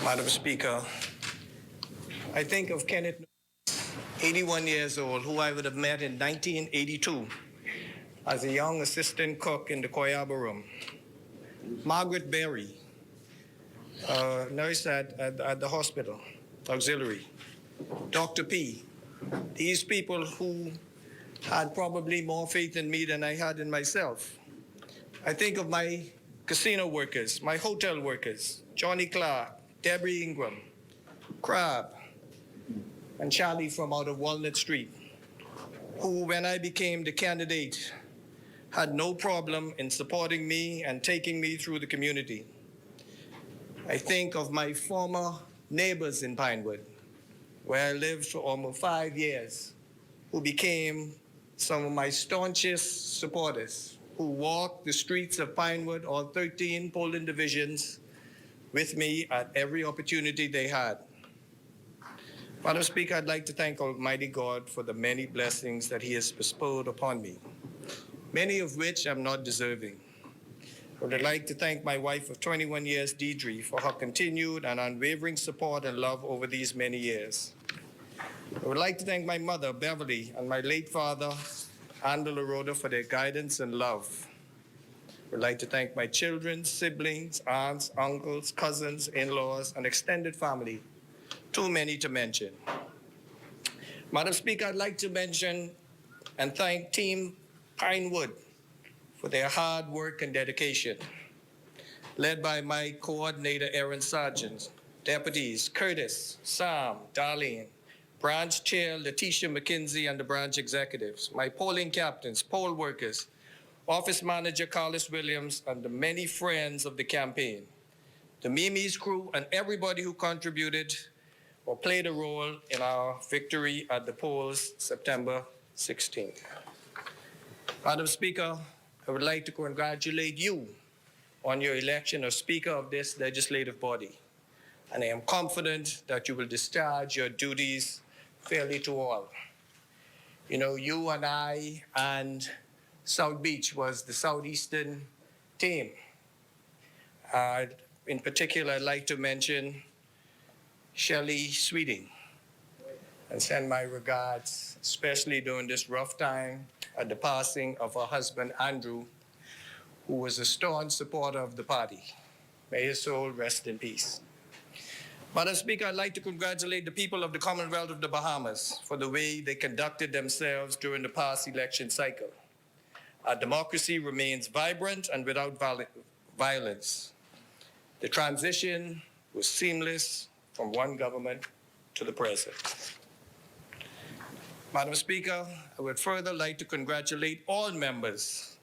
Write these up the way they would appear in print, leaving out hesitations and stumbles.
Madam Speaker, I think of Kenneth, 81 years old, who I would have met in 1982 as a young assistant cook in the Koyaba room. Margaret Berry, nurse at the hospital, auxiliary. Dr. P. These people who had probably more faith in me than I had in myself. I think of my casino workers, my hotel workers, Johnny Clark, Debbie Ingram, Crab, and Charlie from out of Walnut Street, who, when I became the candidate, had no problem in supporting me and taking me through the community. I think of my former neighbors in Pinewood, where I lived for almost 5 years, who became some of my staunchest supporters, who walked the streets of Pinewood, all 13 polling divisions, with me at every opportunity they had. Madam Speaker, I'd like to thank Almighty God for the many blessings that He has bestowed upon me, many of which I'm not deserving. I would like to thank my wife of 21 years, Deidre, for her continued and unwavering support and love over these many years. I would like to thank my mother, Beverly, and my late father, Andela Rhoda, for their guidance and love. I would like to thank my children, siblings, aunts, uncles, cousins, in-laws, and extended family, too many to mention. Madam Speaker, I'd like to mention and thank Team Pinewood for their hard work and dedication, led by my coordinator, Aaron Sargent, deputies Curtis, Sam, Darlene, branch chair Letitia McKinsey, and the branch executives, my polling captains, poll workers, office manager Carlos Williams, and the many friends of the campaign, the Mimi's crew, and everybody who contributed or played a role in our victory at the polls September 16th. Madam Speaker, I would like to congratulate you on your election as Speaker of this legislative body, and I am confident that you will discharge your duties fairly to all. You know, you and I and South Beach was the Southeastern team. In particular, I'd like to mention Shelley Sweeting and send my regards, especially during this rough time at the passing of her husband, Andrew, who was a staunch supporter of the party. May his soul rest in peace. Madam Speaker, I'd like to congratulate the people of the Commonwealth of the Bahamas for the way they conducted themselves during the past election cycle. Our democracy remains vibrant and without violence. The transition was seamless from one government to the present. Madam Speaker, I would further like to congratulate all members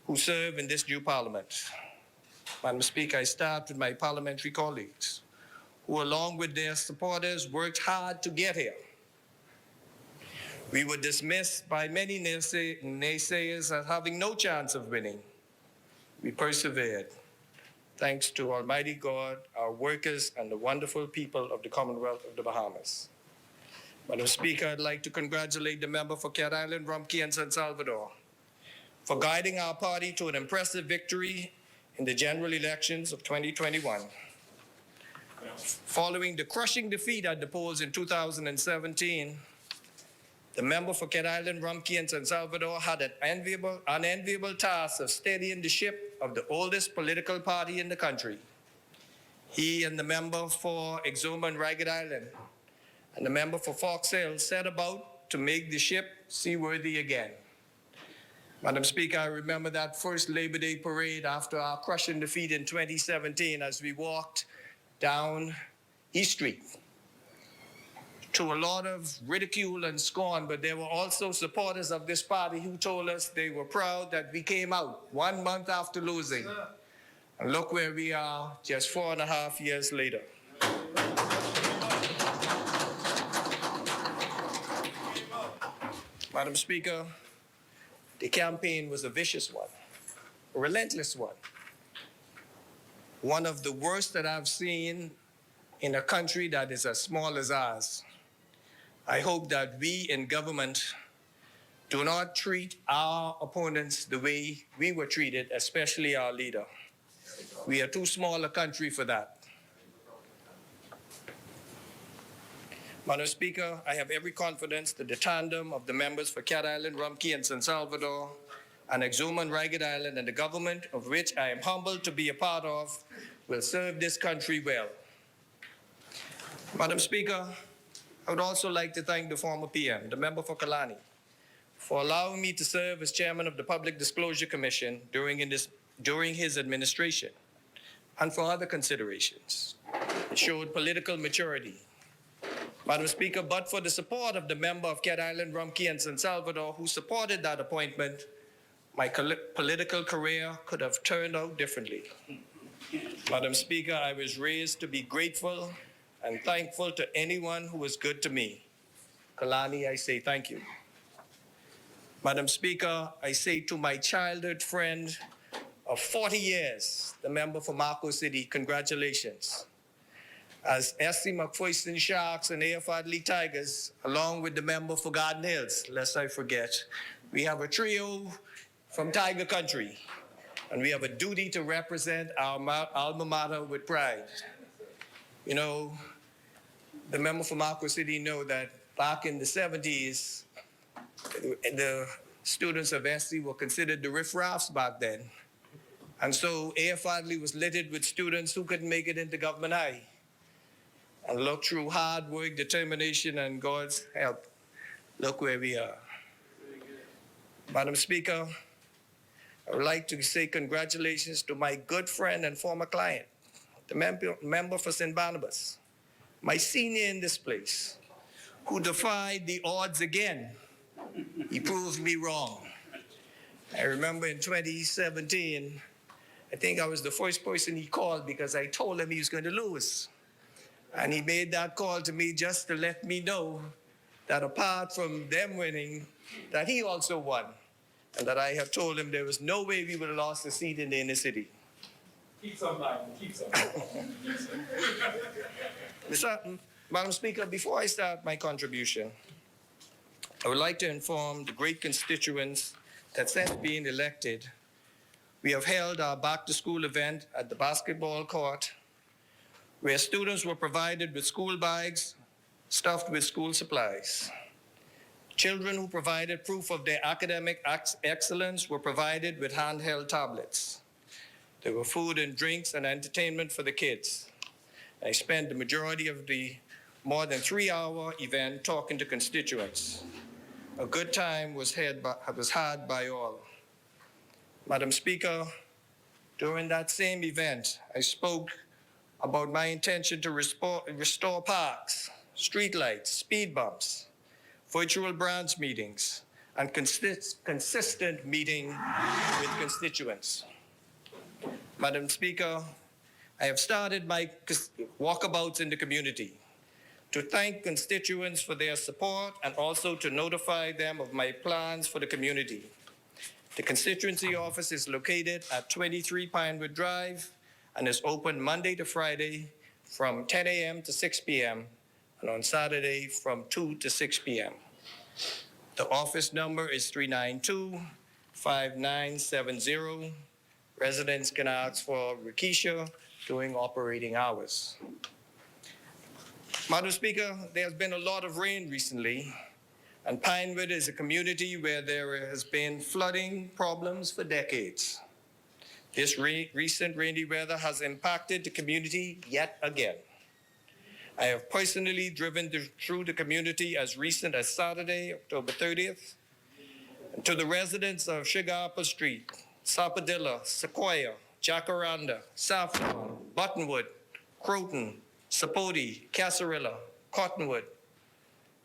who serve in this new parliament. Madam Speaker, I start with my parliamentary colleagues, who along with their supporters worked hard to get here. We were dismissed by many naysayers as having no chance of winning. We persevered. Thanks to Almighty God, our workers, and the wonderful people of the Commonwealth of the Bahamas. Madam Speaker, I'd like to congratulate the member for Cat Island, Rumkey, and San Salvador for guiding our party to an impressive victory in the general elections of 2021. Following the crushing defeat at the polls in 2017, the member for Cat Island, Rumkey, and San Salvador had an unenviable task of steadying the ship of the oldest political party in the country. He and the member for Exuma and Ragged Island and the member for Fox Hill set about to make the ship seaworthy again. Madam Speaker, I remember that first Labor Day parade after our crushing defeat in 2017 as we walked down East Street, to a lot of ridicule and scorn, but there were also supporters of this party who told us they were proud that we came out 1 month after losing. And look where we are just 4.5 years later. Madam Speaker, the campaign was a vicious one, a relentless one of the worst that I've seen in a country that is as small as ours. I hope that we in government do not treat our opponents the way we were treated, especially our leader. We are too small a country for that. Madam Speaker, I have every confidence that the tandem of the members for Cat Island, Rumkey, and San Salvador, and Exuma and Ragged Island, and the government of which I am humbled to be a part of, will serve this country well. Madam Speaker, I would also like to thank the former PM, the member for Kalani, for allowing me to serve as chairman of the Public Disclosure Commission during his administration, and for other considerations. It showed political maturity. Madam Speaker, but for the support of the member of Cat Island, Rumkey, and San Salvador who supported that appointment, my political career could have turned out differently. Madam Speaker, I was raised to be grateful and thankful to anyone who was good to me. Kalani, I say thank you. Madam Speaker, I say to my childhood friend of 40 years, the member for Marco City, congratulations. As SC McPherson Sharks and AF Adley Tigers, along with the member for Garden Hills, lest I forget, we have a trio from Tiger Country, and we have a duty to represent our alma mater with pride. You know, the member for Marco City know that back in the 70s, the students of SC were considered the riffraffs back then. And so AF Adley was littered with students who couldn't make it into Government High. And look, through hard work, determination, and God's help, look where we are. Madam Speaker, I would like to say congratulations to my good friend and former client, the member for St. Barnabas, my senior in this place, who defied the odds again. He proved me wrong. I remember in 2017, I think I was the first person he called because I told him he was going to lose. And he made that call to me just to let me know that apart from them winning, that he also won. And that I have told him there was no way we would have lost a seat in the inner city. Keep some line, keep some line. Madam Speaker, before I start my contribution, I would like to inform the great constituents that since being elected, we have held our back to school event at the basketball court, where students were provided with school bags stuffed with school supplies. Children who provided proof of their academic excellence were provided with handheld tablets. There were food and drinks and entertainment for the kids. I spent the majority of the more than 3-hour event talking to constituents. A good time was had by all. Madam Speaker, during that same event, I spoke about my intention to restore parks, streetlights, speed bumps, virtual branch meetings, and consistent meeting with constituents. Madam Speaker, I have started my walkabouts in the community to thank constituents for their support and also to notify them of my plans for the community. The constituency office is located at 23 Pinewood Drive and is open Monday to Friday from 10 a.m. to 6 p.m. and on Saturday from 2 to 6 p.m. The office number is 392-5970. Residents can ask for Rikisha during operating hours. Madam Speaker, there's been a lot of rain recently, and Pinewood is a community where there has been flooding problems for decades. This recent rainy weather has impacted the community yet again. I have personally driven through the community as recent as Saturday, October 30th. And to the residents of Sugar Apple Street, Sapadilla, Sequoia, Jacaranda, Saffron, Buttonwood, Croton, Sapodi, Casarilla, Cottonwood,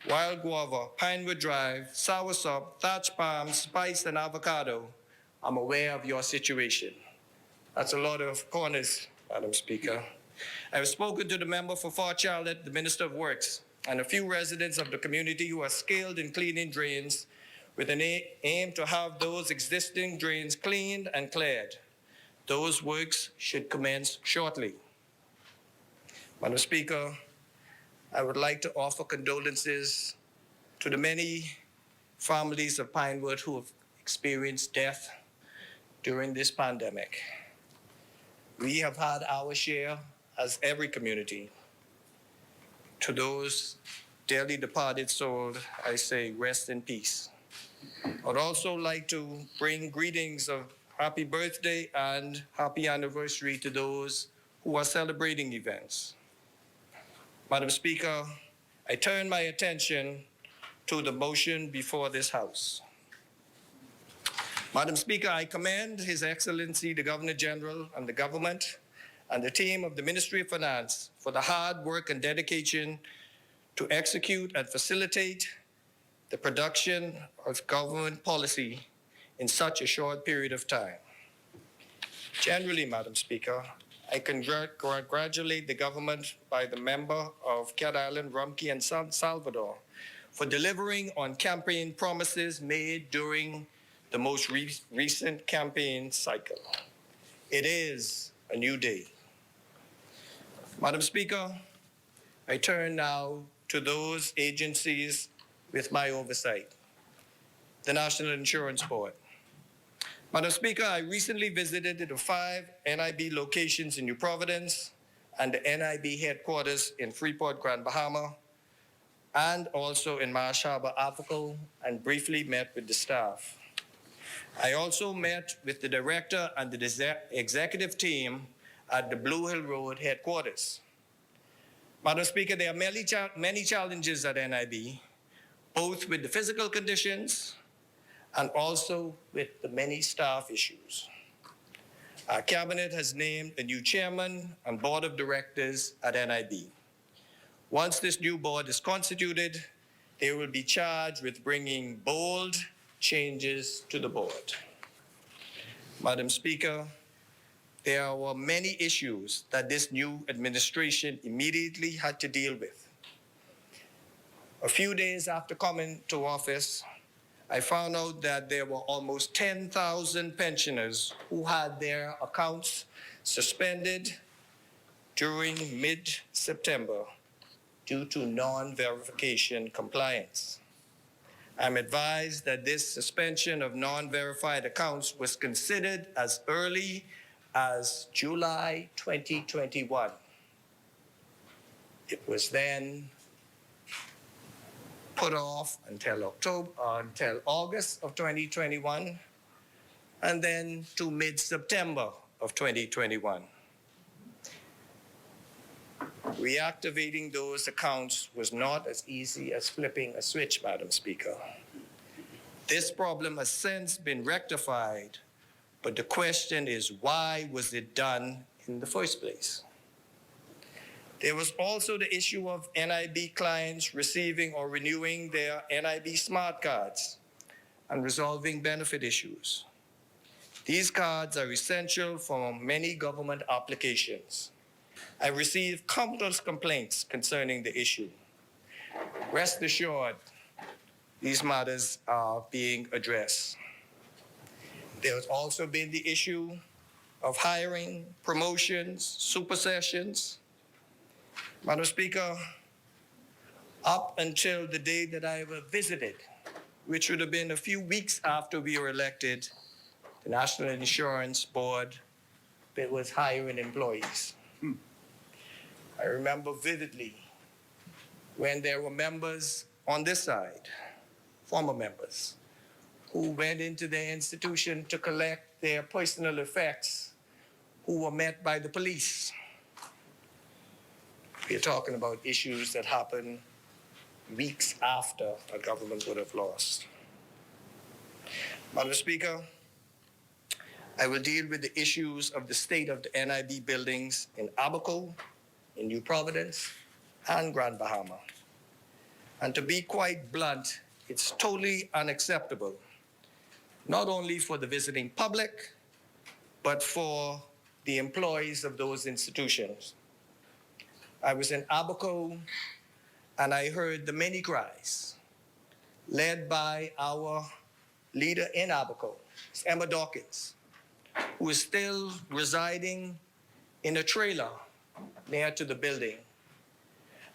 Wild Guava, Pinewood Drive, Soursop, Thatch Palm, Spice, and Avocado, I'm aware of your situation. That's a lot of corners, Madam Speaker. I have spoken to the member for Fort Charlotte, the Minister of Works, and a few residents of the community who are skilled in cleaning drains with an aim to have those existing drains cleaned and cleared. Those works should commence shortly. Madam Speaker, I would like to offer condolences to the many families of Pinewood who have experienced death during this pandemic. We have had our share, as every community. To those dearly departed soul, I say rest in peace. I'd also like to bring greetings of happy birthday and happy anniversary to those who are celebrating events. Madam Speaker, I turn my attention to the motion before this House. Madam Speaker, I commend His Excellency the Governor General and the government and the team of the Ministry of Finance for the hard work and dedication to execute and facilitate the production of government policy in such a short period of time. Generally, Madam Speaker, I congratulate the government by the member of Cat Island, Rumpke, and San Salvador for delivering on campaign promises made during the most recent campaign cycle. It is a new day. Madam Speaker, I turn now to those agencies with my oversight. The National Insurance Board. Madam Speaker, I recently visited the 5 NIB locations in New Providence and the NIB headquarters in Freeport, Grand Bahama, and also in Marsh Harbor, Africa, and briefly met with the staff. I also met with the director and the executive team at the Blue Hill Road headquarters. Madam Speaker, there are many challenges at NIB, both with the physical conditions and also with the many staff issues. Our cabinet has named a new chairman and board of directors at NIB. Once this new board is constituted, they will be charged with bringing bold changes to the board. Madam Speaker, there were many issues that this new administration immediately had to deal with. A few days after coming to office, I found out that there were almost 10,000 pensioners who had their accounts suspended during mid-September due to non-verification compliance. I'm advised that this suspension of non-verified accounts was considered as early as July 2021. It was then put off until August of 2021, and then to mid-September of 2021. Reactivating those accounts was not as easy as flipping a switch, Madam Speaker. This problem has since been rectified, but the question is, why was it done in the first place? There was also the issue of NIB clients receiving or renewing their NIB smart cards and resolving benefit issues. These cards are essential for many government applications. I received countless complaints concerning the issue. Rest assured, these matters are being addressed. There has also been the issue of hiring, promotions, supersessions. Madam Speaker, up until the day that I visited, which would have been a few weeks after we were elected, the National Insurance Board was hiring employees. I remember vividly when there were members on this side, former members, who went into their institution to collect their personal effects, who were met by the police. We're talking about issues that happened weeks after a government would have lost. Madam Speaker, I will deal with the issues of the state of the NIB buildings in Abaco, in New Providence, and Grand Bahama. And to be quite blunt, it's totally unacceptable, not only for the visiting public, but for the employees of those institutions. I was in Abaco and I heard the many cries led by our leader in Abaco, Emma Dawkins, who is still residing in a trailer near to the building,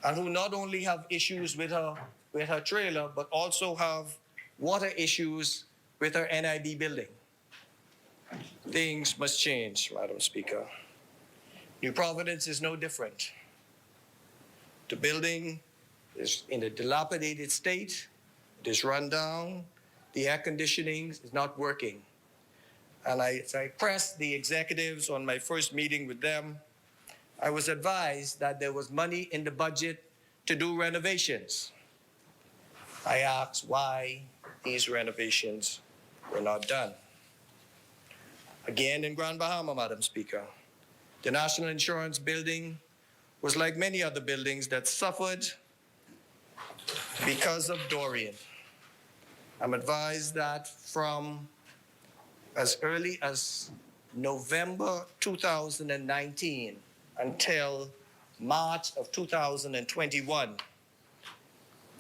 and who not only have issues with her trailer, but also have water issues with her NIB building. Things must change, Madam Speaker. New Providence is no different. The building It's in a dilapidated state. It is run down. The air conditioning is not working. And as I pressed the executives on my first meeting with them, I was advised that there was money in the budget to do renovations. I asked why these renovations were not done. Again in Grand Bahama, Madam Speaker, the National Insurance Building was like many other buildings that suffered because of Dorian. I'm advised that from as early as November 2019 until March of 2021,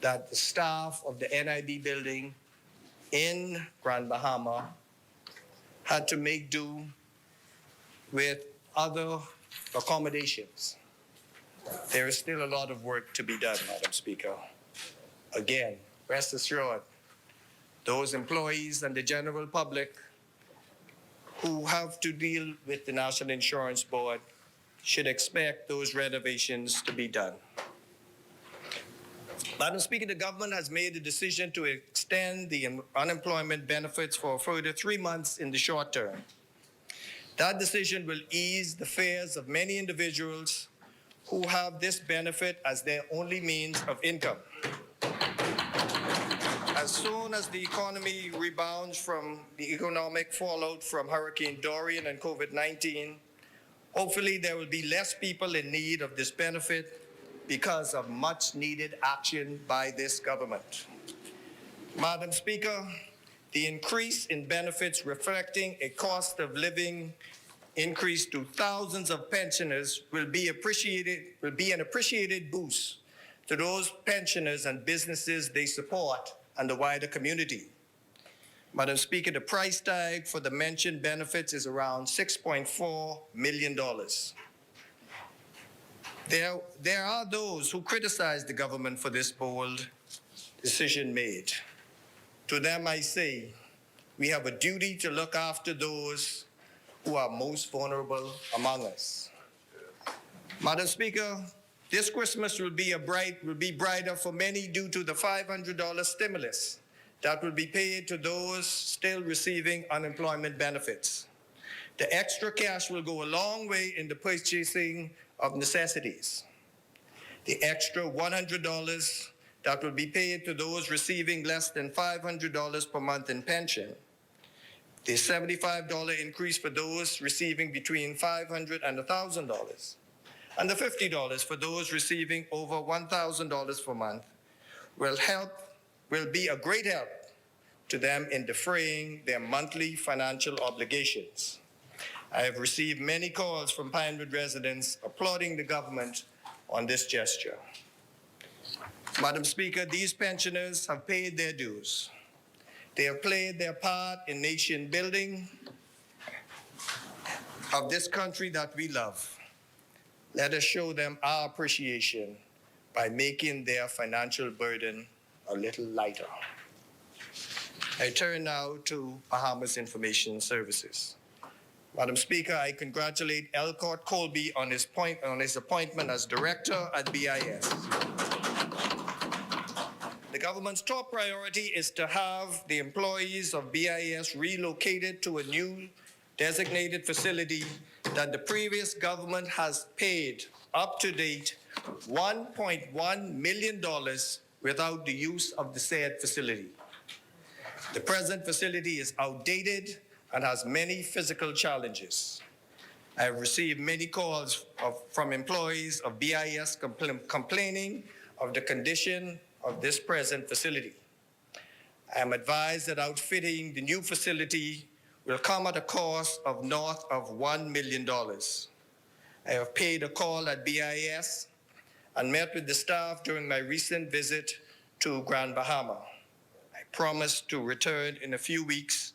that the staff of the NIB building in Grand Bahama had to make do with other accommodations. There is still a lot of work to be done, Madam Speaker. Again, rest assured, those employees and the general public who have to deal with the National Insurance Board should expect those renovations to be done. Madam Speaker, the government has made the decision to extend the unemployment benefits for a further 3 months in the short term. That decision will ease the fears of many individuals who have this benefit as their only means of income. As soon as the economy rebounds from the economic fallout from Hurricane Dorian and COVID-19, hopefully there will be less people in need of this benefit because of much needed action by this government. Madam Speaker, the increase in benefits reflecting a cost of living increase to thousands of pensioners will be an appreciated boost to those pensioners and businesses they support and the wider community. Madam Speaker, the price tag for the mentioned benefits is around $6.4 million. There are those who criticize the government for this bold decision made. To them I say, we have a duty to look after those who are most vulnerable among us. Madam Speaker, this Christmas will be brighter for many due to the $500 stimulus that will be paid to those still receiving unemployment benefits. The extra cash will go a long way in the purchasing of necessities. The extra $100 that will be paid to those receiving less than $500 per month in pension. The $75 increase for those receiving between $500 and $1,000. And the $50 for those receiving over $1,000 per month will be a great help to them in defraying their monthly financial obligations. I have received many calls from Pinewood residents applauding the government on this gesture. Madam Speaker, these pensioners have paid their dues. They have played their part in nation building of this country that we love. Let us show them our appreciation by making their financial burden a little lighter. I turn now to Bahamas Information Services. Madam Speaker, I congratulate Elcourt Colby on his appointment as director at BIS. The government's top priority is to have the employees of BIS relocated to a new designated facility that the previous government has paid up to date $1.1 million without the use of the said facility. The present facility is outdated and has many physical challenges. I have received many calls from employees of BIS complaining of the condition of this present facility. I am advised that outfitting the new facility will come at a cost of north of $1 million. I have paid a call at BIS and met with the staff during my recent visit to Grand Bahama. I promise to return in a few weeks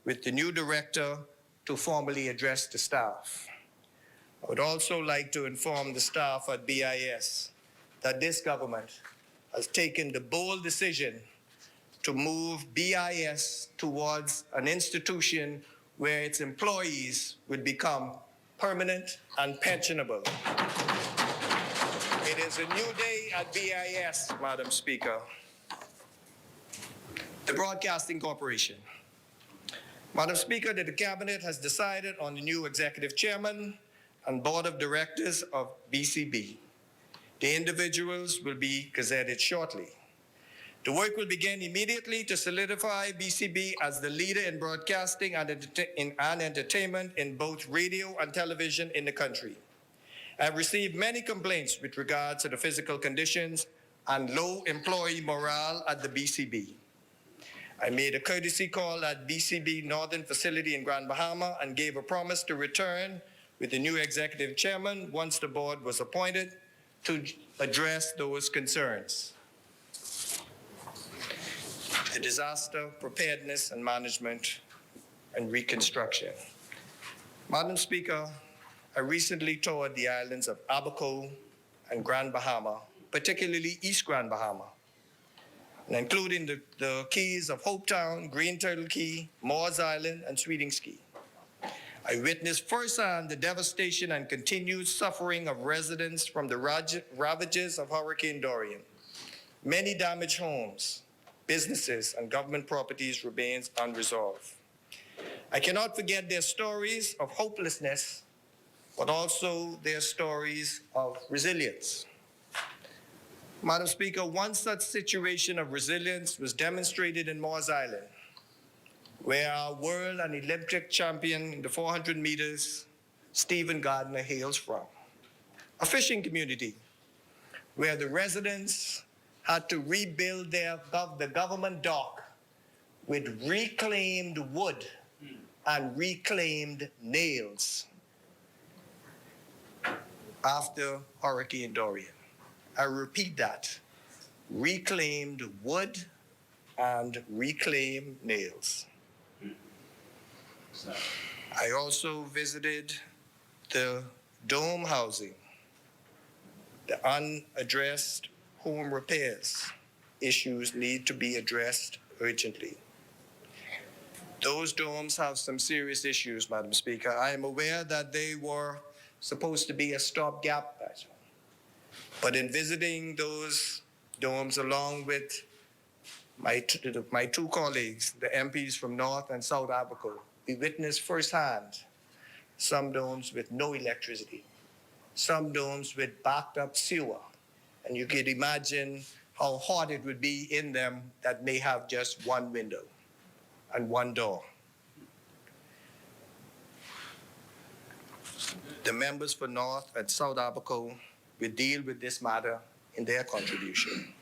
with the new director to formally address the staff. I would also like to inform the staff at BIS that this government has taken the bold decision to move BIS towards an institution where its employees would become permanent and pensionable. It is It's a new day at BIS, Madam Speaker. The Broadcasting Corporation. Madam Speaker, the Cabinet has decided on the new Executive Chairman and Board of Directors of BCB. The individuals will be gazetted shortly. The work will begin immediately to solidify BCB as the leader in broadcasting and entertainment in both radio and television in the country. I have received many complaints with regard to the physical conditions and low employee morale at the BCB. I made a courtesy call at BCB Northern Facility in Grand Bahama and gave a promise to return with the new executive chairman once the board was appointed to address those concerns. The disaster preparedness and management and reconstruction. Madam Speaker, I recently toured the islands of Abaco and Grand Bahama, particularly East Grand Bahama, and including the keys of Hopetown, Green Turtle Key, Moores Island, and Sweetings Key. I witnessed firsthand the devastation and continued suffering of residents from the ravages of Hurricane Dorian. Many damaged homes, businesses, and government properties remains unresolved. I cannot forget their stories of hopelessness, but also their stories of resilience. Madam Speaker, one such situation of resilience was demonstrated in Moores Island, where our world and Olympic champion in the 400 meters, Stephen Gardner, hails from. A fishing community where the residents had to rebuild the government dock with reclaimed wood and reclaimed nails after Hurricane Dorian. I repeat that, reclaimed wood and reclaimed nails. I also visited the dome housing, the unaddressed home repairs. Issues need to be addressed urgently. Those domes have some serious issues, Madam Speaker. I am aware that they were supposed to be a stopgap measure. But in visiting those domes along with my two colleagues, the MPs from North and South Abaco, we witnessed firsthand some domes with no electricity, some domes with backed up sewer. And you can imagine how hot it would be in them that may have just one window and one door. The members for North and South Abaco will deal with this matter in their contribution.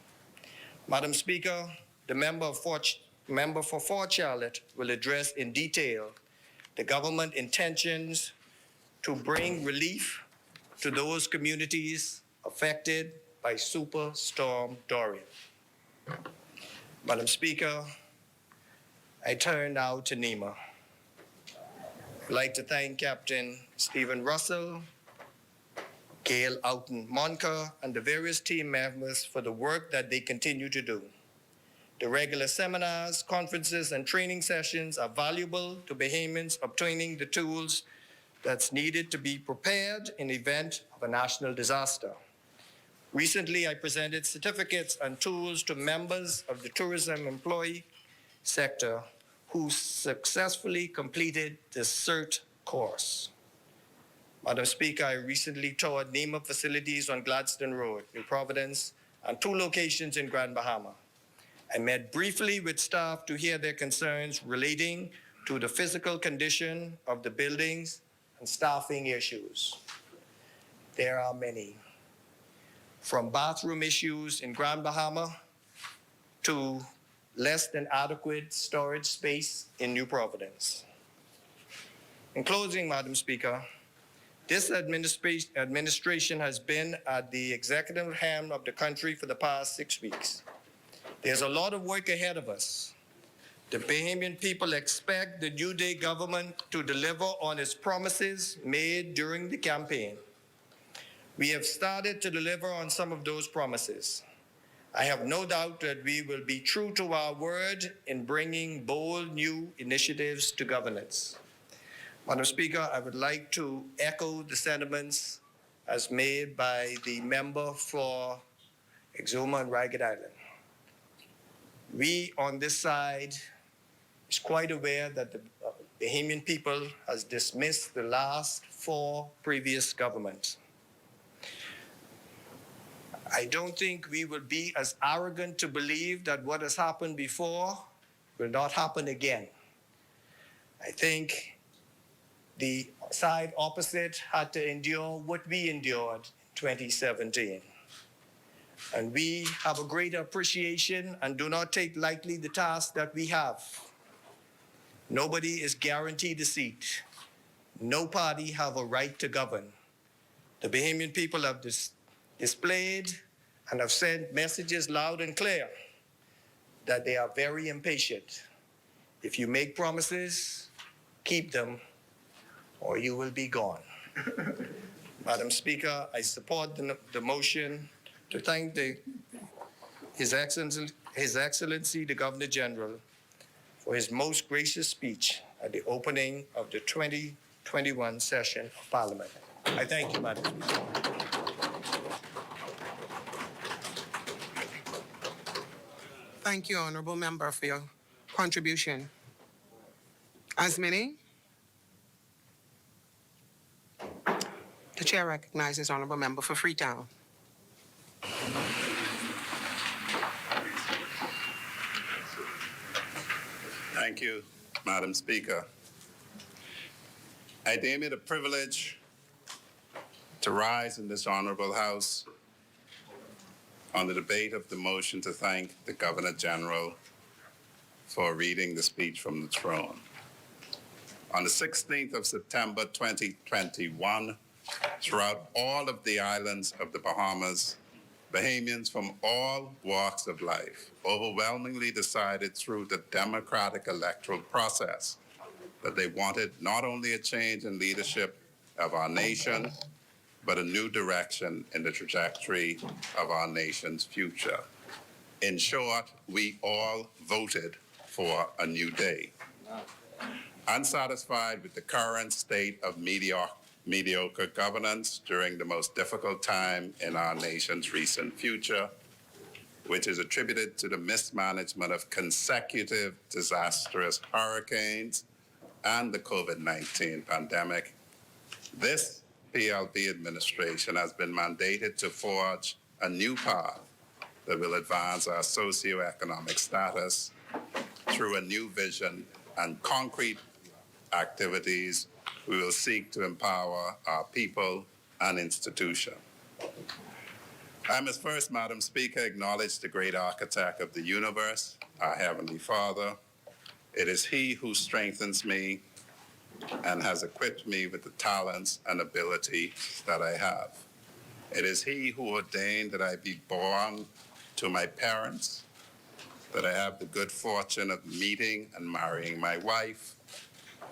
Madam Speaker, the member for Fort Charlotte will address in detail the government intentions to bring relief to those communities affected by Superstorm Dorian. Madam Speaker, I turn now to NEMA. I'd like to thank Captain Stephen Russell, Gail Outen-Monka, and the various team members for the work that they continue to do. The regular seminars, conferences, and training sessions are valuable to Bahamians obtaining the tools that's needed to be prepared in the event of a national disaster. Recently, I presented certificates and tools to members of the tourism employee sector who successfully completed the CERT course. Madam Speaker, I recently toured NEMA facilities on Gladstone Road, New Providence, and 2 locations in Grand Bahama. I met briefly with staff to hear their concerns relating to the physical condition of the buildings and staffing issues. There are many, from bathroom issues in Grand Bahama to less than adequate storage space in New Providence. In closing, Madam Speaker, this administration has been at the executive helm of the country for the past 6 weeks. There's a lot of work ahead of us. The Bahamian people expect the New Day government to deliver on its promises made during the campaign. We have started to deliver on some of those promises. I have no doubt that we will be true to our word in bringing bold new initiatives to governance. Madam Speaker, I would like to echo the sentiments as made by the member for Exuma and Ragged Island. We on this side is quite aware that the Bahamian people has dismissed the last 4 previous governments. I don't think we will be as arrogant to believe that what has happened before will not happen again. I think the side opposite had to endure what we endured in 2017. And we have a greater appreciation and do not take lightly the task that we have. Nobody is guaranteed a seat. No party have a right to govern. The Bahamian people have displayed and have sent messages loud and clear that they are very impatient. If you make promises, keep them, or you will be gone. Madam Speaker, I support the motion to thank His Excellency, the Governor General, for his most gracious speech at the opening of the 2021 session of Parliament. I thank you, Madam Speaker. Thank you, Honourable Member, for your contribution. As many, the Chair recognizes Honourable Member for Freetown. Thank you, Madam Speaker. I deem it a privilege to rise in this honourable House on the debate of the motion to thank the Governor General for reading the speech from the throne. On the 16th of September 2021, throughout all of the islands of the Bahamas, Bahamians from all walks of life overwhelmingly decided through the democratic electoral process that they wanted not only a change in leadership of our nation, but a new direction in the trajectory of our nation's future. In short, we all voted for a new day. Unsatisfied with the current state of mediocre governance during the most difficult time in our nation's recent future, which is attributed to the mismanagement of consecutive disastrous hurricanes and the COVID-19 pandemic, this PLP administration has been mandated to forge a new path that will advance our socioeconomic status through a new vision and concrete activities. We will seek to empower our people and institutions. I must first, Madam Speaker, acknowledge the great architect of the universe, our Heavenly Father. It is He who strengthens me and has equipped me with the talents and ability that I have. It is He who ordained that I be born to my parents, that I have the good fortune of meeting and marrying my wife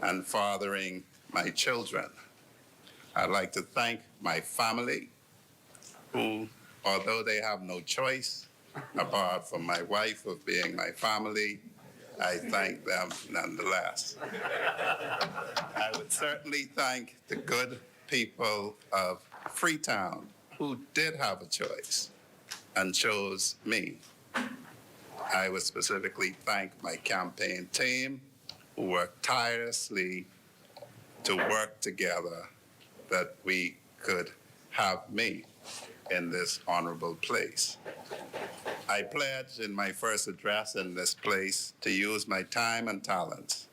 and fathering my children. I'd like to thank my family, who, although they have no choice apart from my wife of being my family, I thank them nonetheless. I would certainly thank the good people of Freetown who did have a choice and chose me. I would specifically thank my campaign team who worked tirelessly to work together that we could have me in this honorable place. I pledged in my first address in this place to use my time and talents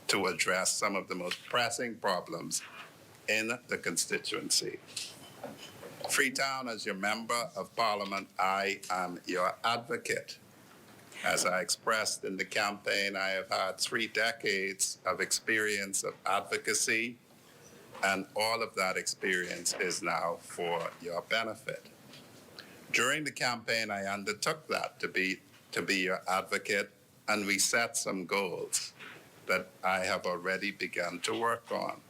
to address some of the most pressing problems in the constituency. Freetown, as your member of Parliament, I am your advocate. As I expressed in the campaign, I have had 3 decades of experience of advocacy, and all of that experience is now for your benefit. During the campaign, I undertook that to be your advocate, and we set some goals that I have already begun to work on.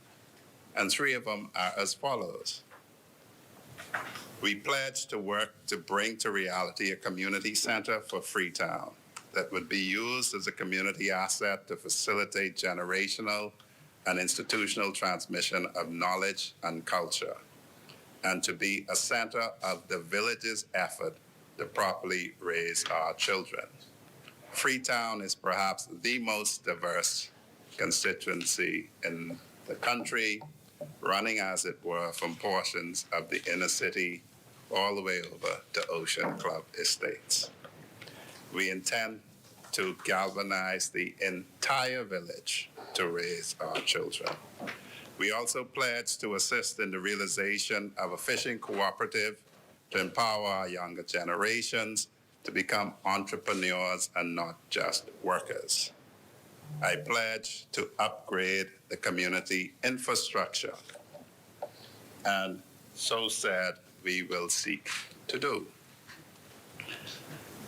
And 3 of them are as follows. We pledged to work to bring to reality a community center for Freetown that would be used as a community asset to facilitate generational and institutional transmission of knowledge and culture, and to be a center of the village's effort to properly raise our children. Freetown is perhaps the most diverse constituency in the country, running, as it were, from portions of the inner city all the way over to Ocean Club Estates. We intend to galvanize the entire village to raise our children. We also pledge to assist in the realization of a fishing cooperative to empower our younger generations to become entrepreneurs and not just workers. I pledge to upgrade the community infrastructure, and so said we will seek to do.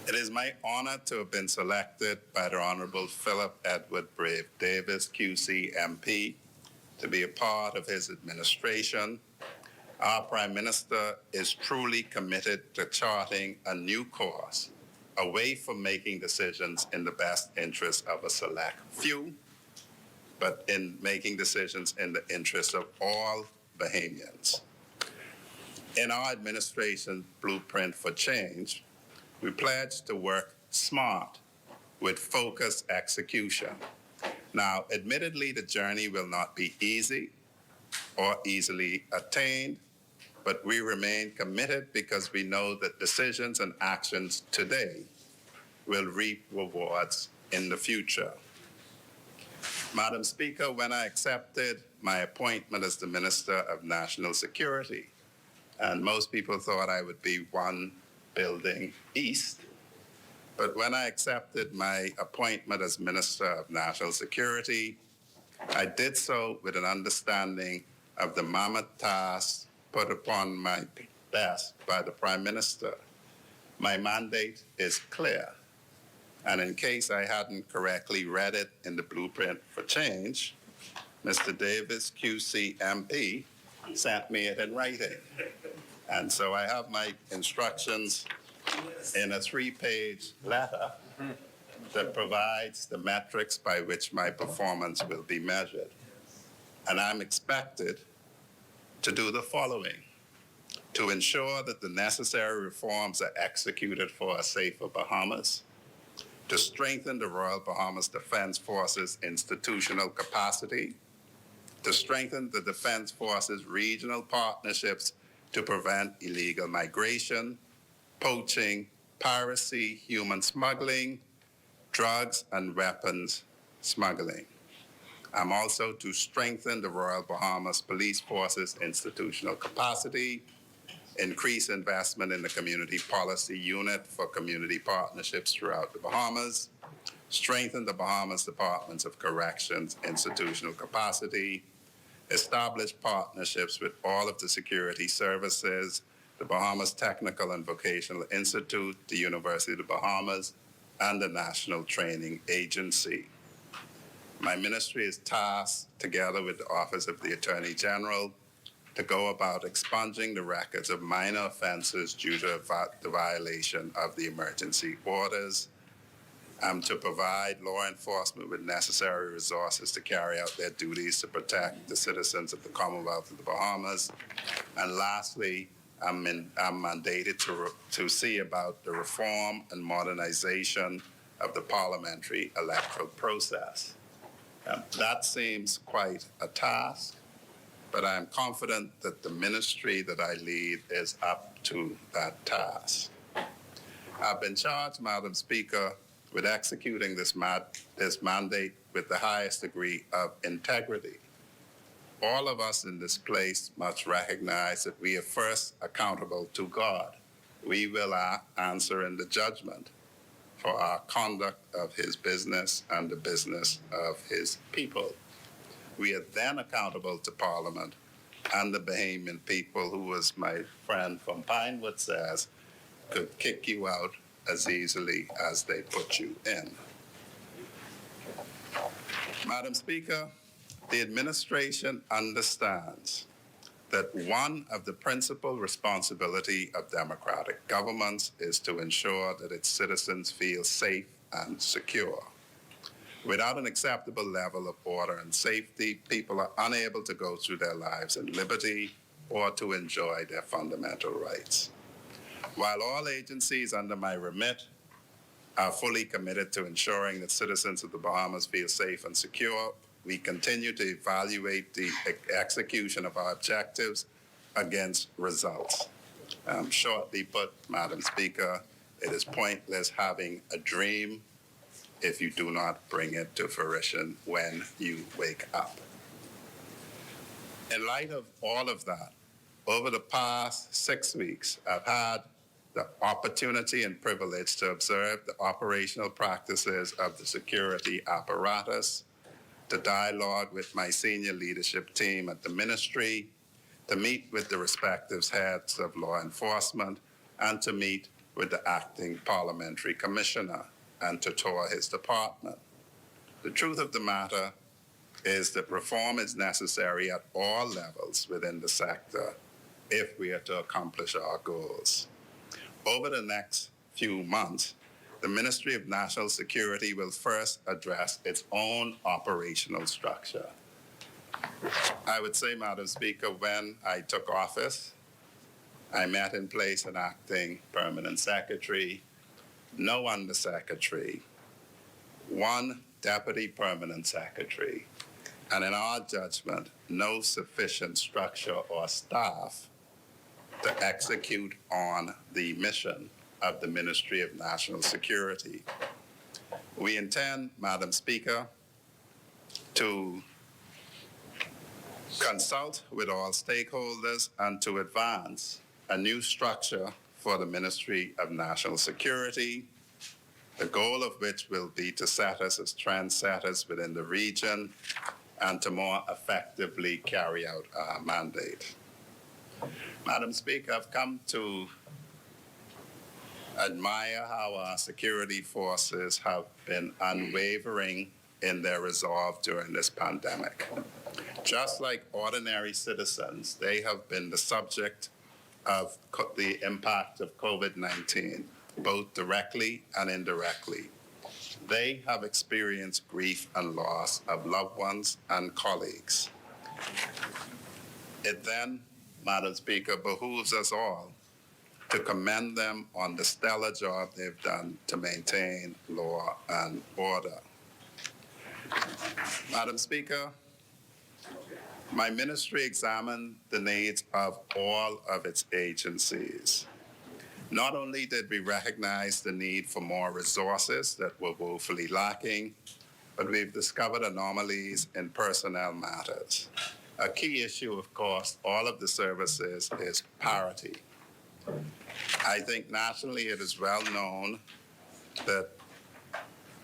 It is my honor to have been selected by the Honorable Philip Edward Brave Davis, QC MP, to be a part of his administration. Our Prime Minister is truly committed to charting a new course away from making decisions in the best interest of a select few, but in making decisions in the interest of all Bahamians. In our administration blueprint for change, we pledge to work smart with focused execution. Now, admittedly, the journey will not be easy or easily attained, but we remain committed because we know that decisions and actions today will reap rewards in the future. Madam Speaker, when I accepted my appointment as the Minister of National Security, and most people thought I would be one building east, but when I accepted my appointment as Minister of National Security, I did so with an understanding of the mammoth task put upon my desk by the Prime Minister. My mandate is clear, and in case I hadn't correctly read it in the blueprint for change, Mr. Davis, QC MP, sent me it in writing. And so I have my instructions in a 3-page letter that provides the metrics by which my performance will be measured. And I'm expected to do the following: to ensure that the necessary reforms are executed for a safer Bahamas, to strengthen the Royal Bahamas Defense Force's institutional capacity, to strengthen the Defense Force's regional partnerships to prevent illegal migration, poaching, piracy, human smuggling, drugs and weapons smuggling. I'm also to strengthen the Royal Bahamas Police Force's institutional capacity, increase investment in the Community Policy Unit for community partnerships throughout the Bahamas, strengthen the Bahamas Departments of Corrections institutional capacity, establish partnerships with all of the security services, the Bahamas Technical and Vocational Institute, the University of the Bahamas, and the National Training Agency. My ministry is tasked, together with the Office of the Attorney General, to go about expunging the records of minor offenses due to the violation of the emergency orders, to provide law enforcement with necessary resources to carry out their duties to protect the citizens of the Commonwealth of the Bahamas. And lastly, I'm mandated to see about the reform and modernization of the parliamentary electoral process. That seems quite a task, but I'm confident that the ministry that I lead is up to that task. I've been charged, Madam Speaker, with executing this mandate with the highest degree of integrity. All of us in this place must recognize that we are first accountable to God. We will answer in the judgment for our conduct of his business and the business of his people. We are then accountable to Parliament and the Bahamian people, who, as my friend from Pinewood says, could kick you out as easily as they put you in. Madam Speaker, the administration understands that one of the principal responsibilities of democratic governments is to ensure that its citizens feel safe and secure. Without an acceptable level of order and safety, people are unable to go through their lives in liberty or to enjoy their fundamental rights. While all agencies under my remit are fully committed to ensuring that citizens of the Bahamas feel safe and secure, we continue to evaluate the execution of our objectives against results. Shortly put, Madam Speaker, it is pointless having a dream if you do not bring it to fruition when you wake up. In light of all of that, over the past 6 weeks, I've had the opportunity and privilege to observe the operational practices of the security apparatus, to dialogue with my senior leadership team at the ministry, to meet with the respective heads of law enforcement, and to meet with the acting parliamentary commissioner and to tour his department. The truth of the matter is that reform is necessary at all levels within the sector if we are to accomplish our goals. Over the next few months, the Ministry of National Security will first address its own operational structure. I would say, Madam Speaker, when I took office, I met in place an acting permanent secretary, no undersecretary, one deputy permanent secretary, and in our judgment, no sufficient structure or staff to execute on the mission of the Ministry of National Security. We intend, Madam Speaker, to consult with all stakeholders and to advance a new structure for the Ministry of National Security, the goal of which will be to set us as trendsetters within the region and to more effectively carry out our mandate. Madam Speaker, I've come to admire how our security forces have been unwavering in their resolve during this pandemic. Just like ordinary citizens, they have been the subject of the impact of COVID-19, both directly and indirectly. They have experienced grief and loss of loved ones and colleagues. It then, Madam Speaker, behooves us all to commend them on the stellar job they've done to maintain law and order. Madam Speaker, my ministry examined the needs of all of its agencies. Not only did we recognize the need for more resources that were woefully lacking, but we've discovered anomalies in personnel matters. A key issue, of course, all of the services is parity. I think nationally it is well known that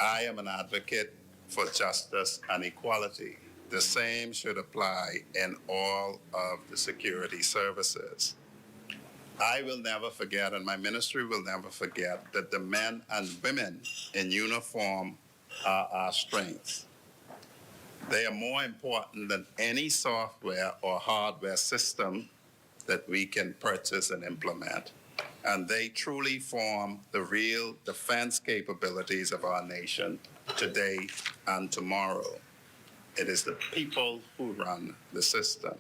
I am an advocate for justice and equality. The same should apply in all of the security services. I will never forget, and my ministry will never forget, that the men and women in uniform are our strengths. They are more important than any software or hardware system that we can purchase and implement. And they truly form the real defense capabilities of our nation today and tomorrow. It is the people who run the system.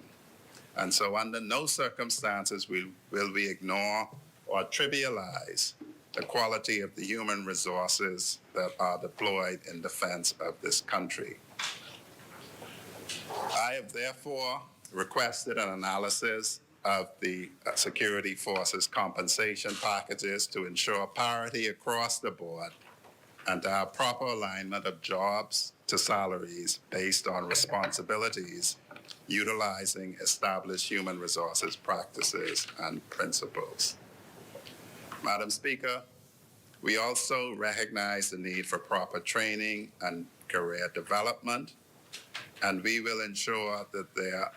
And so under no circumstances will we ignore or trivialize the quality of the human resources that are deployed in defense of this country. I have therefore requested an analysis of the security forces compensation packages to ensure parity across the board and to have proper alignment of jobs to salaries based on responsibilities, utilizing established human resources practices and principles. Madam Speaker, we also recognize the need for proper training and career development, and we will ensure that there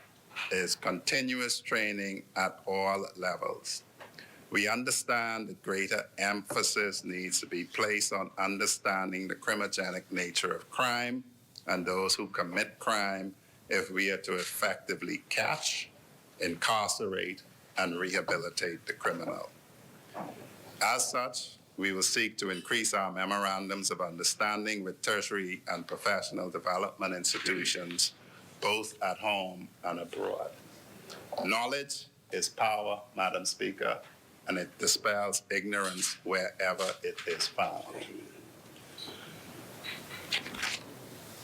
is continuous training at all levels. We understand that greater emphasis needs to be placed on understanding the crimogenic nature of crime and those who commit crime if we are to effectively catch, incarcerate, and rehabilitate the criminal. As such, we will seek to increase our memorandums of understanding with tertiary and professional development institutions, both at home and abroad. Knowledge is power, Madam Speaker, and it dispels ignorance wherever it is found.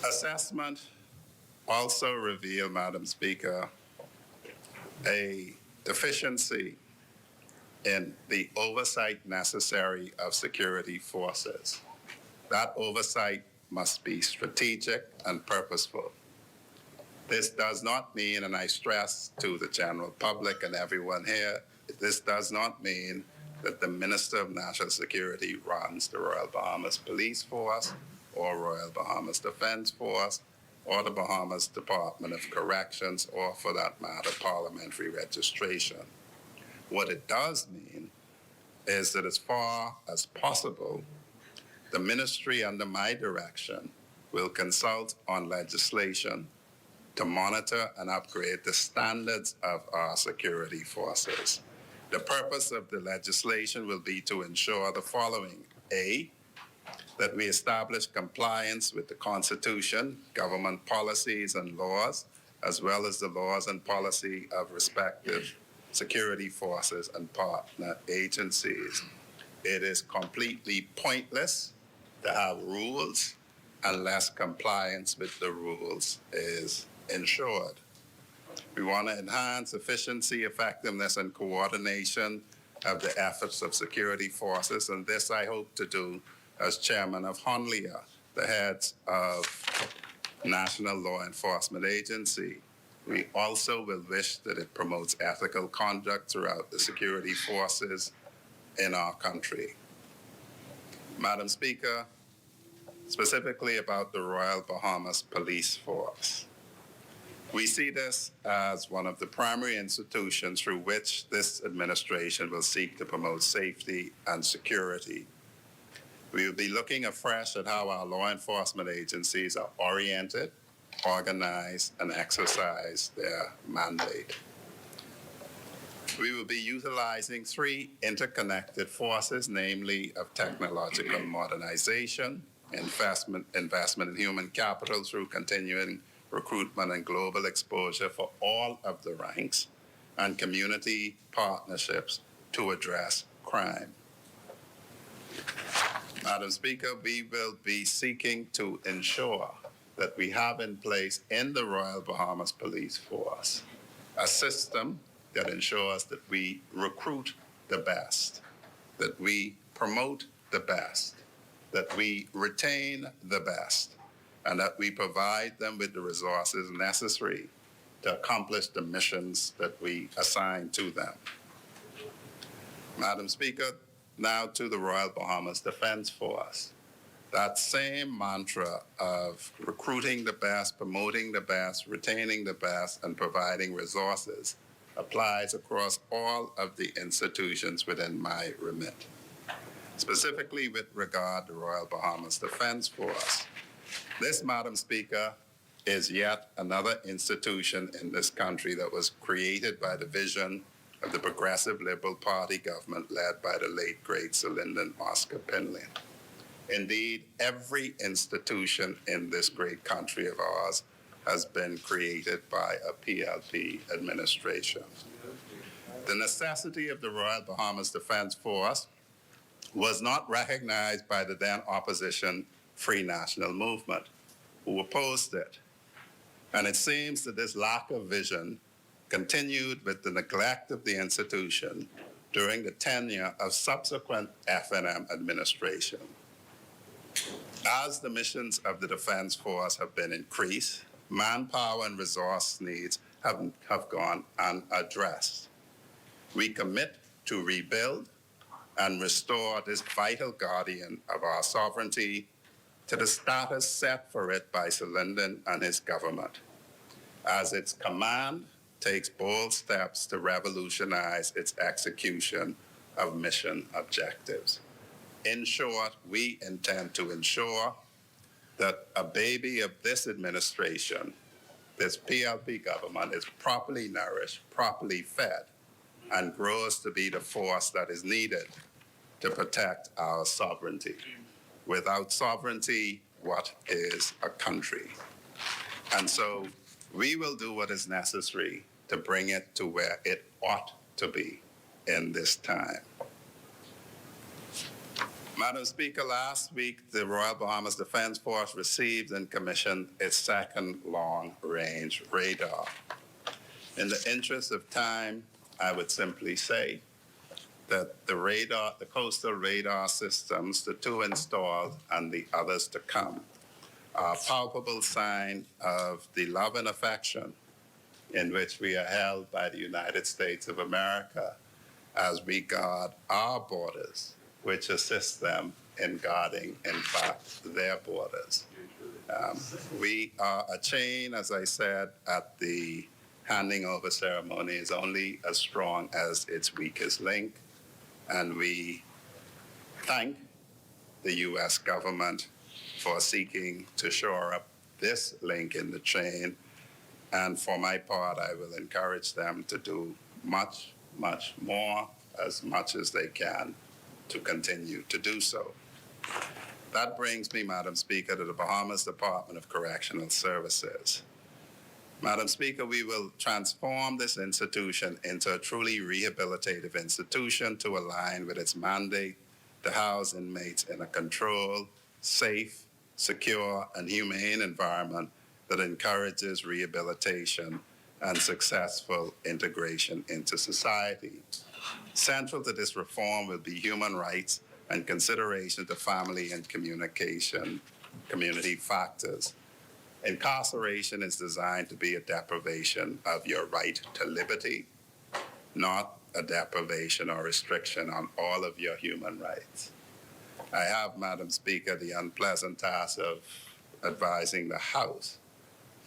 Assessment also revealed, Madam Speaker, a deficiency in the oversight necessary of security forces. That oversight must be strategic and purposeful. This does not mean, and I stress to the general public and everyone here, this does not mean that the Minister of National Security runs the Royal Bahamas Police Force or Royal Bahamas Defense Force or the Bahamas Department of Corrections or, for that matter, parliamentary registration. What it does mean is that as far as possible, the ministry under my direction will consult on legislation to monitor and upgrade the standards of our security forces. The purpose of the legislation will be to ensure the following. A, that we establish compliance with the Constitution, government policies and laws, as well as the laws and policy of respective security forces and partner agencies. It is completely pointless to have rules unless compliance with the rules is ensured. We want to enhance efficiency, effectiveness, and coordination of the efforts of security forces, and this I hope to do as chairman of HONLIA, the heads of National Law Enforcement Agency. We also will wish that it promotes ethical conduct throughout the security forces in our country. Madam Speaker, specifically about the Royal Bahamas Police Force. We see this as one of the primary institutions through which this administration will seek to promote safety and security. We will be looking afresh at how our law enforcement agencies are oriented, organize, and exercise their mandate. We will be utilizing three interconnected forces, namely of technological modernization, investment in human capital through continuing recruitment and global exposure for all of the ranks, and community partnerships to address crime. Madam Speaker, we will be seeking to ensure that we have in place in the Royal Bahamas Police Force a system that ensures that we recruit the best, that we promote the best, that we retain the best, and that we provide them with the resources necessary to accomplish the missions that we assign to them. Madam Speaker, now to the Royal Bahamas Defense Force. That same mantra of recruiting the best, promoting the best, retaining the best, and providing resources applies across all of the institutions within my remit. Specifically with regard to Royal Bahamas Defense Force, this, Madam Speaker, is yet another institution in this country that was created by the vision of the Progressive Liberal Party government led by the late, great Sir Lyndon Oscar Pinley. Indeed, every institution in this great country of ours has been created by a PLP administration. The necessity of the Royal Bahamas Defense Force was not recognized by the then opposition Free National Movement, who opposed it. And it seems that this lack of vision continued with the neglect of the institution during the tenure of subsequent FNM administration. As the missions of the Defense Force have been increased, manpower and resource needs have gone unaddressed. We commit to rebuild and restore this vital guardian of our sovereignty to the status set for it by Sir Lyndon and his government, as its command takes bold steps to revolutionize its execution of mission objectives. In short, we intend to ensure that a baby of this administration, this PLP government, is properly nourished, properly fed, and grows to be the force that is needed to protect our sovereignty. Without sovereignty, what is a country? And so we will do what is necessary to bring it to where it ought to be in this time. Madam Speaker, last week, the Royal Bahamas Defense Force received and commissioned its second long-range radar. In the interest of time, I would simply say that the coastal radar systems, the two installed and the others to come, are a palpable sign of the love and affection in which we are held by the United States of America as we guard our borders, which assists them in guarding, in fact, their borders. We are a chain, as I said, at the handing over ceremony is only as strong as its weakest link. And we thank the U.S. government for seeking to shore up this link in the chain. And for my part, I will encourage them to do much, much more, as much as they can, to continue to do so. That brings me, Madam Speaker, to the Bahamas Department of Correctional Services. Madam Speaker, we will transform this institution into a truly rehabilitative institution to align with its mandate to house inmates in a controlled, safe, secure, and humane environment that encourages rehabilitation and successful integration into society. Central to this reform will be human rights and consideration to family and community factors. Incarceration is designed to be a deprivation of your right to liberty, not a deprivation or restriction on all of your human rights. I have, Madam Speaker, the unpleasant task of advising the House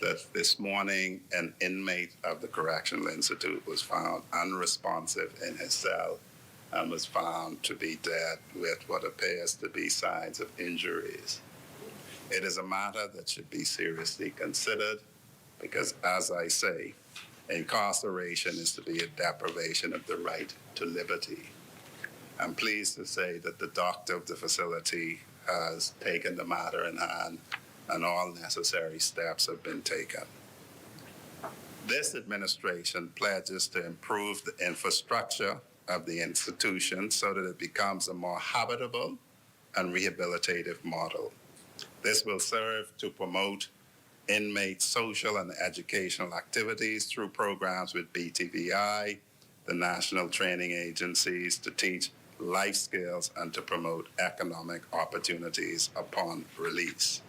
that this morning an inmate of the Correctional Institute was found unresponsive in his cell and was found to be dead with what appears to be signs of injuries. It is a matter that should be seriously considered because, as I say, incarceration is to be a deprivation of the right to liberty. I'm pleased to say that the doctor of the facility has taken the matter in hand and all necessary steps have been taken. This administration pledges to improve the infrastructure of the institution so that it becomes a more habitable and rehabilitative model. This will serve to promote inmate social and educational activities through programs with BTVI, the national training agencies, to teach life skills and to promote economic opportunities upon release.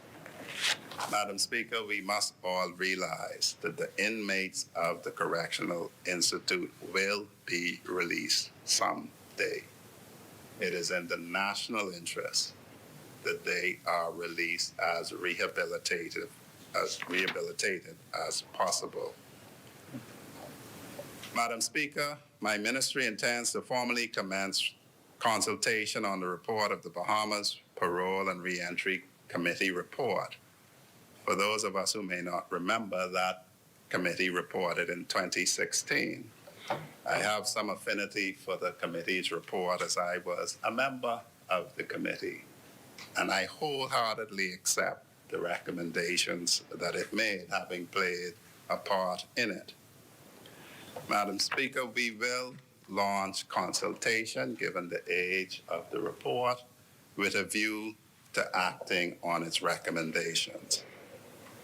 Madam Speaker, we must all realize that the inmates of the Correctional Institute will be released someday. It is in the national interest that they are released as rehabilitated as possible. Madam Speaker, my ministry intends to formally commence consultation on the report of the Bahamas Parole and Reentry Committee report. For those of us who may not remember, that committee reported in 2016. I have some affinity for the committee's report as I was a member of the committee, and I wholeheartedly accept the recommendations that it made, having played a part in it. Madam Speaker, we will launch consultation, given the age of the report, with a view to acting on its recommendations.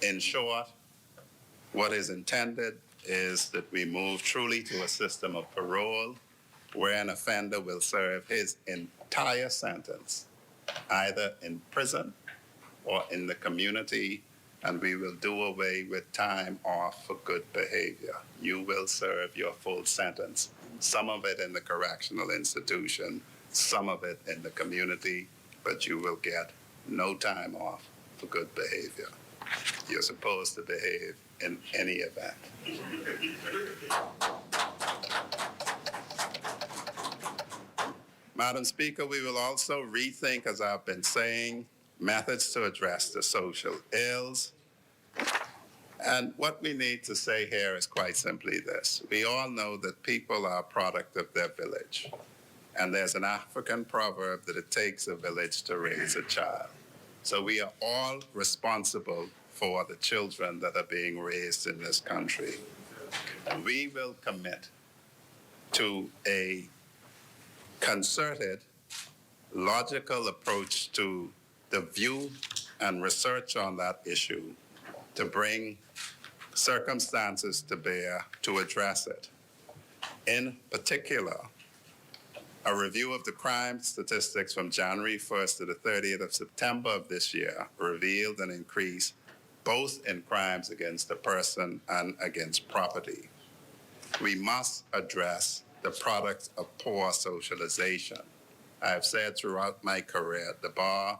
In short, what is intended is that we move truly to a system of parole where an offender will serve his entire sentence, either in prison or in the community, and we will do away with time off for good behavior. You will serve your full sentence, some of it in the correctional institution, some of it in the community, but you will get no time off for good behavior. You're supposed to behave in any event. Madam Speaker, we will also rethink, as I've been saying, methods to address the social ills. And what we need to say here is quite simply this. We all know that people are a product of their village. And there's an African proverb that it takes a village to raise a child. So we are all responsible for the children that are being raised in this country. We will commit to a concerted, logical approach to the view and research on that issue to bring circumstances to bear to address it. In particular, a review of the crime statistics from January 1st to the 30th of September of this year revealed an increase both in crimes against the person and against property. We must address the product of poor socialization. I have said throughout my career, the bar,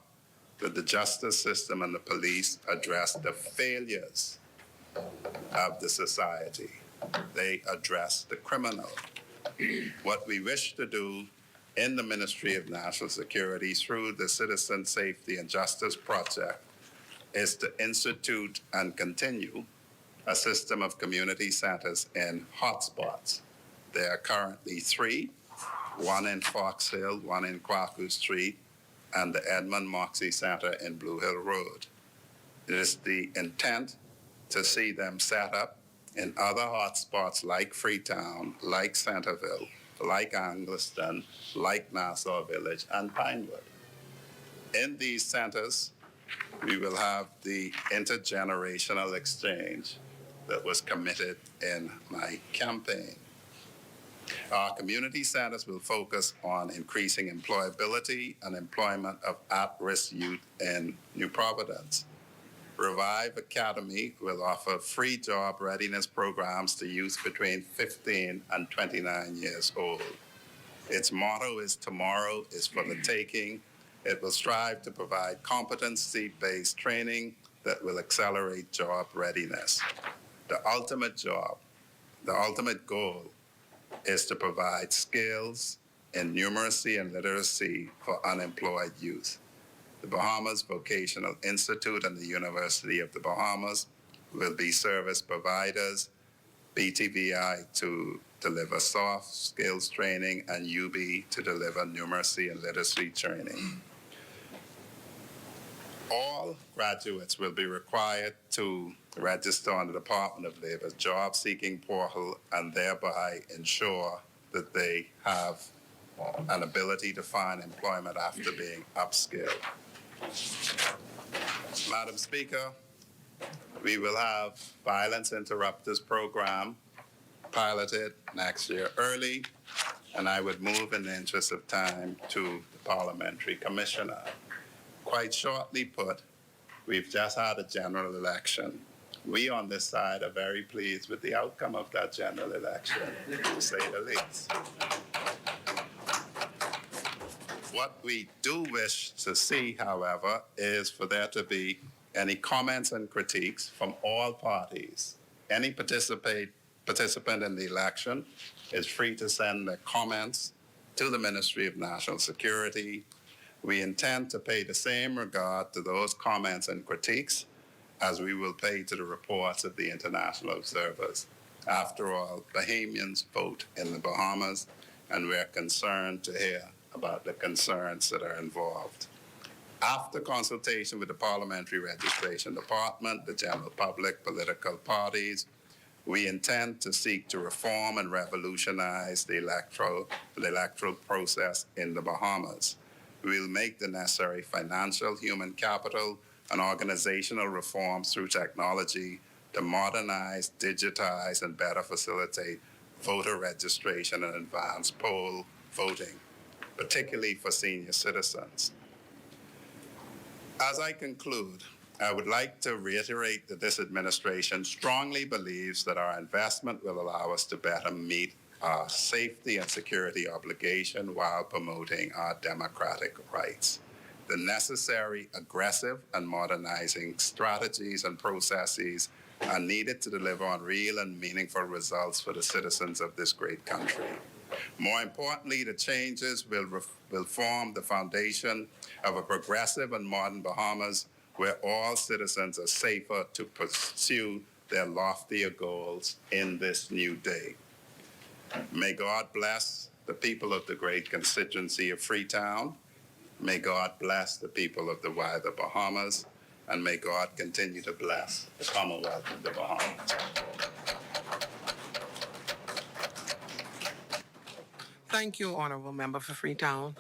that the justice system and the police address the failures of the society. They address the criminal. What we wish to do in the Ministry of National Security through the Citizen Safety and Justice Project is to institute and continue a system of community centers in hotspots. There are currently 3, one in Fox Hill, one in Kwaku Street, and the Edmund Moxie Center in Blue Hill Road. It is the intent to see them set up in other hotspots like Freetown, like Centerville, like Angliston, like Nassau Village, and Pinewood. In these centers, we will have the intergenerational exchange that was committed in my campaign. Our community centers will focus on increasing employability and employment of at-risk youth in New Providence. Revive Academy will offer free job readiness programs to youth between 15 and 29 years old. Its motto is "Tomorrow is for the taking." It will strive to provide competency-based training that will accelerate job readiness. The ultimate goal is to provide skills in numeracy and literacy for unemployed youth. The Bahamas Vocational Institute and the University of the Bahamas will be service providers, BTVI to deliver soft skills training, and UB to deliver numeracy and literacy training. All graduates will be required to register on the Department of Labor's job-seeking portal and thereby ensure that they have an ability to find employment after being upskilled. Madam Speaker, we will have Violence Interrupters program piloted next year early, and I would move in the interest of time to the Parliamentary Commissioner. Quite shortly put, we've just had a general election. We on this side are very pleased with the outcome of that general election, to say the least. What we do wish to see, however, is for there to be any comments and critiques from all parties. Any participant in the election is free to send their comments to the Ministry of National Security. We intend to pay the same regard to those comments and critiques as we will pay to the reports of the international observers. After all, Bahamians vote in the Bahamas, and we're concerned to hear about the concerns that are involved. After consultation with the Parliamentary Registration Department, the general public, political parties, we intend to seek to reform and revolutionize the electoral process in the Bahamas. We will make the necessary financial, human capital, and organizational reforms through technology to modernize, digitize, and better facilitate voter registration and advanced poll voting, particularly for senior citizens. As I conclude, I would like to reiterate that this administration strongly believes that our investment will allow us to better meet our safety and security obligation while promoting our democratic rights. The necessary aggressive and modernizing strategies and processes are needed to deliver on real and meaningful results for the citizens of this great country. More importantly, the changes will form the foundation of a progressive and modern Bahamas where all citizens are safer to pursue their loftier goals in this new day. May God bless the people of the great constituency of Freetown. May God bless the people of the wider Bahamas, and may God continue to bless the Commonwealth of the Bahamas. Thank you, Honorable Member for Freetown.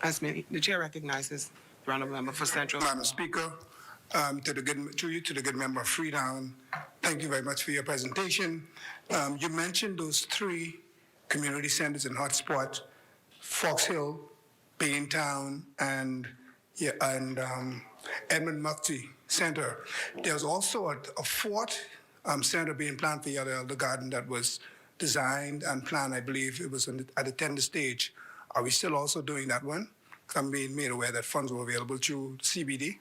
As many, the chair recognizes the Honorable Member for Central. Madam Speaker, to the good member of Freetown, thank you very much for your presentation. You mentioned those 3 community centers in hotspot, Fox Hill, Baintown, and Edmund Mukti Center. There's also a 4th center being planned for Yellow Elder Garden that was designed and planned, I believe it was at the tender stage. Are we still also doing that one? I'm being made aware that funds were available through CBD.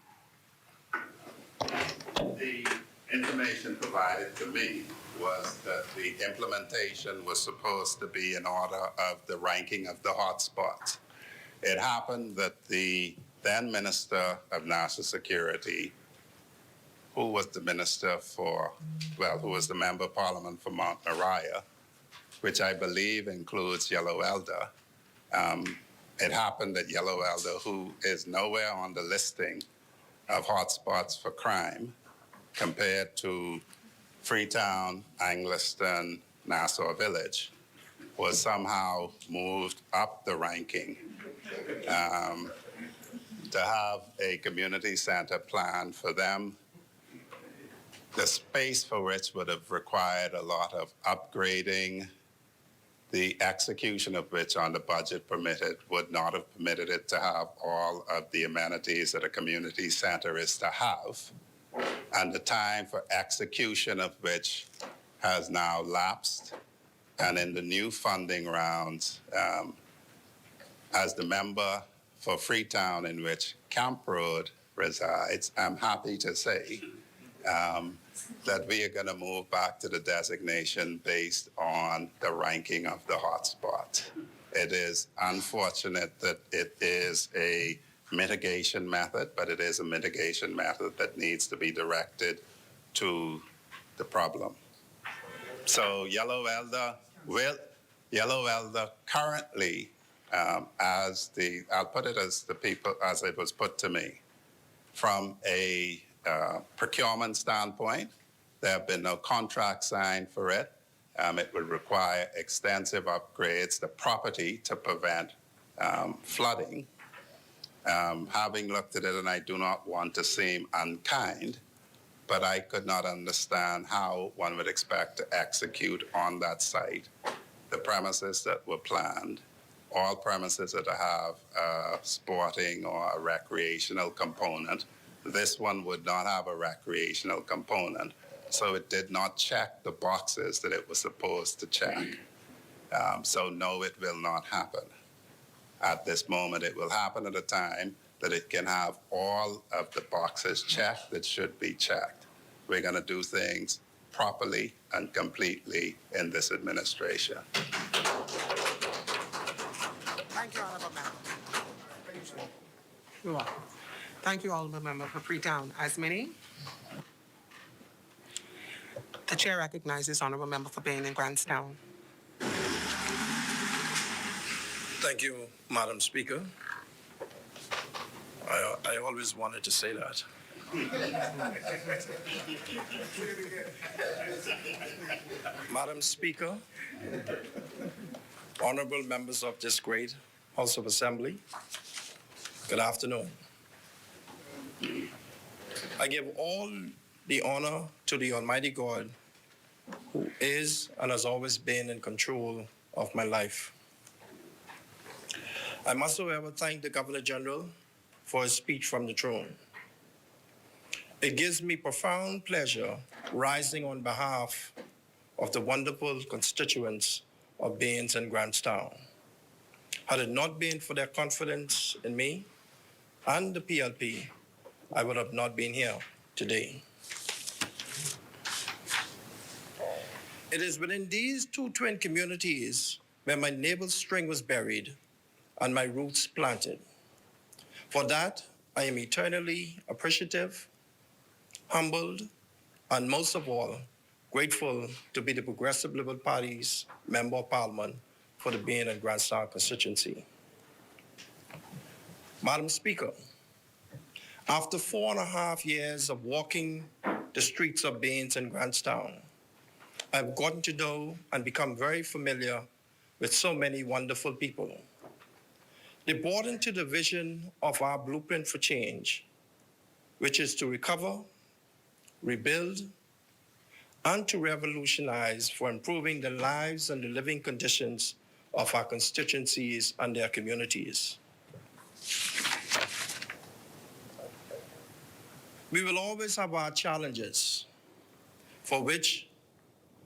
The information provided to me was that the implementation was supposed to be in order of the ranking of the hotspots. It happened that the then Minister of National Security, who was the Member of Parliament for Mount Moriah, which I believe includes Yellow Elder, it happened that Yellow Elder, who is nowhere on the listing of hotspots for crime, compared to Freetown, Angliston, Nassau Village, was somehow moved up the ranking to have a community center plan for them, the space for which would have required a lot of upgrading, the execution of which on the budget permitted would not have permitted it to have all of the amenities that a community center is to have, and the time for execution of which has now lapsed. And in the new funding rounds, as the member for Freetown, in which Camp Road resides, I'm happy to say that we are going to move back to the designation based on the ranking of the hotspot. It is unfortunate that it is a mitigation method, but it is a mitigation method that needs to be directed to the problem. So Yellow Elder currently, I'll put it as it was put to me, from a procurement standpoint, there have been no contracts signed for it. It would require extensive upgrades, the property to prevent flooding. Having looked at it, and I do not want to seem unkind, but I could not understand how one would expect to execute on that site the premises that were planned. All premises that have a sporting or a recreational component. This one would not have a recreational component, so it did not check the boxes that it was supposed to check. So no, it will not happen. At this moment, it will happen at a time that it can have all of the boxes checked that should be checked. We're going to do things properly and completely in this administration. Thank you, Honorable Member. You're welcome. Thank you, Honorable Member for Freetown. As many. The chair recognizes Honorable Member for Bain and Grantstown. Thank you, Madam Speaker. I always wanted to say that. Madam Speaker, honorable members of this great House of Assembly, good afternoon. I give all the honor to the Almighty God, who is and has always been in control of my life. I must, however, thank the Governor General for his speech from the throne. It gives me profound pleasure rising on behalf of the wonderful constituents of Baines and Grantstown. Had it not been for their confidence in me and the PLP, I would have not been here today. It is within these two twin communities where my navel string was buried and my roots planted. For that, I am eternally appreciative, humbled, and most of all, grateful to be the Progressive Liberal Party's Member of Parliament for the Bain and Grantstown constituency. Madam Speaker, after 4.5 years of walking the streets of Baines and Grantstown, I've gotten to know and become very familiar with so many wonderful people. They bought into the vision of our blueprint for change, which is to recover, rebuild, and to revolutionize for improving the lives and the living conditions of our constituencies and their communities. We will always have our challenges, for which,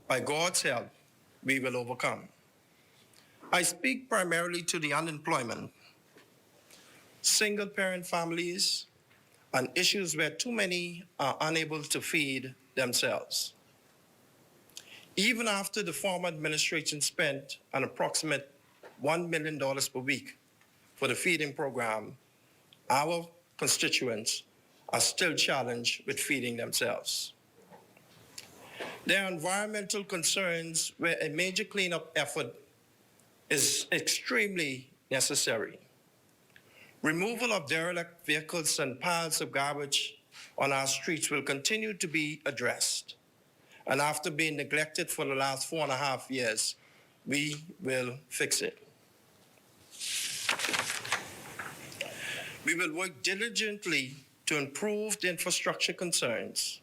by God's help, we will overcome. I speak primarily to the unemployment, single-parent families, and issues where too many are unable to feed themselves. Even after the former administration spent an approximate $1 million per week for the feeding program, our constituents are still challenged with feeding themselves. There are environmental concerns where a major cleanup effort is extremely necessary. Removal of derelict vehicles and piles of garbage on our streets will continue to be addressed. And after being neglected for the last 4.5 years, we will fix it. We will work diligently to improve the infrastructure concerns,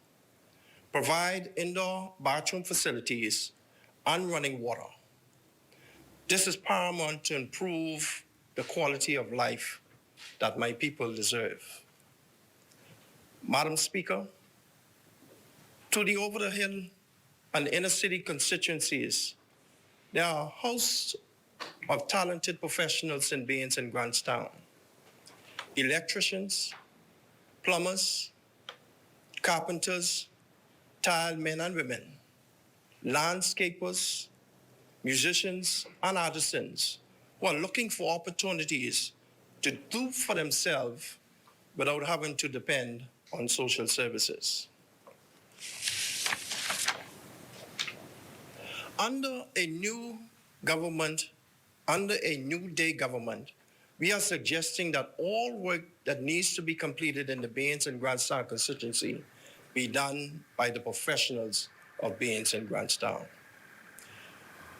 provide indoor bathroom facilities, and running water. This is paramount to improve the quality of life that my people deserve. Madam Speaker, to the over the hill and inner city constituencies, there are a host of talented professionals in Baines and Grantstown. Electricians, plumbers, carpenters, tile men and women, landscapers, musicians, and artisans who are looking for opportunities to do for themselves without having to depend on social services. Under a new day government, we are suggesting that all work that needs to be completed in the Baines and Grantstown constituency be done by the professionals of Baines and Grantstown.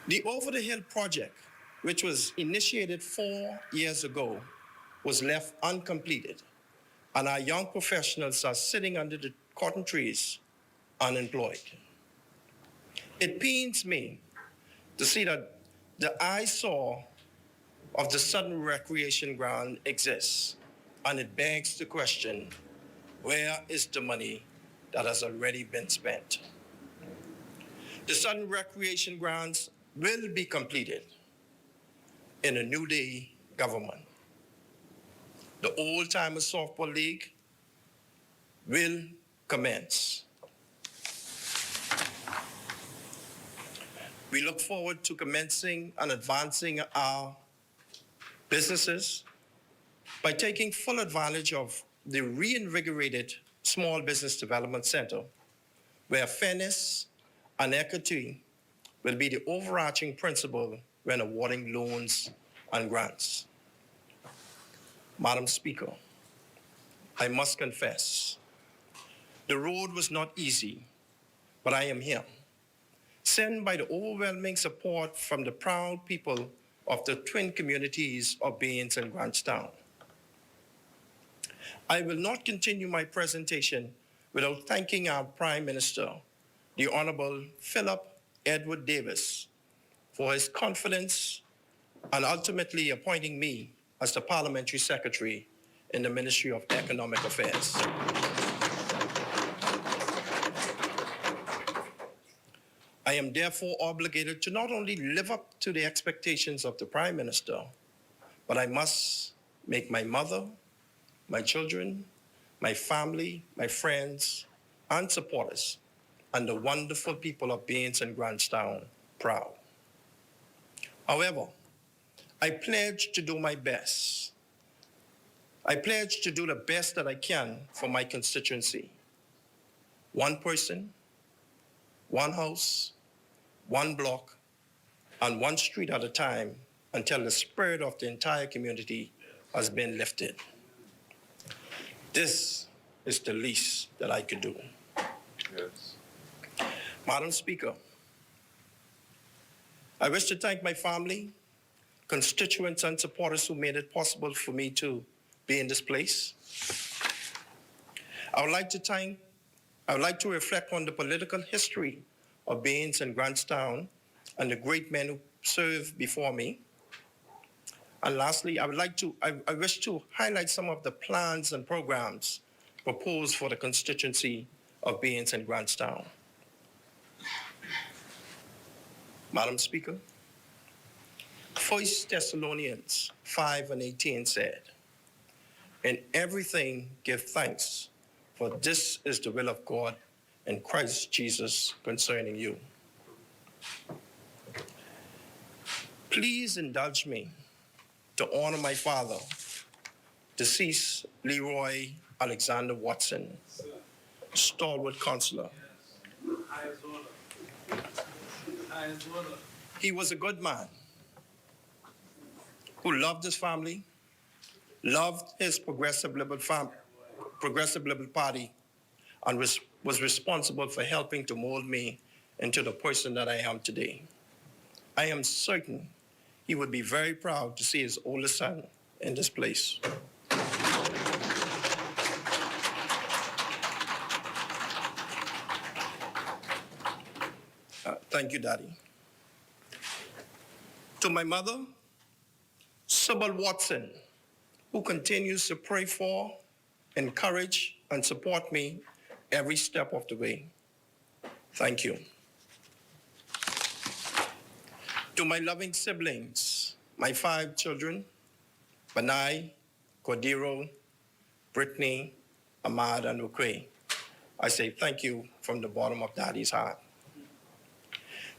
The Over the Hill project, which was initiated 4 years ago, was left uncompleted, and our young professionals are sitting under the cotton trees unemployed. It pains me to see that the eyesore of the Southern Recreation Ground exists, and it begs the question, where is the money that has already been spent? The Southern Recreation Grounds will be completed in a New Day government. The Old Timers Softball League will commence. We look forward to commencing and advancing our businesses by taking full advantage of the reinvigorated Small Business Development Center, where fairness and equity will be the overarching principle when awarding loans and grants. Madam Speaker, I must confess, the road was not easy, but I am here, sent by the overwhelming support from the proud people of the twin communities of Baines and Grantstown. I will not continue my presentation without thanking our Prime Minister, the Honorable Philip Edward Davis, for his confidence and ultimately appointing me as the Parliamentary Secretary in the Ministry of Economic Affairs. I am therefore obligated to not only live up to the expectations of the Prime Minister, but I must make my mother, my children, my family, my friends, and supporters, and the wonderful people of Baines and Grantstown proud. However, I pledge to do my best. I pledge to do the best that I can for my constituency. One person, one house, one block, and one street at a time until the spirit of the entire community has been lifted. This is the least that I could do. Yes. Madam Speaker, I wish to thank my family, constituents, and supporters who made it possible for me to be in this place. I would like to reflect on the political history of Baines and Grantstown and the great men who served before me. And lastly, I wish to highlight some of the plans and programs proposed for the constituency of Baines and Grantstown. Madam Speaker, 1 Thessalonians 5:18 said, "In everything give thanks, for this is the will of God in Christ Jesus concerning you." Please indulge me to honor my father, deceased Leroy Alexander Watson, stalwart counselor. He was a good man who loved his family, loved his Progressive Liberal Party, and was responsible for helping to mold me into the person that I am today. I am certain he would be very proud to see his oldest son in this place. Thank you, Daddy. To my mother, Sybil Watson, who continues to pray for, encourage, and support me every step of the way. Thank you. To my loving siblings, my 5 children, Banai, Cordero, Brittany, Ahmad, and Ukwe, I say thank you from the bottom of Daddy's heart.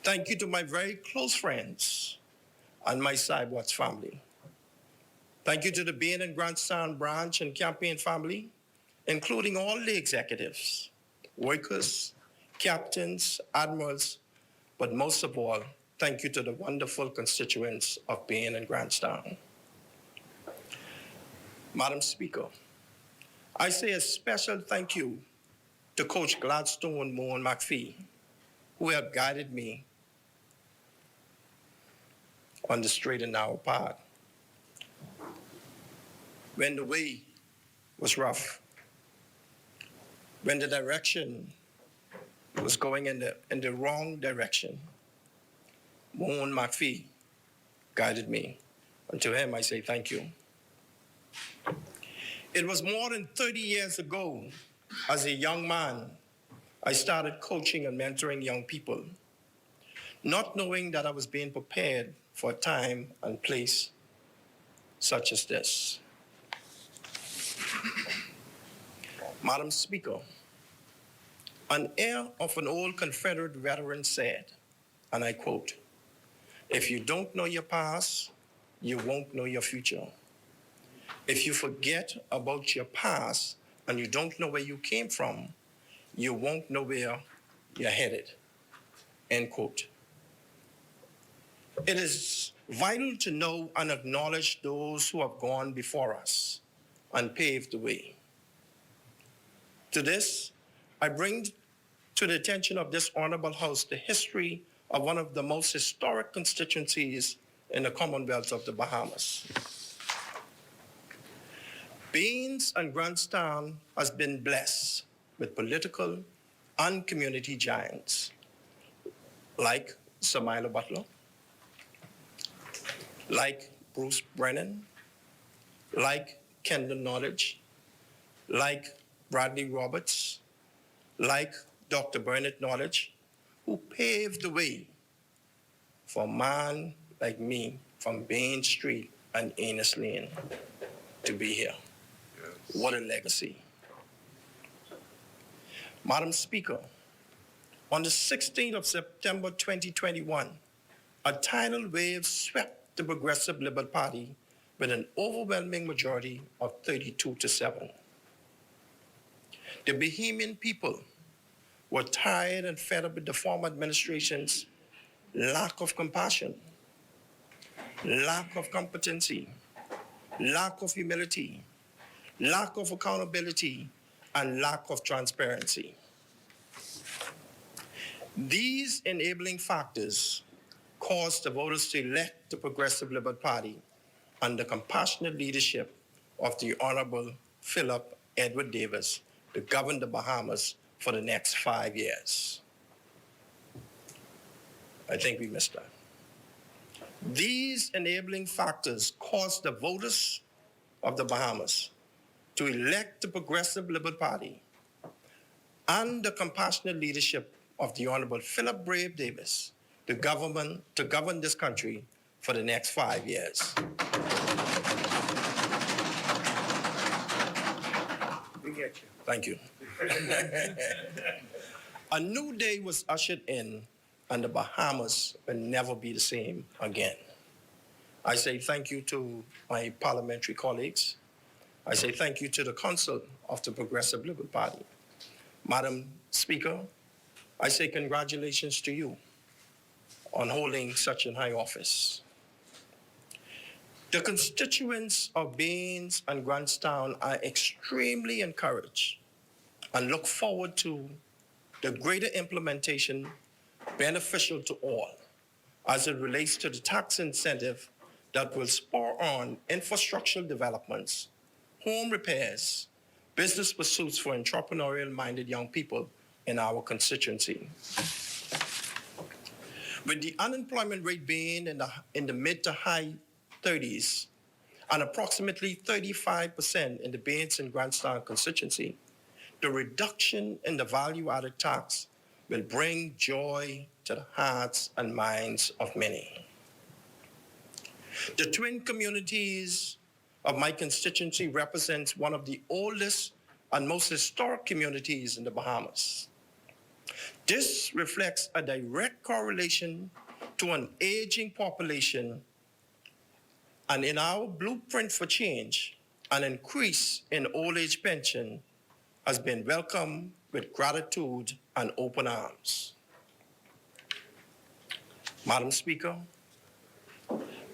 Thank you to my very close friends and my Cybot's family. Thank you to the Bain and Grantstown branch and campaign family, including all the executives, workers, captains, admirals, but most of all, thank you to the wonderful constituents of Bain and Grantstown. Madam Speaker, I say a special thank you to Coach Gladstone Moan McPhee, who have guided me on the straight and narrow path. When the way was rough, when the direction was going in the wrong direction, Moan McPhee guided me. And to him, I say thank you. It was more than 30 years ago, as a young man, I started coaching and mentoring young people, not knowing that I was being prepared for a time and place such as this. Madam Speaker, an heir of an old Confederate veteran said, and I quote, "If you don't know your past, you won't know your future. If you forget about your past and you don't know where you came from, you won't know where you're headed." End quote. It is vital to know and acknowledge those who have gone before us and paved the way. To this, I bring to the attention of this honorable House the history of one of the most historic constituencies in the Commonwealth of the Bahamas. Baines and Grantstown has been blessed with political and community giants like Samila Butler, like Bruce Brennan, like Kendall Knowledge, like Bradley Roberts, like Dr. Bernard Knowledge, who paved the way for a man like me from Bain Street and Anus Lane to be here. Yes. What a legacy. Madam Speaker, on the 16th of September 2021, a tidal wave swept the Progressive Liberal Party with an overwhelming majority of 32-7. The Bahamian people were tired and fed up with the former administration's lack of compassion, lack of competency, lack of humility, lack of accountability, and lack of transparency. These enabling factors caused the voters to elect the Progressive Liberal Party under compassionate leadership of the Honorable Philip Edward Davis to govern the Bahamas for the next 5 years. I think we missed that. These enabling factors caused the voters of the Bahamas to elect the Progressive Liberal Party under compassionate leadership of the Honorable Philip Brave Davis to govern this country for the next 5 years. We get you. Thank you. A new day was ushered in, and the Bahamas will never be the same again. I say thank you to my parliamentary colleagues. I say thank you to the Council of the Progressive Liberal Party. Madam Speaker, I say congratulations to you on holding such a high office. The constituents of Baines and Grantstown are extremely encouraged and look forward to the greater implementation beneficial to all as it relates to the tax incentive that will spur on infrastructural developments, home repairs, business pursuits for entrepreneurial-minded young people in our constituency. With the unemployment rate being in the mid to high 30s and approximately 35% in the Baines and Grantstown constituency, the reduction in the value-added tax will bring joy to the hearts and minds of many. The twin communities of my constituency represents one of the oldest and most historic communities in the Bahamas. This reflects a direct correlation to an aging population, and in our blueprint for change, an increase in old age pension has been welcomed with gratitude and open arms. Madam Speaker,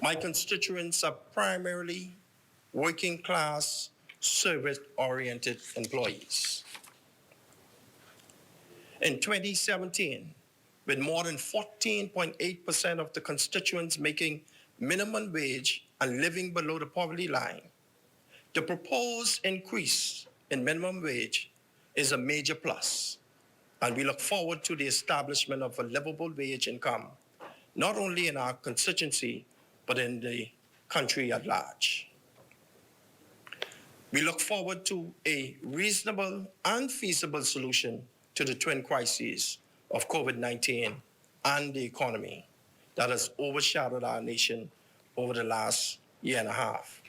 my constituents are primarily working class, service-oriented employees. In 2017, with more than 14.8% of the constituents making minimum wage and living below the poverty line, the proposed increase in minimum wage is a major plus, and we look forward to the establishment of a livable wage income, not only in our constituency, but in the country at large. We look forward to a reasonable and feasible solution to the twin crises of COVID-19 and the economy that has overshadowed our nation over the last year and a half.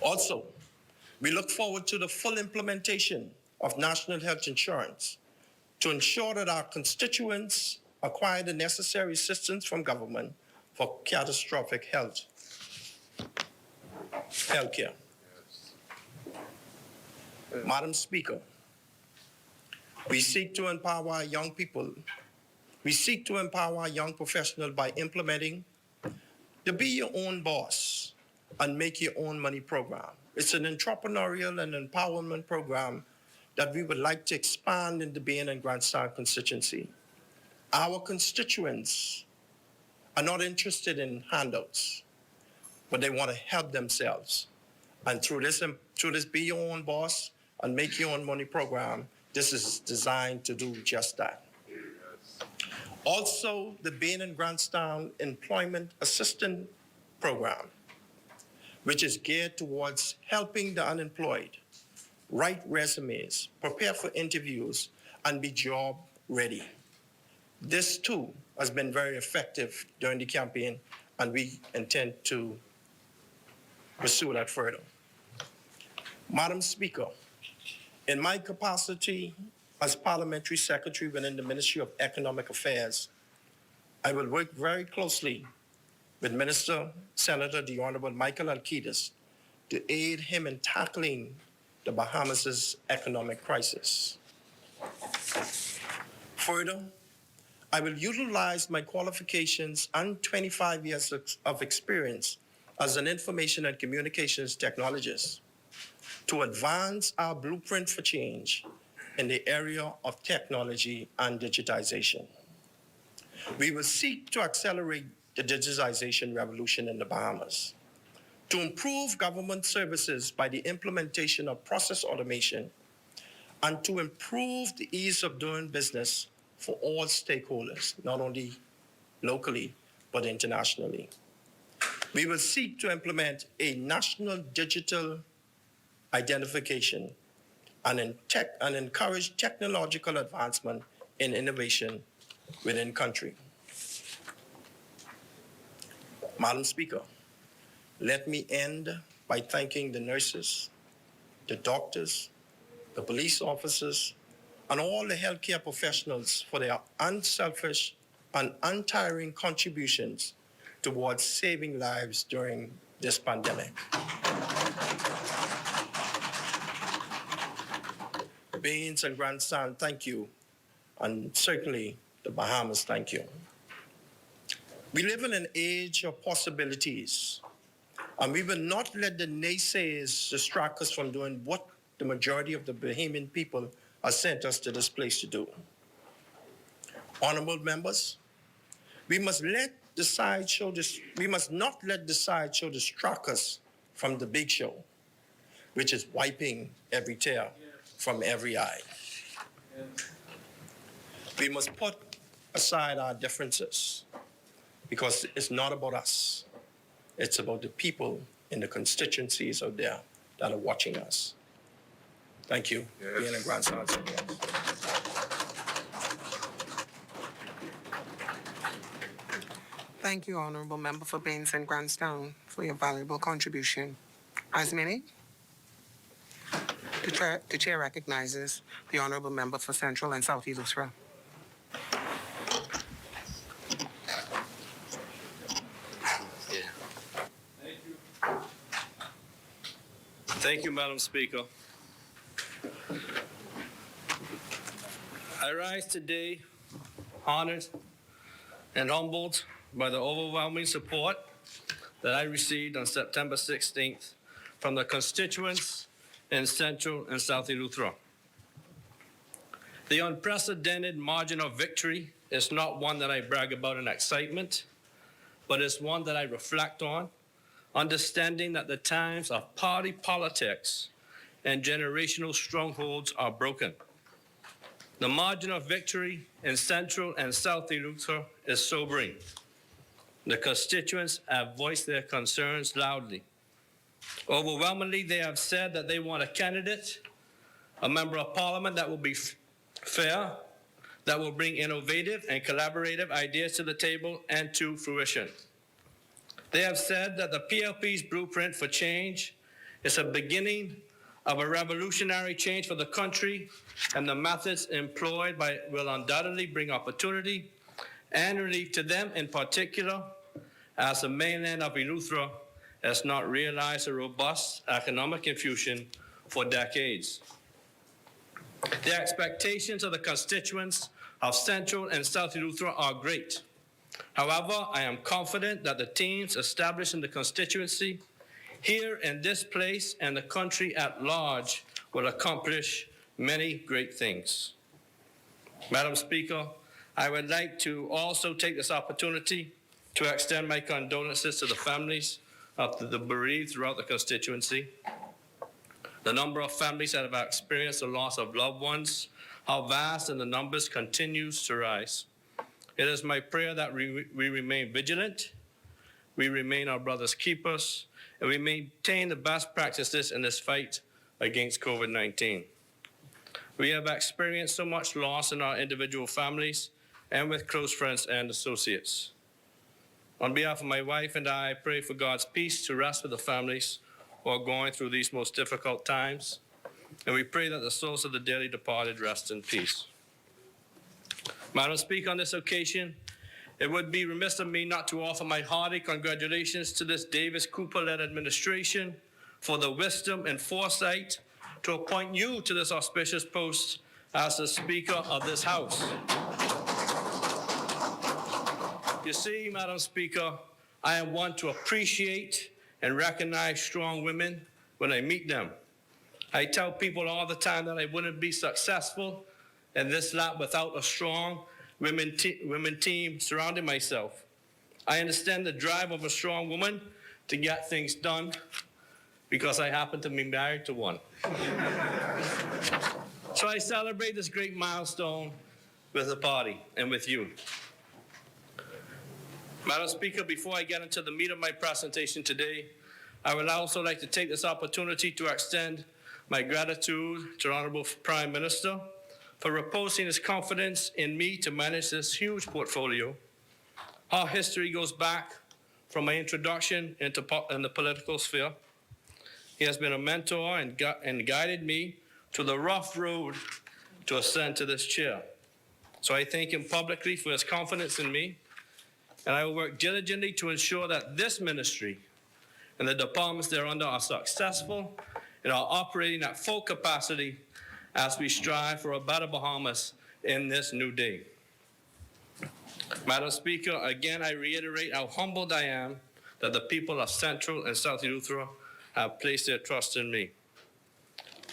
Also, we look forward to the full implementation of national health insurance to ensure that our constituents acquire the necessary assistance from government for catastrophic health care. Madam Speaker, we seek to empower our young people. We seek to empower our young professionals by implementing the Be Your Own Boss and Make Your Own Money program. It's an entrepreneurial and empowerment program that we would like to expand in the Bain and Grantstown constituency. Our constituents are not interested in handouts, but they want to help themselves. And through this Be Your Own Boss and Make Your Own Money program, this is designed to do just that. Also, the Bain and Grantstown Employment Assistance Program, which is geared towards helping the unemployed write resumes, prepare for interviews, and be job ready. This too has been very effective during the campaign, and we intend to pursue that further. Madam Speaker, in my capacity as Parliamentary Secretary within the Ministry of Economic Affairs, I will work very closely with Minister Senator the Honorable Michael Alcides to aid him in tackling the Bahamas' economic crisis. Further, I will utilize my qualifications and 25 years of experience as an information and communications technologist to advance our blueprint for change in the area of technology and digitization. We will seek to accelerate the digitization revolution in the Bahamas, to improve government services by the implementation of process automation, and to improve the ease of doing business for all stakeholders, not only locally, but internationally. We will seek to implement a national digital identification and encourage technological advancement and innovation within country. Madam Speaker, let me end by thanking the nurses, the doctors, the police officers, and all the healthcare professionals for their unselfish and untiring contributions towards saving lives during this pandemic. Baines and Grandstand, thank you. And certainly the Bahamas, thank you. We live in an age of possibilities, and we will not let the naysayers distract us from doing what the majority of the Bahamian people have sent us to this place to do. Honorable members, we must not let the sideshow distract us from the big show, which is wiping every tear from every eye. We must put aside our differences because it's not about us. It's about the people in the constituencies out there that are watching us. Thank you. Being a grandson. Thank you, Honorable Member for Baines and Grandstone, for your valuable contribution. As many, the chair recognizes the Honorable Member for Central and South Eleuthera. Thank you, Madam Speaker. I rise today honored and humbled by the overwhelming support that I received on September 16th from the constituents in Central and South Eleuthera. The unprecedented margin of victory is not one that I brag about in excitement, but it's one that I reflect on, understanding that the times of party politics and generational strongholds are broken. The margin of victory in Central and South Eleuthera is sobering. The constituents have voiced their concerns loudly. Overwhelmingly, they have said that they want a candidate, a member of parliament that will be fair, that will bring innovative and collaborative ideas to the table and to fruition. They have said that the PLP's blueprint for change is a beginning of a revolutionary change for the country, and the methods employed will undoubtedly bring opportunity and relief to them in particular, as the mainland of Eleuthera has not realized a robust economic infusion for decades. The expectations of the constituents of Central and South Eleuthera are great. However, I am confident that the teams established in the constituency here in this place and the country at large will accomplish many great things. Madam Speaker, I would like to also take this opportunity to extend my condolences to the families of the bereaved throughout the constituency. The number of families that have experienced the loss of loved ones, how vast, and the numbers continues to rise. It is my prayer that we remain vigilant, we remain our brothers' keepers, and we maintain the best practices in this fight against COVID-19. We have experienced so much loss in our individual families and with close friends and associates. On behalf of my wife and I pray for God's peace to rest with the families who are going through these most difficult times, and we pray that the souls of the dearly departed rest in peace. Madam Speaker, on this occasion, it would be remiss of me not to offer my hearty congratulations to this Davis Cooper-led administration for the wisdom and foresight to appoint you to this auspicious post as the Speaker of this House. You see, Madam Speaker, I am one to appreciate and recognize strong women when I meet them. I tell people all the time that I wouldn't be successful in this lap without a strong women team surrounding myself. I understand the drive of a strong woman to get things done because I happen to be married to one. So I celebrate this great milestone with the party and with you. Madam Speaker, before I get into the meat of my presentation today, I would also like to take this opportunity to extend my gratitude to the Honorable Prime Minister for reposing his confidence in me to manage this huge portfolio. Our history goes back from my introduction in the political sphere. He has been a mentor and guided me to the rough road to ascend to this chair. So I thank him publicly for his confidence in me, and I will work diligently to ensure that this ministry and the departments thereunder are successful and are operating at full capacity as we strive for a better Bahamas in this new day. Madam Speaker, again, I reiterate how humbled I am that the people of Central and South Eleuthera have placed their trust in me.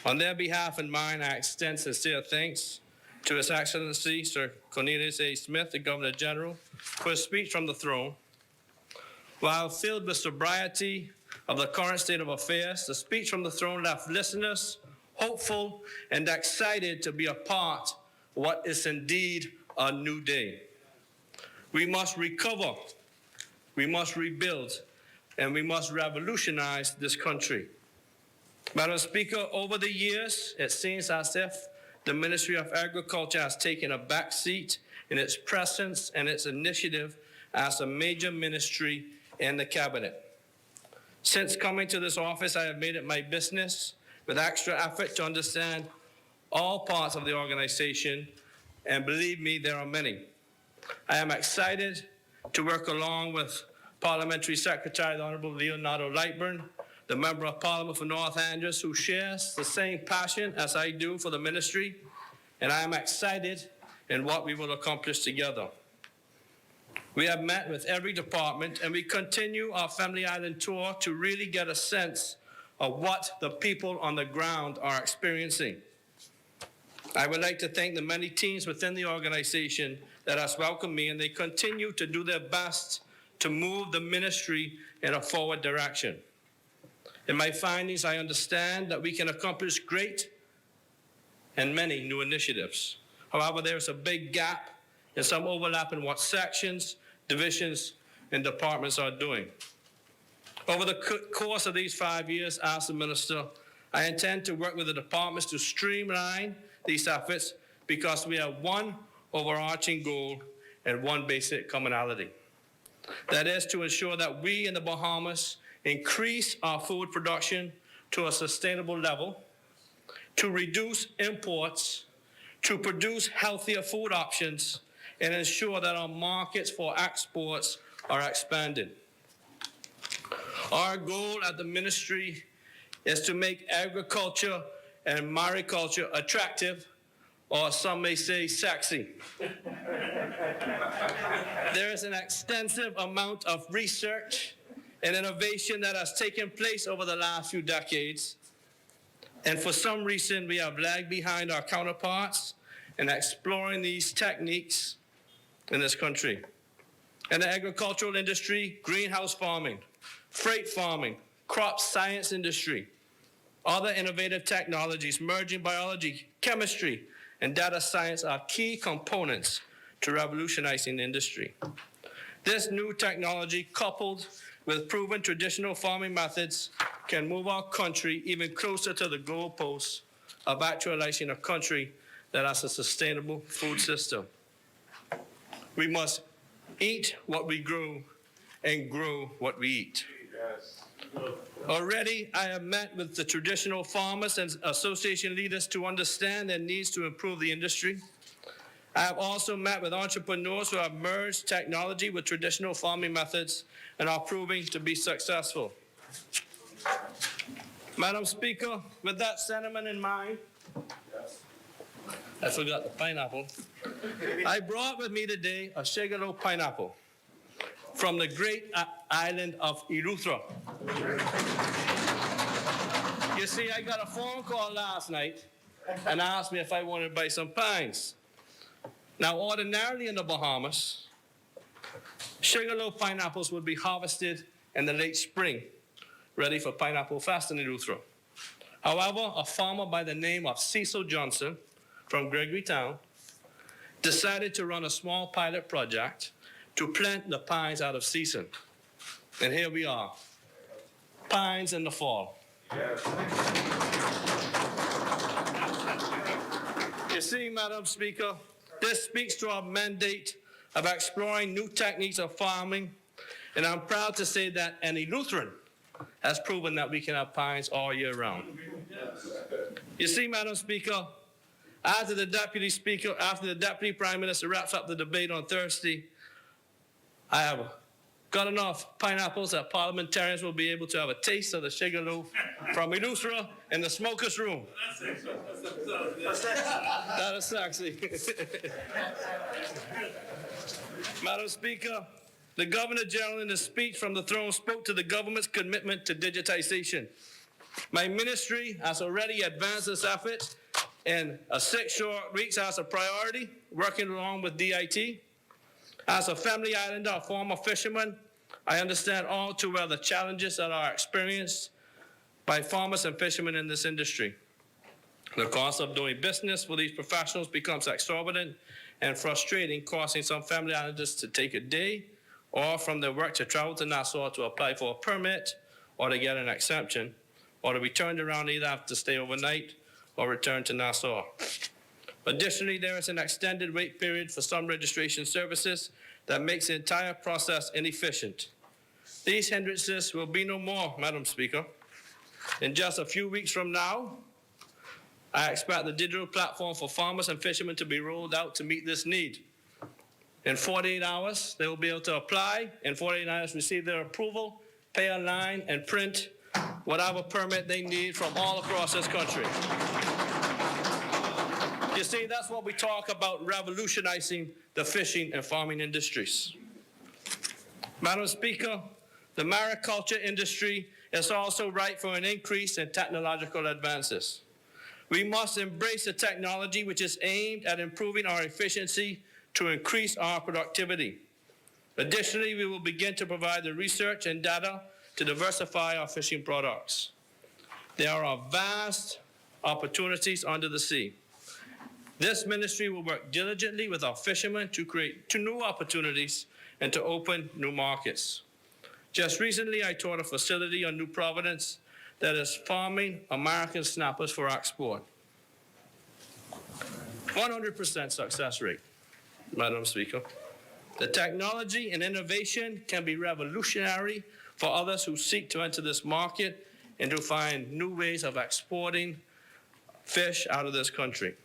On their behalf and mine, I extend sincere thanks to His Excellency Sir Cornelius A. Smith, the Governor General, for his speech from the throne. While filled with sobriety of the current state of affairs, the speech from the throne left listeners hopeful and excited to be a part of what is indeed a new day. We must recover, we must rebuild, and we must revolutionize this country. Madam Speaker, over the years, it seems as if the Ministry of Agriculture has taken a back seat in its presence and its initiative as a major ministry in the Cabinet. Since coming to this office, I have made it my business with extra effort to understand all parts of the organization, and believe me, there are many. I am excited to work along with Parliamentary Secretary, the Honorable Leonardo Lightburn, the Member of Parliament for North Andrews, who shares the same passion as I do for the ministry, and I am excited in what we will accomplish together. We have met with every department, and we continue our Family Island tour to really get a sense of what the people on the ground are experiencing. I would like to thank the many teams within the organization that has welcomed me, and they continue to do their best to move the ministry in a forward direction. In my findings, I understand that we can accomplish great and many new initiatives. However, there's a big gap and some overlap in what sections, divisions, and departments are doing. Over the course of these 5 years as the minister, I intend to work with the departments to streamline these efforts because we have one overarching goal and one basic commonality. That is to ensure that we in the Bahamas increase our food production to a sustainable level, to reduce imports, to produce healthier food options, and ensure that our markets for exports are expanded. Our goal at the ministry is to make agriculture and mariculture attractive, or some may say sexy. There is an extensive amount of research and innovation that has taken place over the last few decades, and for some reason we have lagged behind our counterparts in exploring these techniques in this country. In the agricultural industry, greenhouse farming, freight farming, crop science industry, other innovative technologies, merging biology, chemistry, and data science are key components to revolutionizing the industry. This new technology, coupled with proven traditional farming methods, can move our country even closer to the goalposts of actualizing a country that has a sustainable food system. We must eat what we grow and grow what we eat. Already, I have met with the traditional farmers and association leaders to understand their needs to improve the industry. I have also met with entrepreneurs who have merged technology with traditional farming methods and are proving to be successful. Madam Speaker, with that sentiment in mind, I forgot the pineapple. I brought with me today a Shigalo pineapple from the great island of Eleuthera. You see, I got a phone call last night and asked me if I wanted to buy some pines. Now, ordinarily in the Bahamas, Sugarloaf pineapples would be harvested in the late spring, ready for Pineapple Fest in Eleuthera. However, a farmer by the name of Cecil Johnson from Gregorytown decided to run a small pilot project to plant the pines out of season. And here we are, pines in the fall. You see, Madam Speaker, this speaks to our mandate of exploring new techniques of farming, and I'm proud to say that an Eleutheran has proven that we can have pines all year round. You see, Madam Speaker, after the Deputy Prime Minister wraps up the debate on Thursday, I have got enough pineapples that parliamentarians will be able to have a taste of the Sugarloaf from Eleuthera in the smoker's room. That is sexy. Madam Speaker, the Governor General in his speech from the throne spoke to the government's commitment to digitization. My ministry has already advanced this effort in 6 short weeks as a priority, working along with DIT. As a family islander, a former fisherman, I understand all too well the challenges that are experienced by farmers and fishermen in this industry. The cost of doing business for these professionals becomes exorbitant and frustrating, causing some family islanders to take a day or from their work to travel to Nassau to apply for a permit or to get an exemption, or to be turned around either have to stay overnight or return to Nassau. Additionally, there is an extended wait period for some registration services that makes the entire process inefficient. These hindrances will be no more, Madam Speaker. In just a few weeks from now, I expect the digital platform for farmers and fishermen to be rolled out to meet this need. In 48 hours, they will be able to apply, in 48 hours receive their approval, pay online, and print whatever permit they need from all across this country. You see, that's what we talk about, revolutionizing the fishing and farming industries. Madam Speaker, the mariculture industry is also ripe for an increase in technological advances. We must embrace the technology which is aimed at improving our efficiency to increase our productivity. Additionally, we will begin to provide the research and data to diversify our fishing products. There are vast opportunities under the sea. This ministry will work diligently with our fishermen to create new opportunities and to open new markets. Just recently, I toured a facility on New Providence that is farming American snappers for export. 100% success rate, Madam Speaker. The technology and innovation can be revolutionary for others who seek to enter this market and to find new ways of exporting fish out of this country.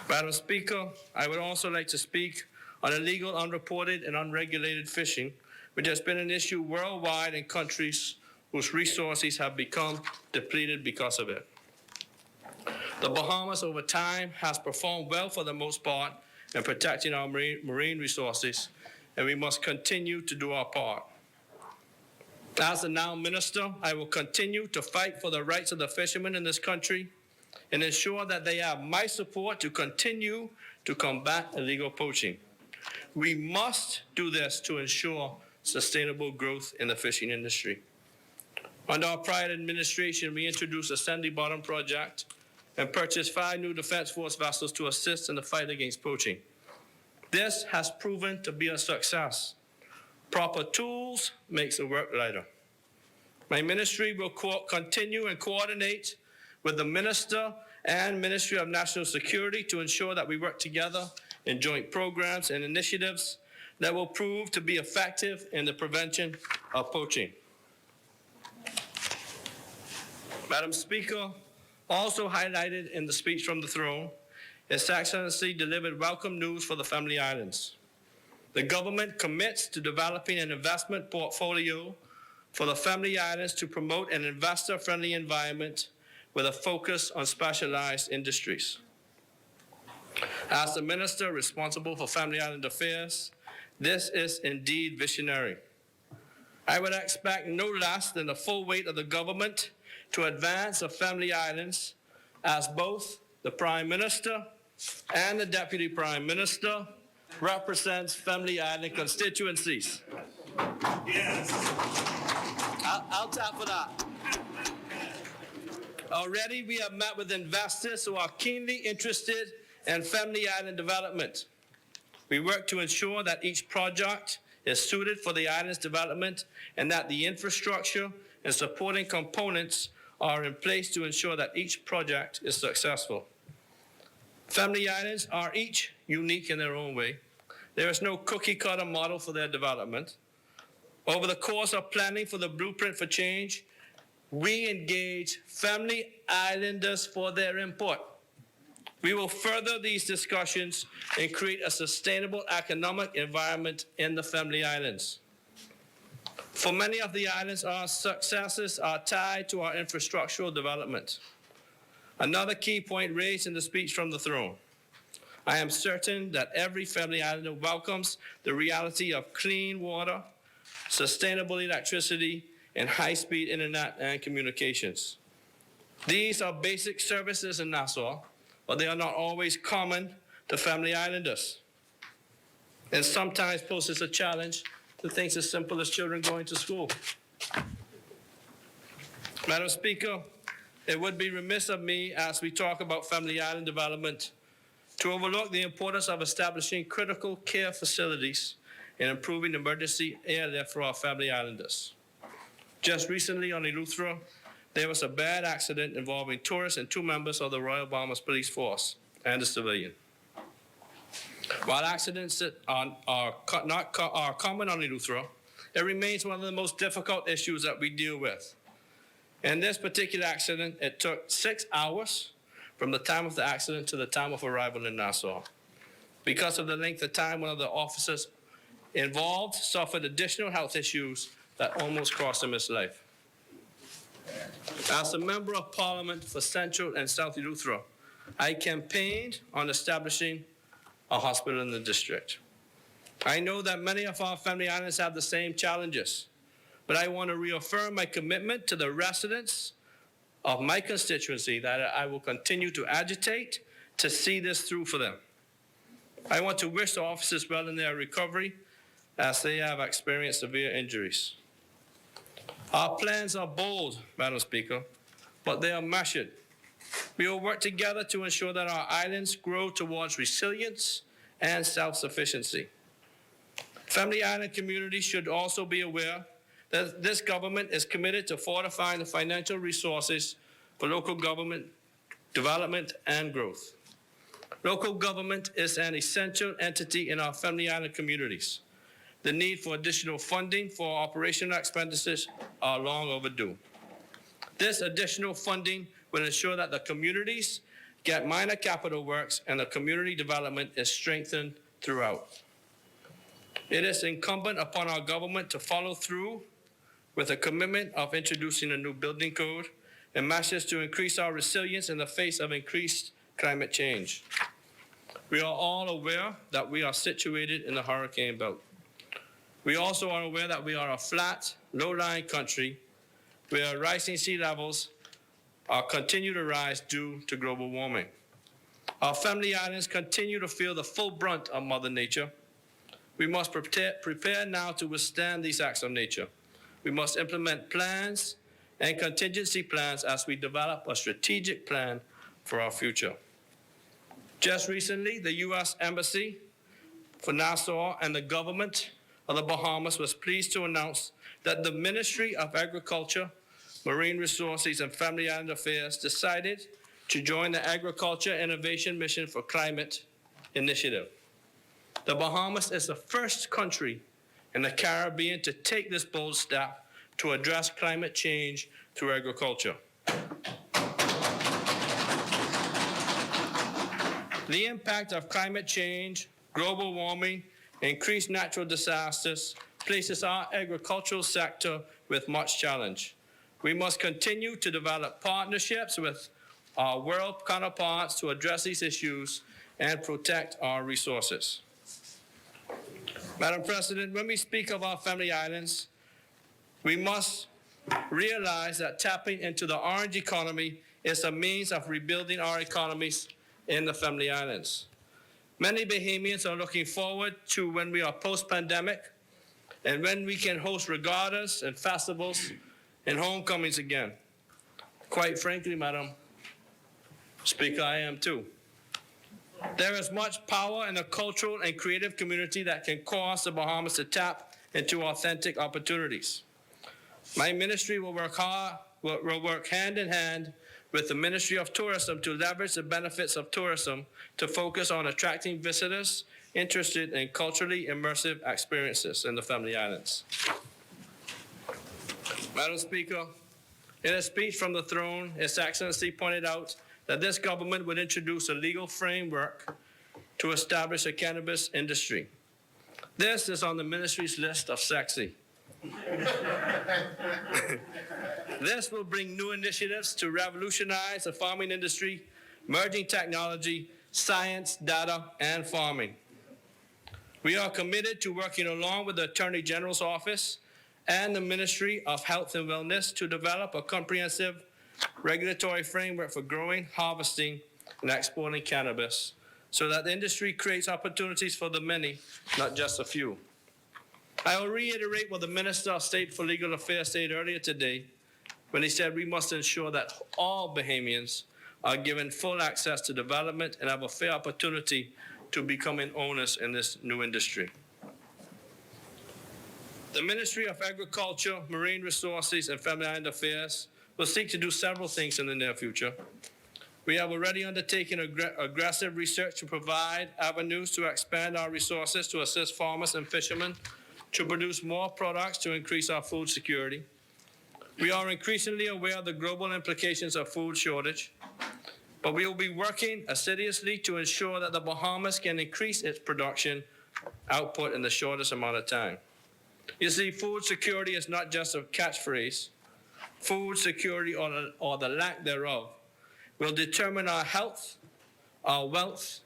Madam Speaker, I would also like to speak on illegal, unreported, and unregulated fishing, which has been an issue worldwide in countries whose resources have become depleted because of it. The Bahamas, over time, has performed well for the most part in protecting our marine resources, and we must continue to do our part. As the now minister, I will continue to fight for the rights of the fishermen in this country and ensure that they have my support to continue to combat illegal poaching. We must do this to ensure sustainable growth in the fishing industry. Under our prior administration, we introduced the Sandy Bottom Project and purchased 5 new Defense Force vessels to assist in the fight against poaching. This has proven to be a success. Proper tools makes the work lighter. My ministry will continue and coordinate with the Minister and Ministry of National Security to ensure that we work together in joint programs and initiatives that will prove to be effective in the prevention of poaching. Madam Speaker, also highlighted in the speech from the throne, His Excellency delivered welcome news for the Family Islands. The government commits to developing an investment portfolio for the Family Islands to promote an investor-friendly environment with a focus on specialized industries. As the minister responsible for Family Island affairs, this is indeed visionary. I would expect no less than the full weight of the government to advance the Family Islands as both the Prime Minister and the Deputy Prime Minister represents Family Island constituencies. Yes. I'll tap for that. Already we have met with investors who are keenly interested in Family Island development. We work to ensure that each project is suited for the island's development and that the infrastructure and supporting components are in place to ensure that each project is successful. Family Islands are each unique in their own way. There is no cookie-cutter model for their development. Over the course of planning for the Blueprint for Change, we engage Family Islanders for their input. We will further these discussions and create a sustainable economic environment in the Family Islands. For many of the islands, our successes are tied to our infrastructural development. Another key point raised in the speech from the throne. I am certain that every Family Islander welcomes the reality of clean water, sustainable electricity, and high-speed internet and communications. These are basic services in Nassau, but they are not always common to Family Islanders, and sometimes poses a challenge to things as simple as children going to school. Madam Speaker, it would be remiss of me as we talk about Family Island development to overlook the importance of establishing critical care facilities and improving emergency airlift for our Family Islanders. Just recently on Eleuthera, there was a bad accident involving tourists and 2 members of the Royal Bahamas Police Force and a civilian. While accidents are common on Eleuthera, it remains one of the most difficult issues that we deal with. In this particular accident, it took 6 hours from the time of the accident to the time of arrival in Nassau. Because of the length of time, one of the officers involved suffered additional health issues that almost cost him his life. As a member of Parliament for Central and South Eleuthera, I campaigned on establishing a hospital in the district. I know that many of our Family Islands have the same challenges, but I want to reaffirm my commitment to the residents of my constituency that I will continue to agitate to see this through for them. I want to wish the officers well in their recovery as they have experienced severe injuries. Our plans are bold, Madam Speaker, but they are measured. We will work together to ensure that our islands grow towards resilience and self-sufficiency. Family Island communities should also be aware that this government is committed to fortifying the financial resources for local government development and growth. Local government is an essential entity in our Family Island communities. The need for additional funding for operational expenditures are long overdue. This additional funding will ensure that the communities get minor capital works and the community development is strengthened throughout. It is incumbent upon our government to follow through with a commitment of introducing a new building code and measures to increase our resilience in the face of increased climate change. We are all aware that we are situated in the hurricane belt. We also are aware that we are a flat, low-lying country where rising sea levels continue to rise due to global warming. Our Family Islands continue to feel the full brunt of Mother Nature. We must prepare now to withstand these acts of nature. We must implement plans and contingency plans as we develop a strategic plan for our future. Just recently, the U.S. Embassy for Nassau and the government of the Bahamas was pleased to announce that the Ministry of Agriculture, Marine Resources, and Family Island Affairs decided to join the Agriculture Innovation Mission for Climate initiative. The Bahamas is the first country in the Caribbean to take this bold step to address climate change through agriculture. The impact of climate change, global warming, increased natural disasters places our agricultural sector with much challenge. We must continue to develop partnerships with our world counterparts to address these issues and protect our resources. Madam President, when we speak of our Family Islands, we must realize that tapping into the orange economy is a means of rebuilding our economies in the Family Islands. Many Bahamians are looking forward to when we are post-pandemic and when we can host regattas and festivals and homecomings again. Quite frankly, Madam Speaker, I am too. There is much power in the cultural and creative community that can cause the Bahamas to tap into authentic opportunities. My ministry will work hand in hand with the Ministry of Tourism to leverage the benefits of tourism to focus on attracting visitors interested in culturally immersive experiences in the Family Islands. Madam Speaker, in a speech from the throne, His Excellency pointed out that this government would introduce a legal framework to establish a cannabis industry. This is on the ministry's list of sexy. This will bring new initiatives to revolutionize the farming industry, merging technology, science, data, and farming. We are committed to working along with the Attorney General's Office and the Ministry of Health and Wellness to develop a comprehensive regulatory framework for growing, harvesting, and exporting cannabis so that the industry creates opportunities for the many, not just a few. I will reiterate what the Minister of State for Legal Affairs said earlier today when he said we must ensure that all Bahamians are given full access to development and have a fair opportunity to becoming owners in this new industry. The Ministry of Agriculture, Marine Resources, and Family Island Affairs will seek to do several things in the near future. We have already undertaken aggressive research to provide avenues to expand our resources to assist farmers and fishermen to produce more products to increase our food security. We are increasingly aware of the global implications of food shortage, but we will be working assiduously to ensure that the Bahamas can increase its production output in the shortest amount of time. You see, food security is not just a catchphrase. Food security, or the lack thereof, will determine our health, our wealth,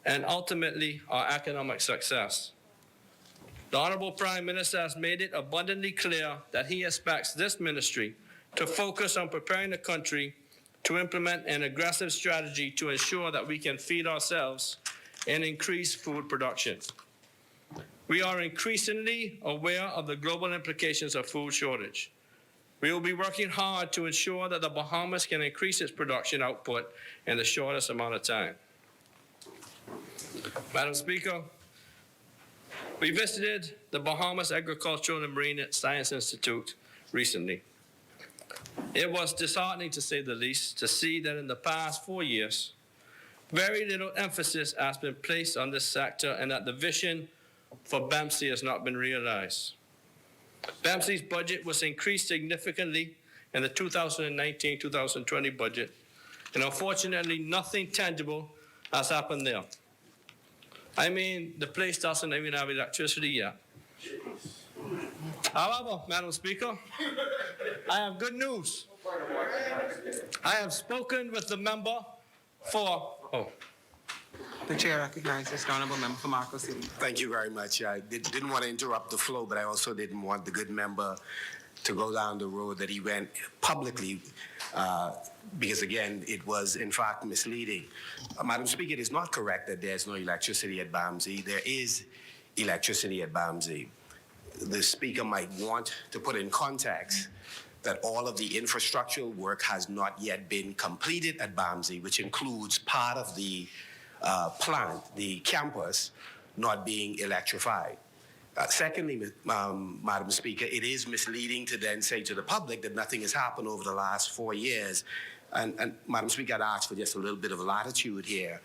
and ultimately our economic success. The Honorable Prime Minister has made it abundantly clear that he expects this ministry to focus on preparing the country to implement an aggressive strategy to ensure that we can feed ourselves and increase food production. We are increasingly aware of the global implications of food shortage. We will be working hard to ensure that the Bahamas can increase its production output in the shortest amount of time. Madam Speaker, we visited the Bahamas Agricultural and Marine Science Institute recently. It was disheartening, to say the least, to see that in the past 4 years, very little emphasis has been placed on this sector and that the vision for BAMC has not been realized. BAMC's budget was increased significantly in the 2019-2020 budget, and unfortunately, nothing tangible has happened there. I mean, the place doesn't even have electricity yet. However, Madam Speaker, I have good news. I have spoken with the member for, The chair recognizes the honorable member for Marco City. Thank you very much. I didn't want to interrupt the flow, but I also didn't want the good member to go down the road that he went publicly, because again, it was in fact misleading. Madam Speaker, it is not correct that there's no electricity at BAMC. There is electricity at BAMC. The Speaker might want to put in context that all of the infrastructural work has not yet been completed at BAMC, which includes part of the plant, the campus, not being electrified. Secondly, Madam Speaker, it is misleading to then say to the public that nothing has happened over the last 4 years. And Madam Speaker, I'd ask for just a little bit of latitude here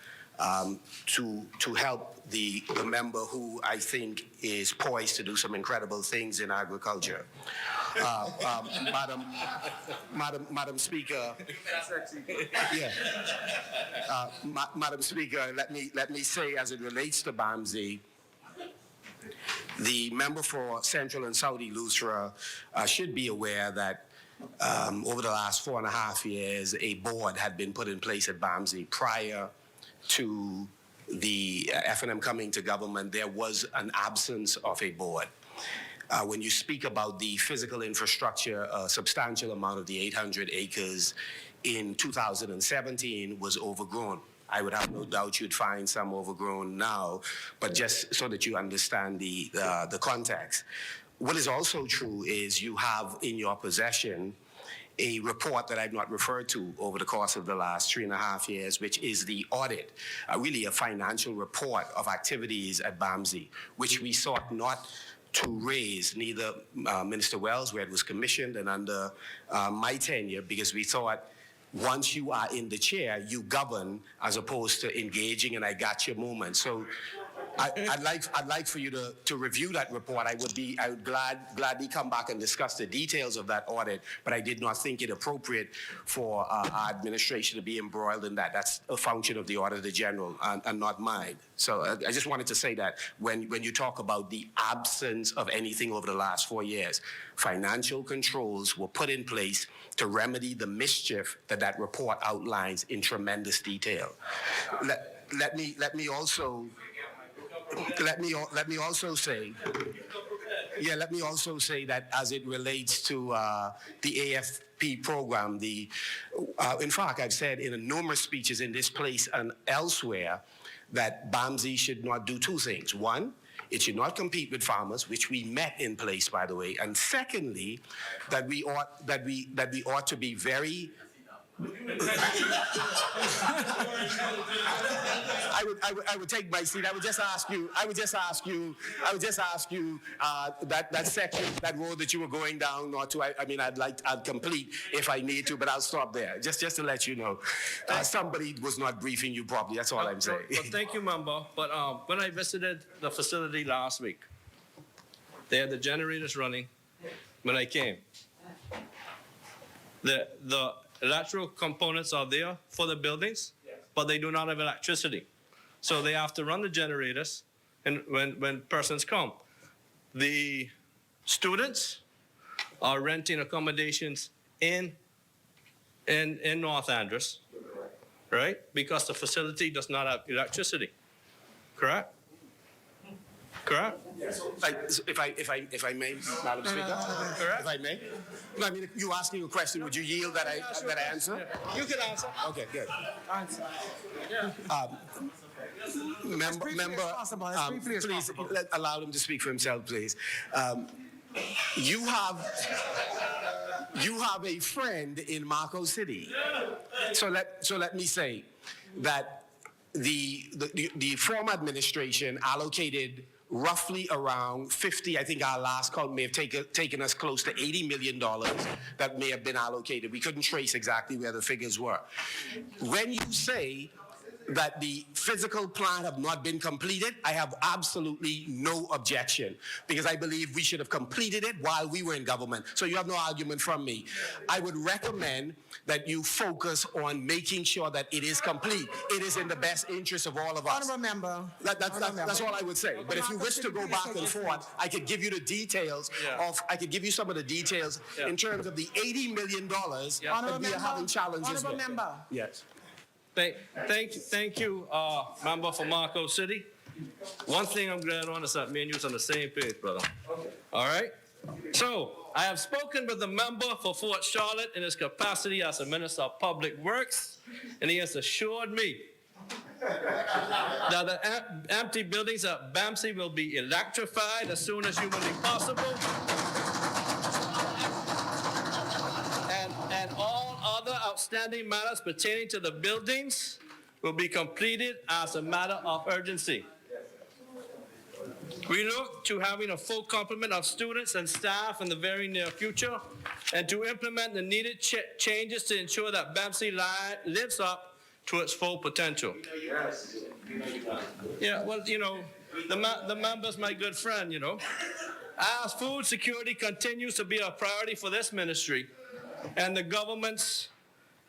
to help the member who I think is poised to do some incredible things in agriculture. Madam Speaker, Madam Speaker, let me say, as it relates to BAMC, the member for Central and South Eleuthera should be aware that over the last 4.5 years, a board had been put in place at BAMC prior to the F&M coming to government. There was an absence of a board. When you speak about the physical infrastructure, a substantial amount of the 800 acres in 2017 was overgrown. I would have no doubt you'd find some overgrown now, but just so that you understand the context. What is also true is you have in your possession a report that I've not referred to over the course of the last 3.5 years, which is the audit, really a financial report of activities at BAMSI, which we sought not to raise, neither Minister Wells, where it was commissioned, and under my tenure, because we thought once you are in the chair, you govern as opposed to engaging, and I got your moment. So I'd like for you to review that report. I would gladly come back and discuss the details of that audit, but I did not think it appropriate for our administration to be embroiled in that. That's a function of the Auditor General and not mine. So I just wanted to say that when you talk about the absence of anything over the last 4 years, financial controls were put in place to remedy the mischief that report outlines in tremendous detail. Let me also say that as it relates to the AFP program, in fact, I've said in numerous speeches in this place and elsewhere that BAMSI should not do two things. One, it should not compete with farmers, which we met in place, by the way. And secondly, that we ought to be very I would take my seat. I would just ask you that section, that road that you were going down, not to. I'd complete if I need to, but I'll stop there. Just to let you know, somebody was not briefing you properly. That's all I'm saying. Well, thank you, member. But when I visited the facility last week, they had the generators running when I came. The electrical components are there for the buildings, but they do not have electricity. So they have to run the generators and when persons come. The students are renting accommodations in North Andros, right? Because the facility does not have electricity. Correct? Correct? If I may, Madam Speaker, if I may. No, I mean, you asking a question, would you yield that I answer? You can answer. Okay, good. Member, please allow him to speak for himself, please. You have a friend in Marco City. So let me say that the former administration allocated roughly around 50, I think our last count may have taken us close to $80 million that may have been allocated. We couldn't trace exactly where the figures were. When you say that the physical plan have not been completed, I have absolutely no objection because I believe we should have completed it while we were in government. So you have no argument from me. I would recommend that you focus on making sure that it is complete. It is in the best interest of all of us. Honourable member. That's all I would say. But if you wish to go back and forth, I could give you the details I could give you some of the details in terms of the $80 million that we are having challenges with. Honourable member. Yes. Thank you, member for Marco City. One thing I'm glad on is that me and you on the same page, brother. Okay. All right? So, I have spoken with the member for Fort Charlotte in his capacity as a Minister of Public Works, and he has assured me that the empty buildings at BAMSI will be electrified as soon as humanly possible. And all other outstanding matters pertaining to the buildings will be completed as a matter of urgency. We look to having a full complement of students and staff in the very near future and to implement the needed changes to ensure that BAMSI lives up to its full potential. Yes. Yeah, well, the member's my good friend, As food security continues to be a priority for this ministry, and the government's,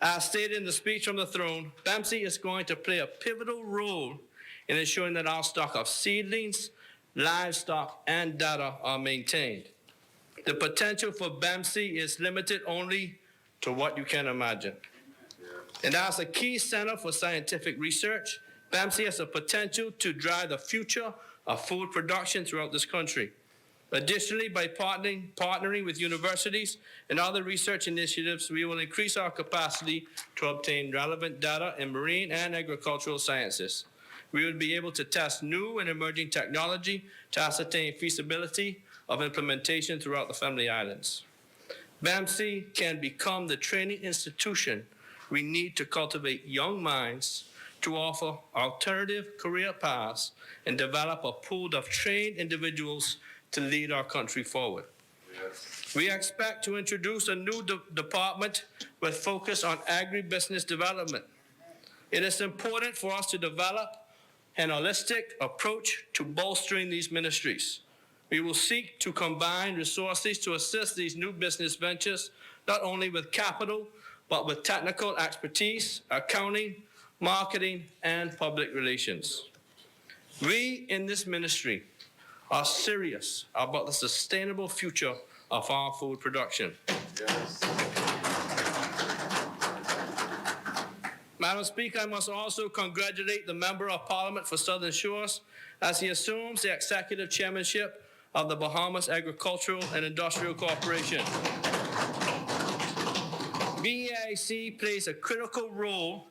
as stated in the speech from the throne, BAMSI is going to play a pivotal role in ensuring that our stock of seedlings, livestock, and data are maintained. The potential for BAMSI is limited only to what you can imagine. And as a key center for scientific research, BAMSI has the potential to drive the future of food production throughout this country. Additionally, by partnering with universities and other research initiatives, we will increase our capacity to obtain relevant data in marine and agricultural sciences. We will be able to test new and emerging technology to ascertain feasibility of implementation throughout the Family Islands. BAMC can become the training institution we need to cultivate young minds, to offer alternative career paths, and develop a pool of trained individuals to lead our country forward. We expect to introduce a new department with focus on agribusiness development. It is important for us to develop an holistic approach to bolstering these ministries. We will seek to combine resources to assist these new business ventures, not only with capital, but with technical expertise, accounting, marketing, and public relations. We in this ministry are serious about the sustainable future of our food production. Yes. Madam Speaker, I must also congratulate the Member of Parliament for Southern Shores as he assumes the executive chairmanship of the Bahamas Agricultural and Industrial Corporation. BAIC plays a critical role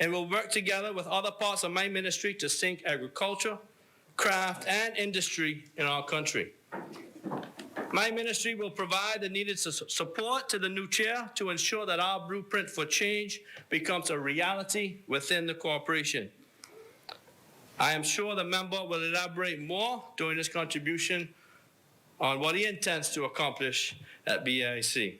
and will work together with other parts of my ministry to sync agriculture, craft, and industry in our country. My ministry will provide the needed support to the new chair to ensure that our blueprint for change becomes a reality within the corporation. I am sure the member will elaborate more during his contribution on what he intends to accomplish at BAIC.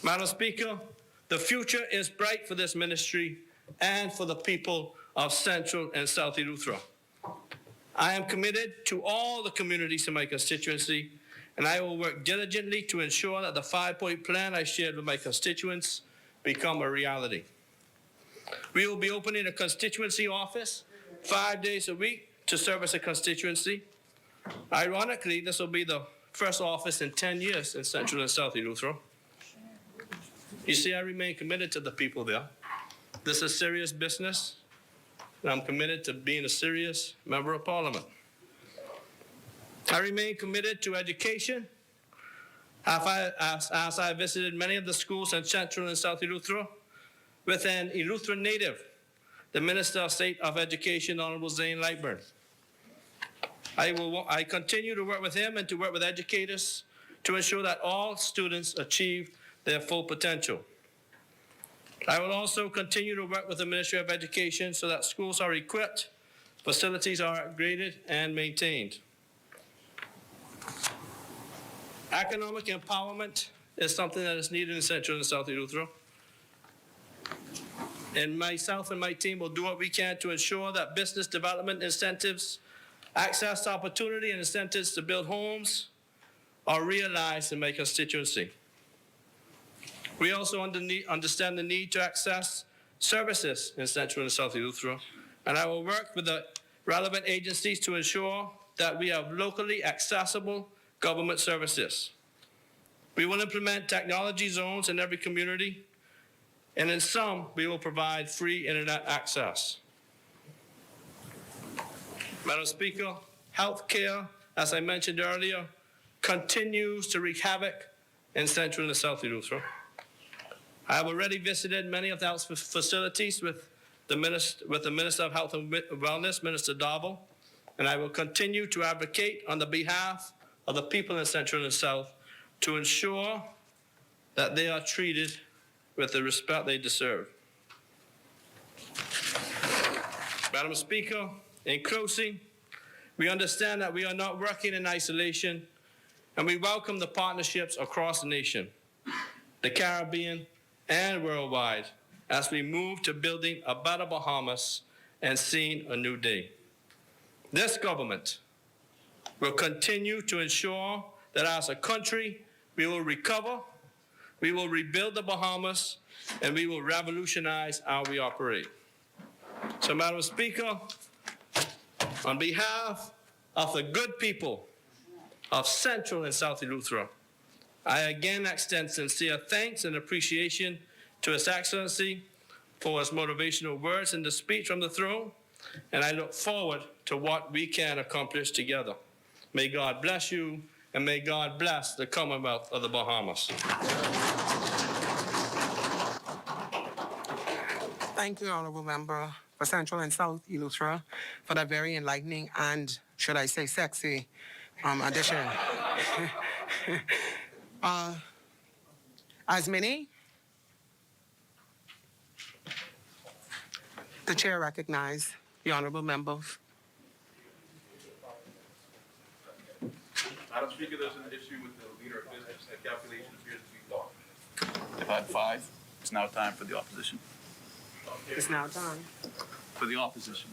Madam Speaker, the future is bright for this ministry and for the people of Central and South Eleuthera. I am committed to all the communities in my constituency, and I will work diligently to ensure that the 5-point plan I shared with my constituents become a reality. We will be opening a constituency office 5 days a week to service a constituency. Ironically, this will be the first office in 10 years in Central and South Eleuthera. You see, I remain committed to the people there. This is serious business, and I'm committed to being a serious member of Parliament. I remain committed to education. As I visited many of the schools in Central and South Eleuthera, with an Eleuthera native, the Minister of State of Education, Honorable Zane Lightburn. I continue to work with him and to work with educators to ensure that all students achieve their full potential. I will also continue to work with the Ministry of Education so that schools are equipped, facilities are upgraded and maintained. Economic empowerment is something that is needed in Central and South Eleuthera. And myself and my team will do what we can to ensure that business development incentives, access to opportunity and incentives to build homes are realized in my constituency. We also understand the need to access services in Central and South Eleuthera, and I will work with the relevant agencies to ensure that we have locally accessible government services. We will implement technology zones in every community, and in some, we will provide free internet access. Madam Speaker, healthcare, as I mentioned earlier, continues to wreak havoc in Central and South Eleuthera. I have already visited many of the health facilities with the Minister of Health and Wellness, Minister Darville, and I will continue to advocate on the behalf of the people in Central and South to ensure that they are treated with the respect they deserve. Madam Speaker, in closing, we understand that we are not working in isolation, and we welcome the partnerships across the nation, the Caribbean, and worldwide as we move to building a better Bahamas and seeing a new day. This government will continue to ensure that as a country, we will recover, we will rebuild the Bahamas, and we will revolutionize how we operate. So, Madam Speaker, on behalf of the good people of Central and South Eleuthera, I again extend sincere thanks and appreciation to His Excellency for his motivational words in the speech from the throne, and I look forward to what we can accomplish together. May God bless you, and may God bless the Commonwealth of the Bahamas. Thank you, Honorable Member for Central and South Eleuthera, for that very enlightening and, should I say, sexy addition. Asmini? The chair recognizes the Honorable Member. Madam Speaker, there's an issue with the leader of business. That calculation appears to be flawed. They've had 5. It's now time for the opposition. It's now time. For the opposition.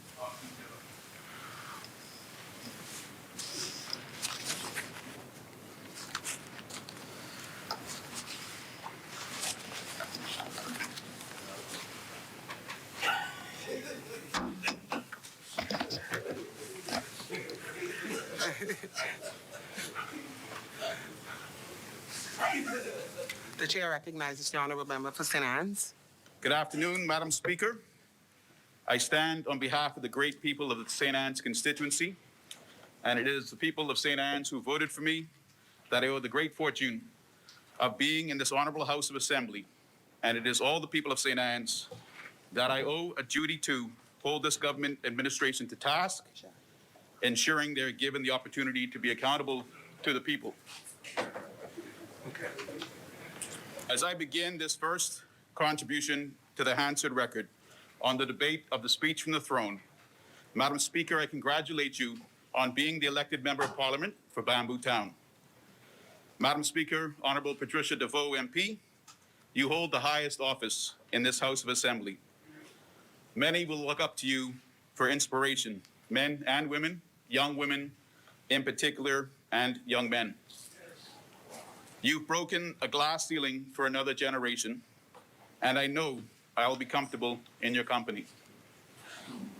The chair recognizes the Honorable Member for St. Anne's. Good afternoon, Madam Speaker. I stand on behalf of the great people of the St. Anne's constituency, and it is the people of St. Anne's who voted for me that I owe the great fortune of being in this honorable House of Assembly. And it is all the people of St. Anne's that I owe a duty to hold this government administration to task, ensuring they're given the opportunity to be accountable to the people. As I begin this first contribution to the Hansard record on the debate of the speech from the throne, Madam Speaker, I congratulate you on being the elected Member of Parliament for Bamboo Town. Madam Speaker, Honorable Patricia DeVoe MP, you hold the highest office in this House of Assembly. Many will look up to you for inspiration, men and women, young women in particular, and young men. You've broken a glass ceiling for another generation, and I know I'll be comfortable in your company.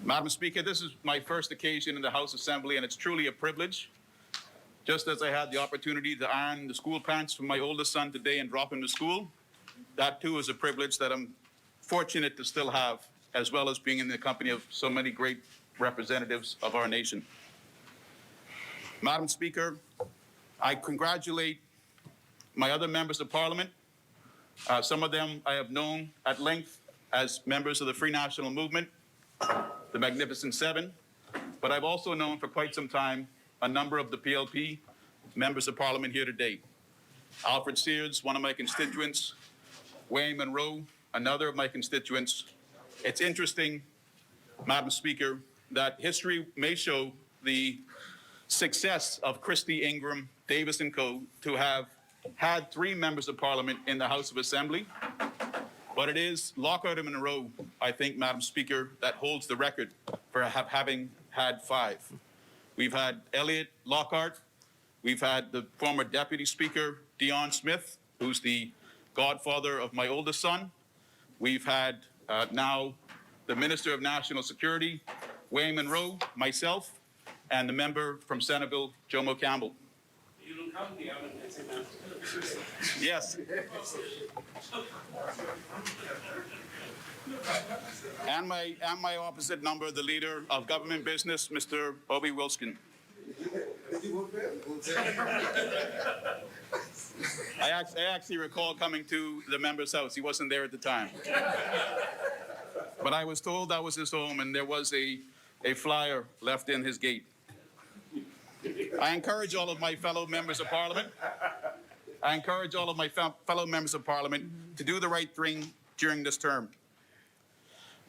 Madam Speaker, this is my first occasion in the House Assembly, and it's truly a privilege. Just as I had the opportunity to iron the school pants for my oldest son today and drop him to school, that too is a privilege that I'm fortunate to still have, as well as being in the company of so many great representatives of our nation. Madam Speaker, I congratulate my other members of Parliament. Some of them I have known at length as members of the Free National Movement, the Magnificent Seven, but I've also known for quite some time a number of the PLP members of Parliament here today. Alfred Sears, one of my constituents, Wayne Monroe, another of my constituents. It's interesting, Madam Speaker, that history may show the success of Christie, Ingram, Davis & Co. to have had 3 members of Parliament in the House of Assembly, but it is Lockhart and Monroe, I think, Madam Speaker, that holds the record for having had 5. We've had Elliot Lockhart, we've had the former Deputy Speaker, Dion Smith, who's the godfather of my oldest son. We've had now the Minister of National Security, Wayne Monroe, myself, and the member from Centerville, Jomo Campbell. You don't count me, Yes. And my opposite number, the leader of government business, Mr. Obi Wilskin. I actually recall coming to the member's house. He wasn't there at the time. But I was told that was his home, and there was a flyer left in his gate. I encourage all of my fellow members of Parliament to do the right thing during this term.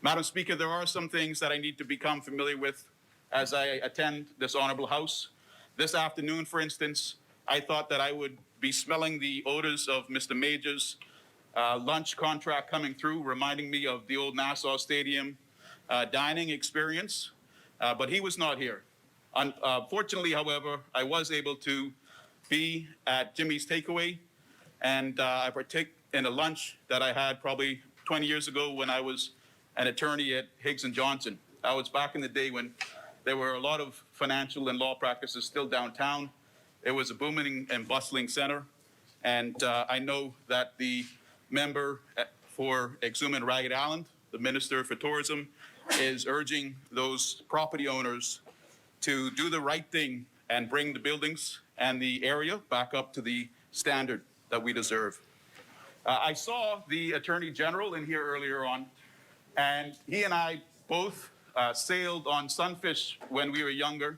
Madam Speaker, there are some things that I need to become familiar with as I attend this honorable House. This afternoon, for instance, I thought that I would be smelling the odors of Mr. Major's lunch contract coming through, reminding me of the old Nassau Stadium dining experience, but he was not here. Fortunately, however, I was able to be at Jimmy's Takeaway, and I partake in a lunch that I had probably 20 years ago when I was an attorney at Higgs & Johnson. I was back in the day when there were a lot of financial and law practices still downtown. It was a booming and bustling center, and I know that the member for Exuma and Ragged Island, the Minister for Tourism, is urging those property owners to do the right thing and bring the buildings and the area back up to the standard that we deserve. I saw the Attorney General in here earlier on, and he and I both sailed on Sunfish when we were younger.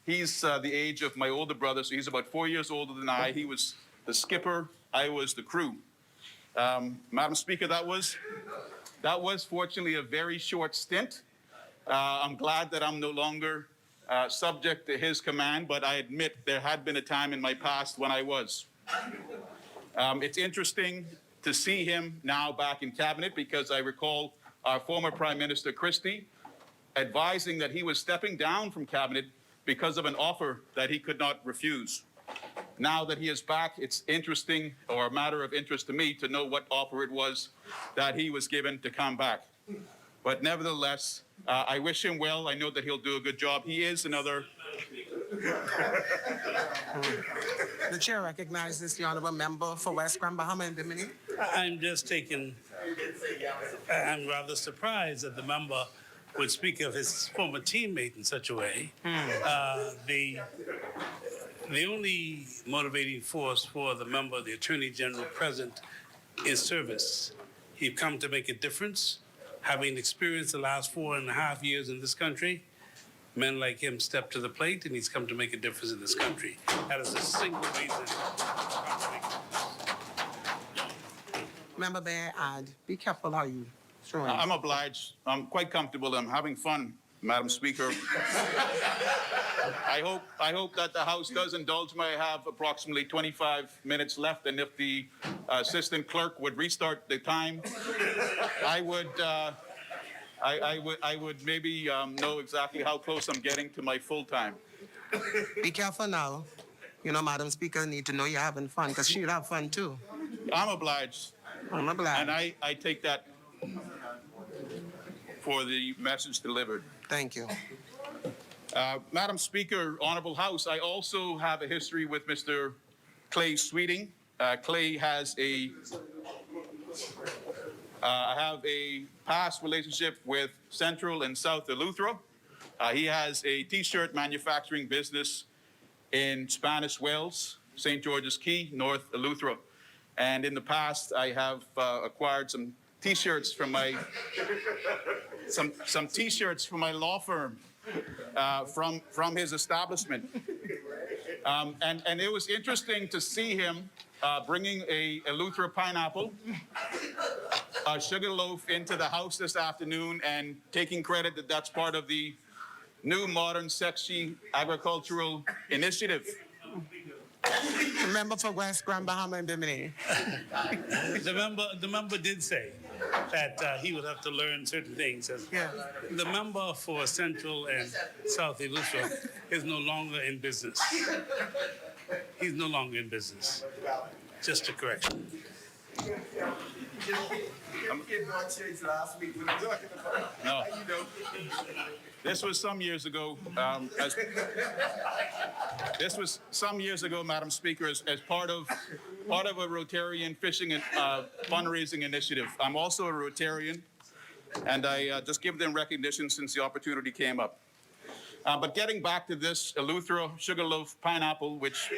He's the age of my older brother, so he's about 4 years older than I. He was the skipper, I was the crew. Madam Speaker, that was fortunately a very short stint. I'm glad that I'm no longer subject to his command, but I admit there had been a time in my past when I was. It's interesting to see him now back in cabinet because I recall our former Prime Minister Christie advising that he was stepping down from cabinet because of an offer that he could not refuse. Now that he is back, it's interesting, or a matter of interest to me, to know what offer it was that he was given to come back. But nevertheless, I wish him well. I know that he'll do a good job. He is another... The chair recognizes the honorable member for West Grand Bahama and Bimini. I'm just taken, I'm rather surprised that the member would speak of his former teammate in such a way. The only motivating force for the member, the Attorney General present, is service. He's come to make a difference, having experienced the last 4.5 years in this country. Men like him step to the plate, and he's come to make a difference in this country. That is the single reason. Member Bear, add, be careful how you throw in. I'm obliged. I'm quite comfortable. I'm having fun, Madam Speaker. I hope that the House does indulge me. I have approximately 25 minutes left, and if the assistant clerk would restart the time, I would maybe know exactly how close I'm getting to my full time. Be careful now. You know, Madam Speaker need to know you're having fun, because she'll have fun too. I'm obliged. I'm obliged. And I take that for the message delivered. Thank you. Madam Speaker, Honorable House, I also have a history with Mr. Clay Sweeting. Clay has I have a past relationship with Central and South Eleuthera. He has a T-shirt manufacturing business in Spanish Wells, St. George's Key, North Eleuthera. And in the past, I have acquired some T-shirts from my some T-shirts from my law firm from his establishment. And it was interesting to see him bringing a Eleuthera pineapple, a sugar loaf into the House this afternoon and taking credit that that's part of the new modern sexy agricultural initiative. Member for West Grand Bahama and Bimini. The member did say that he would have to learn certain things. Yeah. The member for Central and South Eleuthera is no longer in business. He's no longer in business. Just a correction. No. This was some years ago. This was some years ago, Madam Speaker, as part of a Rotarian fishing and fundraising initiative. I'm also a Rotarian, and I just give them recognition since the opportunity came up. But getting back to this Eleuthera sugarloaf pineapple, which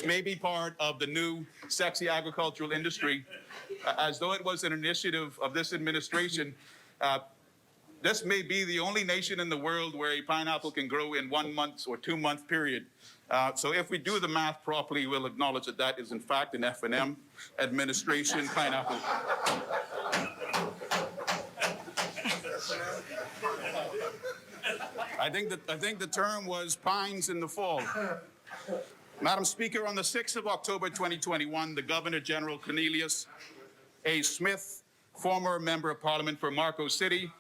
may be part of the new sexy agricultural industry, as though it was an initiative of this administration, this may be the only nation in the world where a pineapple can grow in 1 month or 2 month period. So if we do the math properly, we'll acknowledge that that is in fact an F&M administration pineapple. I think the term was pines in the fall. Madam Speaker, on the 6th of October 2021, the Governor General Cornelius A. Smith, former Member of Parliament for Marco City,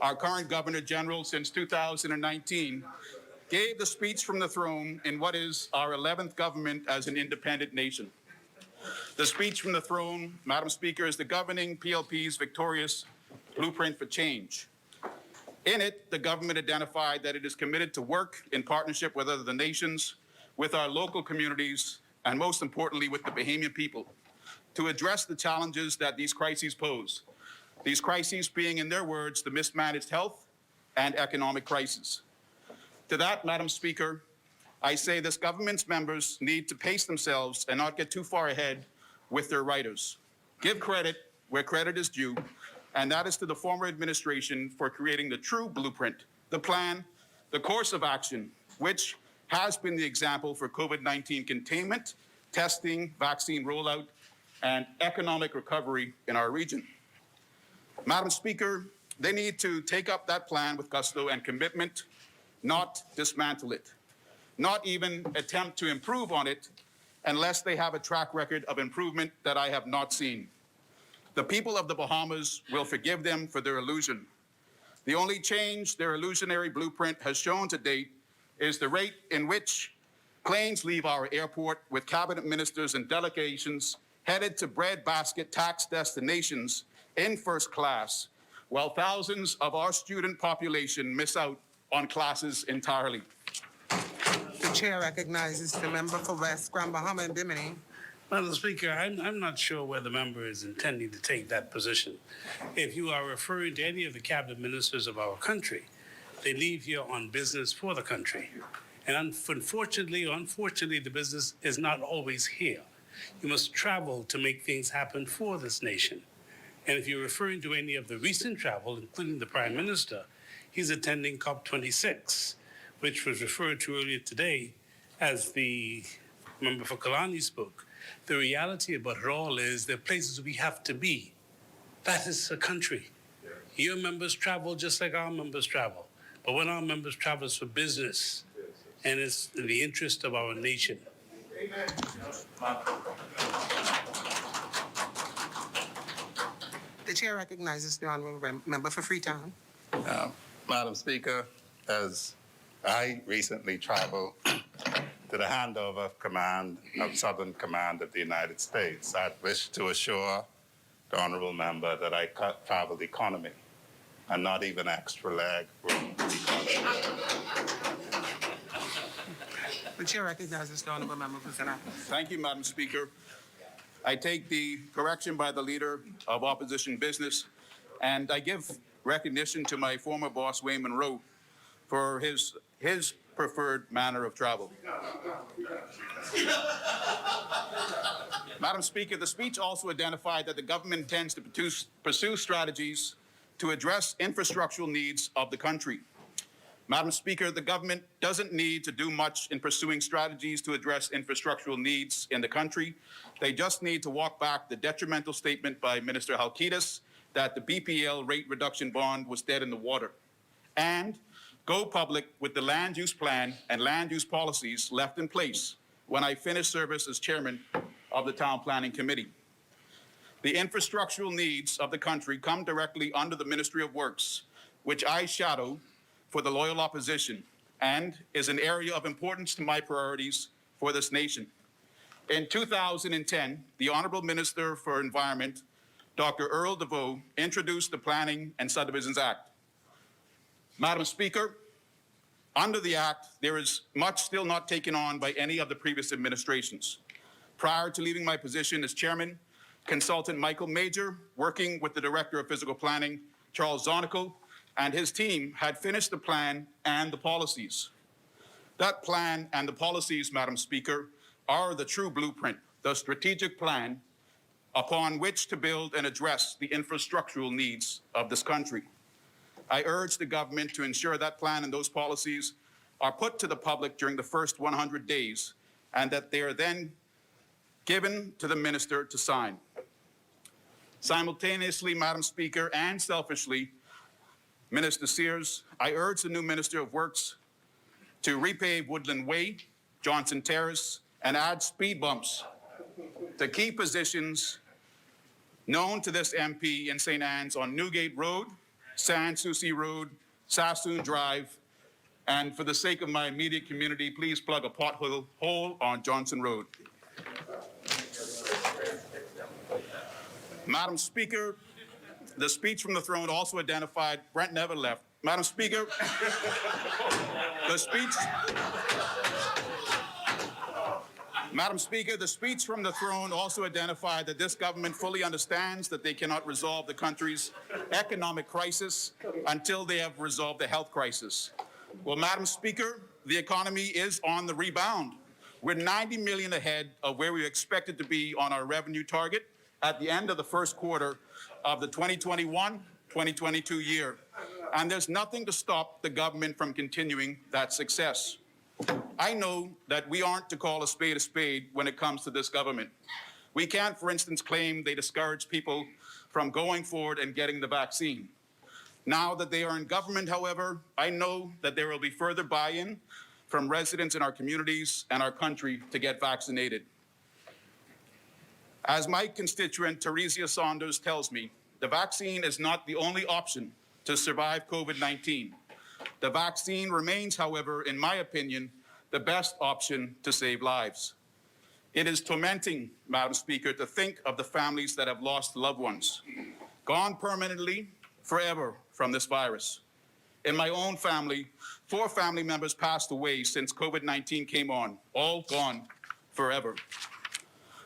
our current Governor General since 2019, gave the speech from the throne in what is our 11th government as an independent nation. The speech from the throne, Madam Speaker, is the governing PLP's victorious blueprint for change. In it, the government identified that it is committed to work in partnership with other nations, with our local communities, and most importantly, with the Bahamian people, to address the challenges that these crises pose. These crises being, in their words, the mismanaged health and economic crisis. To that, Madam Speaker, I say this government's members need to pace themselves and not get too far ahead with their writers. Give credit where credit is due, and that is to the former administration for creating the true blueprint, the plan, the course of action, which has been the example for COVID-19 containment, testing, vaccine rollout, and economic recovery in our region. Madam Speaker, they need to take up that plan with gusto and commitment, not dismantle it, not even attempt to improve on it unless they have a track record of improvement that I have not seen. The people of the Bahamas will forgive them for their illusion. The only change their illusionary blueprint has shown to date is the rate in which planes leave our airport with cabinet ministers and delegations headed to breadbasket tax destinations in first class, while thousands of our student population miss out on classes entirely. The chair recognizes the member for West Grand Bahama and Bimini. Madam Speaker, I'm not sure where the member is intending to take that position. If you are referring to any of the cabinet ministers of our country, they leave here on business for the country. And unfortunately, the business is not always here. You must travel to make things happen for this nation. And if you're referring to any of the recent travel, including the Prime Minister, he's attending COP26, which was referred to earlier today as the member for Kalani spoke. The reality about it all is there are places we have to be. That is a country. Your members travel just like our members travel. But when our members travel, it's for business, and it's in the interest of our nation. The chair recognizes the honorable member for Freetown. Madam Speaker, as I recently traveled to the handover of command of Southern Command of the United States, I wish to assure the honorable member that I traveled economy and not even extra leg room economy. The chair recognizes the honorable member for St. Albans. Thank you, Madam Speaker. I take the correction by the Leader of Opposition Business, and I give recognition to my former boss, Wayne Monroe, for his preferred manner of travel. Madam Speaker, the speech also identified that the government intends to pursue strategies to address infrastructural needs of the country. Madam Speaker, the government doesn't need to do much in pursuing strategies to address infrastructural needs in the country. They just need to walk back the detrimental statement by Minister Halkitis that the BPL rate reduction bond was dead in the water, and go public with the land use plan and land use policies left in place when I finished service as chairman of the Town Planning Committee. The infrastructural needs of the country come directly under the Ministry of Works, which I shadow for the loyal opposition, and is an area of importance to my priorities for this nation. In 2010, the Honorable Minister for Environment, Dr. Earl DeVoe, introduced the Planning and Subdivisions Act. Madam Speaker, under the Act, there is much still not taken on by any of the previous administrations. Prior to leaving my position as chairman, Consultant Michael Major, working with the Director of Physical Planning, Charles Zonico, and his team had finished the plan and the policies. That plan and the policies, Madam Speaker, are the true blueprint, the strategic plan upon which to build and address the infrastructural needs of this country. I urge the government to ensure that plan and those policies are put to the public during the first 100 days, and that they are then given to the minister to sign. Simultaneously, Madam Speaker, and selfishly, Minister Sears, I urge the new Minister of Works to repave Woodland Way, Johnson Terrace, and add speed bumps to key positions known to this MP in St. Anne's on Newgate Road, San Souci Road, Sassoon Drive, and for the sake of my immediate community, please plug a pothole hole on Johnson Road. Madam Speaker, the speech from the throne also identified, Brent never left. Madam Speaker, Madam Speaker, the speech from the throne also identified that this government fully understands that they cannot resolve the country's economic crisis until they have resolved the health crisis. Well, Madam Speaker, the economy is on the rebound. We're 90 million ahead of where we expected to be on our revenue target at the end of the first quarter of the 2021-2022 year. And there's nothing to stop the government from continuing that success. I know that we aren't to call a spade when it comes to this government. We can't, for instance, claim they discourage people from going forward and getting the vaccine. Now that they are in government, however, I know that there will be further buy-in from residents in our communities and our country to get vaccinated. As my constituent, Teresia Saunders, tells me, the vaccine is not the only option to survive COVID-19. The vaccine remains, however, in my opinion, the best option to save lives. It is tormenting, Madam Speaker, to think of the families that have lost loved ones, gone permanently, forever from this virus. In my own family, 4 family members passed away since COVID-19 came on, all gone forever.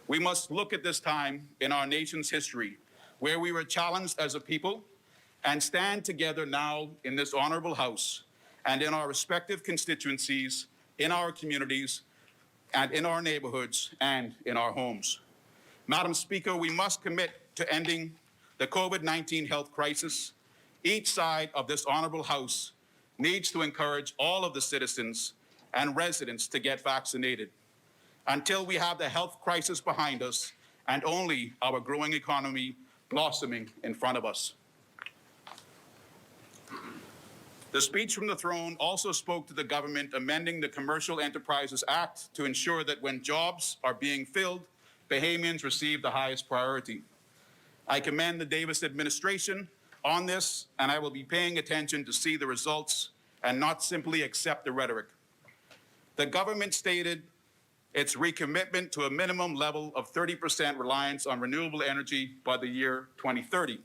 We must look at this time in our nation's history where we were challenged as a people and stand together now in this honorable House and in our respective constituencies, in our communities, and in our neighborhoods and in our homes. Madam Speaker, we must commit to ending the COVID-19 health crisis. Each side of this honorable House needs to encourage all of the citizens and residents to get vaccinated. Until we have the health crisis behind us and only our growing economy blossoming in front of us. The speech from the throne also spoke to the government amending the Commercial Enterprises Act to ensure that when jobs are being filled, Bahamians receive the highest priority. I commend the Davis administration on this, and I will be paying attention to see the results and not simply accept the rhetoric. The government stated its recommitment to a minimum level of 30% reliance on renewable energy by the year 2030.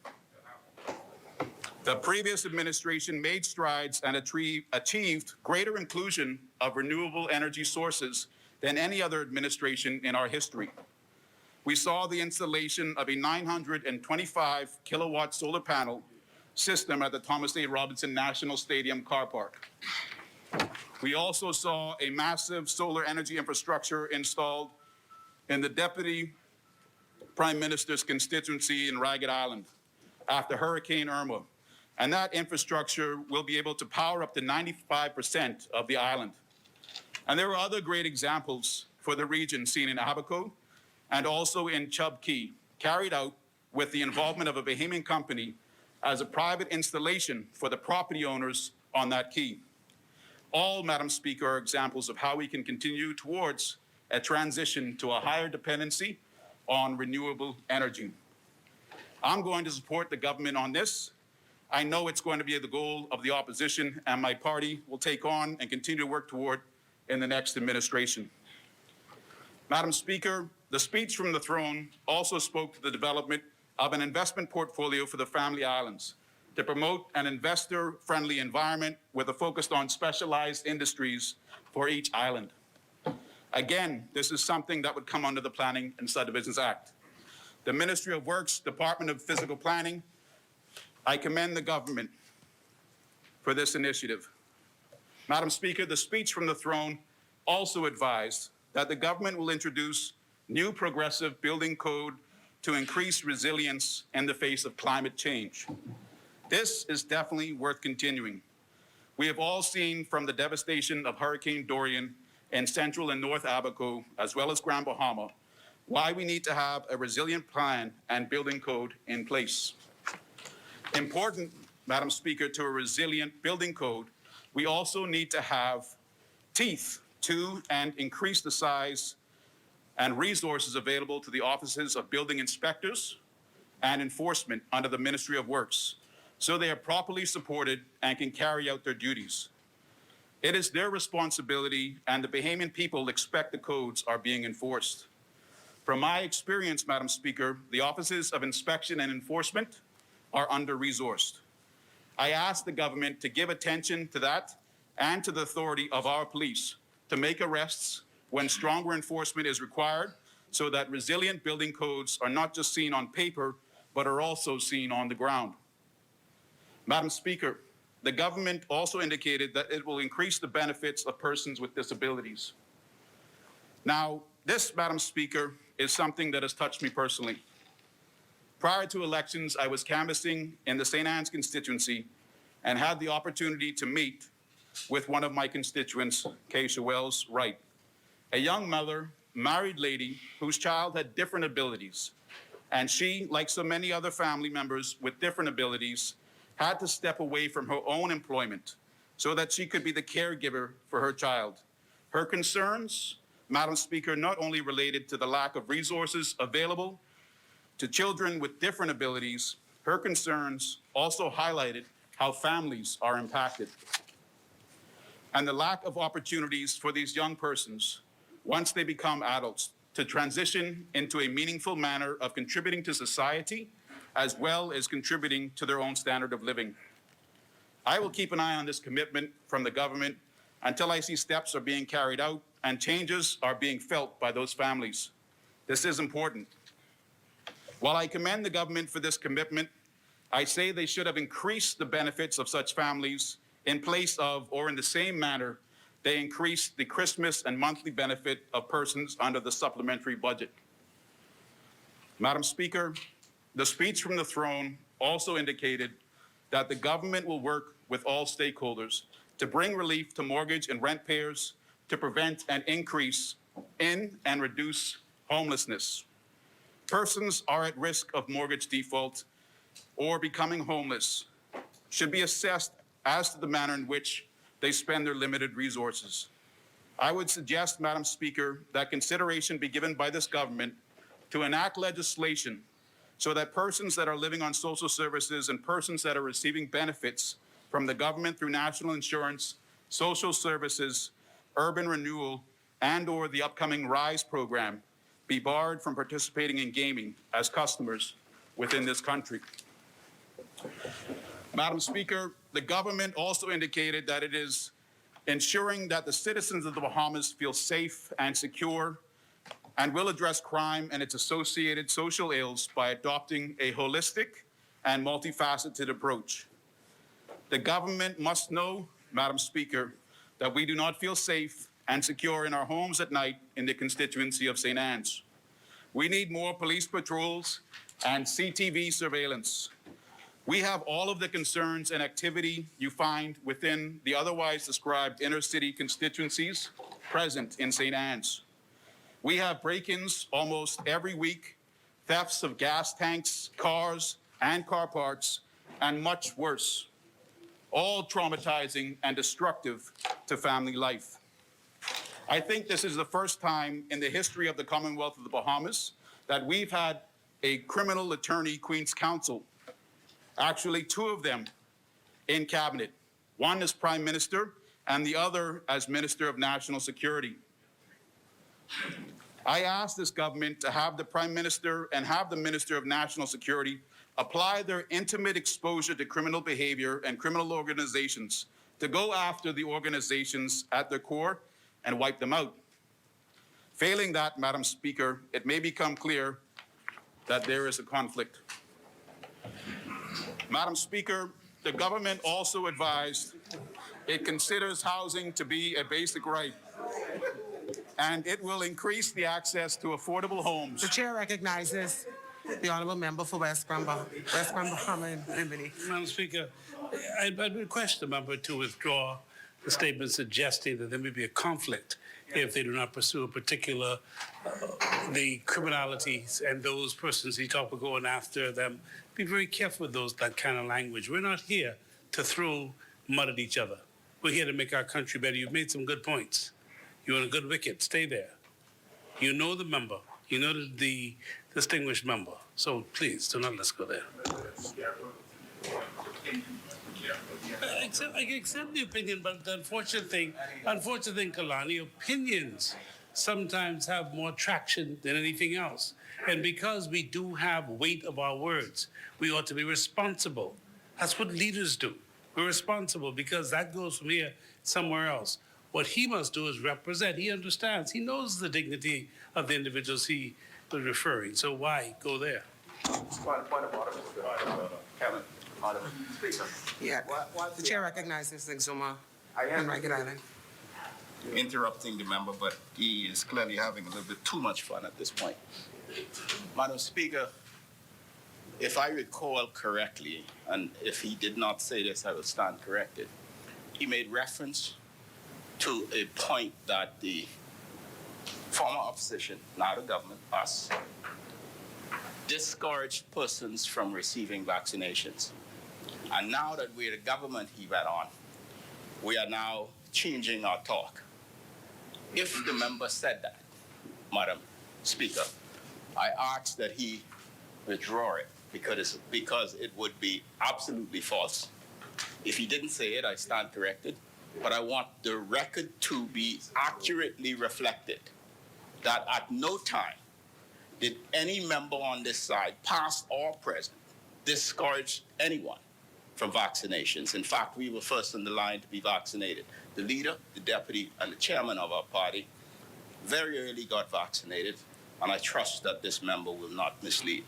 The previous administration made strides and achieved greater inclusion of renewable energy sources than any other administration in our history. We saw the installation of a 925 kilowatt solar panel system at the Thomas A. Robinson National Stadium car park. We also saw a massive solar energy infrastructure installed in the Deputy Prime Minister's constituency in Ragged Island after Hurricane Irma. And that infrastructure will be able to power up to 95% of the island. And there are other great examples for the region seen in Abaco and also in Chub Key, carried out with the involvement of a Bahamian company as a private installation for the property owners on that key. All, Madam Speaker, are examples of how we can continue towards a transition to a higher dependency on renewable energy. I'm going to support the government on this. I know it's going to be the goal of the opposition, and my party will take on and continue to work toward in the next administration. Madam Speaker, the speech from the throne also spoke to the development of an investment portfolio for the Family Islands to promote an investor-friendly environment with a focus on specialized industries for each island. Again, this is something that would come under the Planning and Subdivisions Act. The Ministry of Works, Department of Physical Planning, I commend the government for this initiative. Madam Speaker, the speech from the throne also advised that the government will introduce new progressive building code to increase resilience in the face of climate change. This is definitely worth continuing. We have all seen from the devastation of Hurricane Dorian in Central and North Abaco, as well as Grand Bahama, why we need to have a resilient plan and building code in place. Important, Madam Speaker, to a resilient building code, we also need to have teeth to and increase the size and resources available to the offices of building inspectors and enforcement under the Ministry of Works, so they are properly supported and can carry out their duties. It is their responsibility, and the Bahamian people expect the codes are being enforced. From my experience, Madam Speaker, the offices of inspection and enforcement are under-resourced. I ask the government to give attention to that and to the authority of our police to make arrests when stronger enforcement is required, so that resilient building codes are not just seen on paper, but are also seen on the ground. Madam Speaker, the government also indicated that it will increase the benefits of persons with disabilities. Now, this, Madam Speaker, is something that has touched me personally. Prior to elections, I was canvassing in the St. Anne's constituency and had the opportunity to meet with one of my constituents, Keisha Wells Wright, a young mother, married lady whose child had different abilities. And she, like so many other family members with different abilities, had to step away from her own employment so that she could be the caregiver for her child. Her concerns, Madam Speaker, not only related to the lack of resources available to children with different abilities, her concerns also highlighted how families are impacted and the lack of opportunities for these young persons once they become adults to transition into a meaningful manner of contributing to society as well as contributing to their own standard of living. I will keep an eye on this commitment from the government until I see steps are being carried out and changes are being felt by those families. This is important. While I commend the government for this commitment, I say they should have increased the benefits of such families in place of, or in the same manner, they increased the Christmas and monthly benefit of persons under the supplementary budget. Madam Speaker, the speech from the throne also indicated that the government will work with all stakeholders to bring relief to mortgage and rent payers to prevent an increase in and reduce homelessness. Persons are at risk of mortgage default or becoming homeless should be assessed as to the manner in which they spend their limited resources. I would suggest, Madam Speaker, that consideration be given by this government to enact legislation so that persons that are living on social services and persons that are receiving benefits from the government through national insurance, social services, urban renewal, and/or the upcoming RISE program be barred from participating in gaming as customers within this country. Madam Speaker, the government also indicated that it is ensuring that the citizens of the Bahamas feel safe and secure and will address crime and its associated social ills by adopting a holistic and multifaceted approach. The government must know, Madam Speaker, that we do not feel safe and secure in our homes at night in the constituency of St. Anne's. We need more police patrols and CTV surveillance. We have all of the concerns and activity you find within the otherwise described inner city constituencies present in St. Anne's. We have break-ins almost every week, thefts of gas tanks, cars, and car parts, and much worse, all traumatizing and destructive to family life. I think this is the first time in the history of the Commonwealth of the Bahamas that we've had a criminal attorney Queen's Counsel, actually two of them in cabinet, one as Prime Minister and the other as Minister of National Security. I asked this government to have the Prime Minister and have the Minister of National Security apply their intimate exposure to criminal behavior and criminal organizations to go after the organizations at their core and wipe them out. Failing that, Madam Speaker, it may become clear that there is a conflict. Madam Speaker, the government also advised it considers housing to be a basic right, and it will increase the access to affordable homes. The chair recognizes the honourable member for West Granville, Bahama and Bimini. Madam Speaker, I'd request the member to withdraw the statement suggesting that there may be a conflict if they do not pursue a particular, the criminalities and those persons he talked about going after them. Be very careful with that kind of language. We're not here to throw mud at each other. We're here to make our country better. You've made some good points. You're on a good wicket. Stay there. You know the member. You know the distinguished member. So please, do not let's go there. I accept the opinion, but the unfortunate thing, Kalani, opinions sometimes have more traction than anything else. And because we do have weight of our words, we ought to be responsible. That's what leaders do. We're responsible because that goes from here somewhere else. What he must do is represent. He understands. He knows the dignity of the individuals he was referring. So why go there? Point of order, Mr. Kevin. Madam Speaker. Yeah. The chair recognizes Exuma and Ragged Island. Interrupting the member, but he is clearly having a little bit too much fun at this point. Madam Speaker, if I recall correctly, and if he did not say this, I will stand corrected. He made reference to a point that the former opposition, now the government, us, discouraged persons from receiving vaccinations. And now that we're the government, he went on, we are now changing our talk. If the member said that, Madam Speaker, I ask that he withdraw it because it would be absolutely false. If he didn't say it, I stand corrected, but I want the record to be accurately reflected that at no time did any member on this side, past or present, discourage anyone from vaccinations. In fact, we were first in the line to be vaccinated. The leader, the deputy, and the chairman of our party very early got vaccinated, and I trust that this member will not mislead.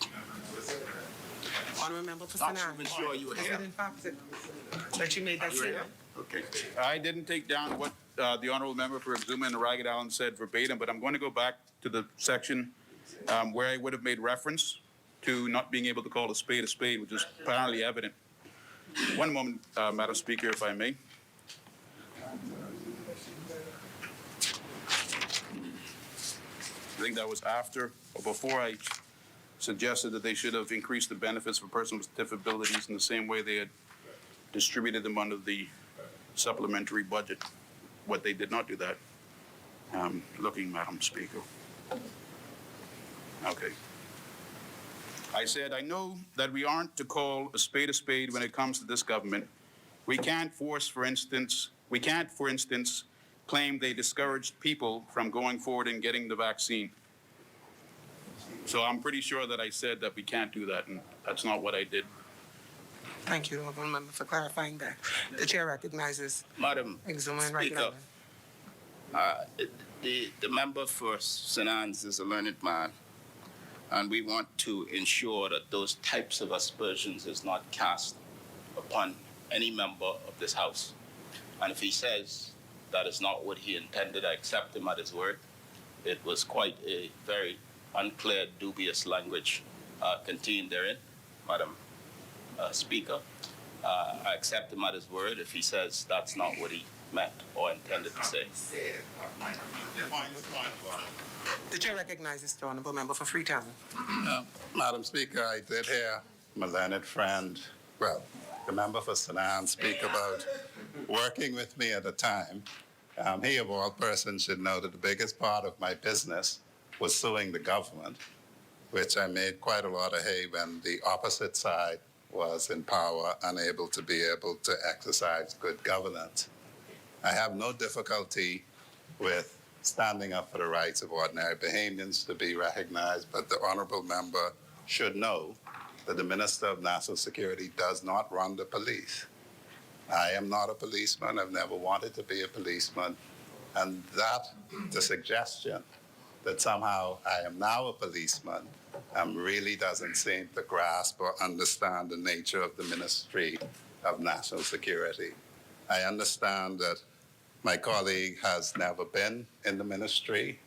Honourable member for Not Sanand. even sure you were Is here. it in fact that you made that You were here? statement? Okay. I didn't take down what the honorable member for Exuma and Ragged Island said verbatim, but I'm going to go back to the section where I would have made reference to not being able to call a spade, which is apparently evident. One moment, Madam Speaker, if I may. I think that was after or before I suggested that they should have increased the benefits for persons with disabilities in the same way they had distributed them under the supplementary budget. What they did not do that. Looking, Madam Speaker. Okay. I said, I know that we aren't to call a spade when it comes to this government. We can't, for instance, claim they discouraged people from going forward and getting the vaccine. So I'm pretty sure that I said that we can't do that, and that's not what I did. Thank you, honourable member, for clarifying that. The chair recognizes Madam Exuma and Ragged Speaker, Island. the member for Sanans is a learned man, and we want to ensure that those types of aspersions is not cast upon any member of this House. And if he says that is not what he intended, I accept him at his word. It was quite a very unclear, dubious language contained therein, Madam Speaker. I accept him at his word if he says that's not what he meant or intended to say. The chair recognizes the honourable member for Freetown. Madam Speaker, I did hear my learned friend, well, the member for Sanaan speak about working with me at the time. He, of all persons, should know that the biggest part of my business was suing the government, which I made quite a lot of hay when the opposite side was in power, unable to be able to exercise good governance. I have no difficulty with standing up for the rights of ordinary Bahamians to be recognized, but the honourable member should know that the Minister of National Security does not run the police. I am not a policeman. I've never wanted to be a policeman. And that, the suggestion that somehow I am now a policeman, really doesn't seem to grasp or understand the nature of the Ministry of National Security. I understand that my colleague has never been in the ministry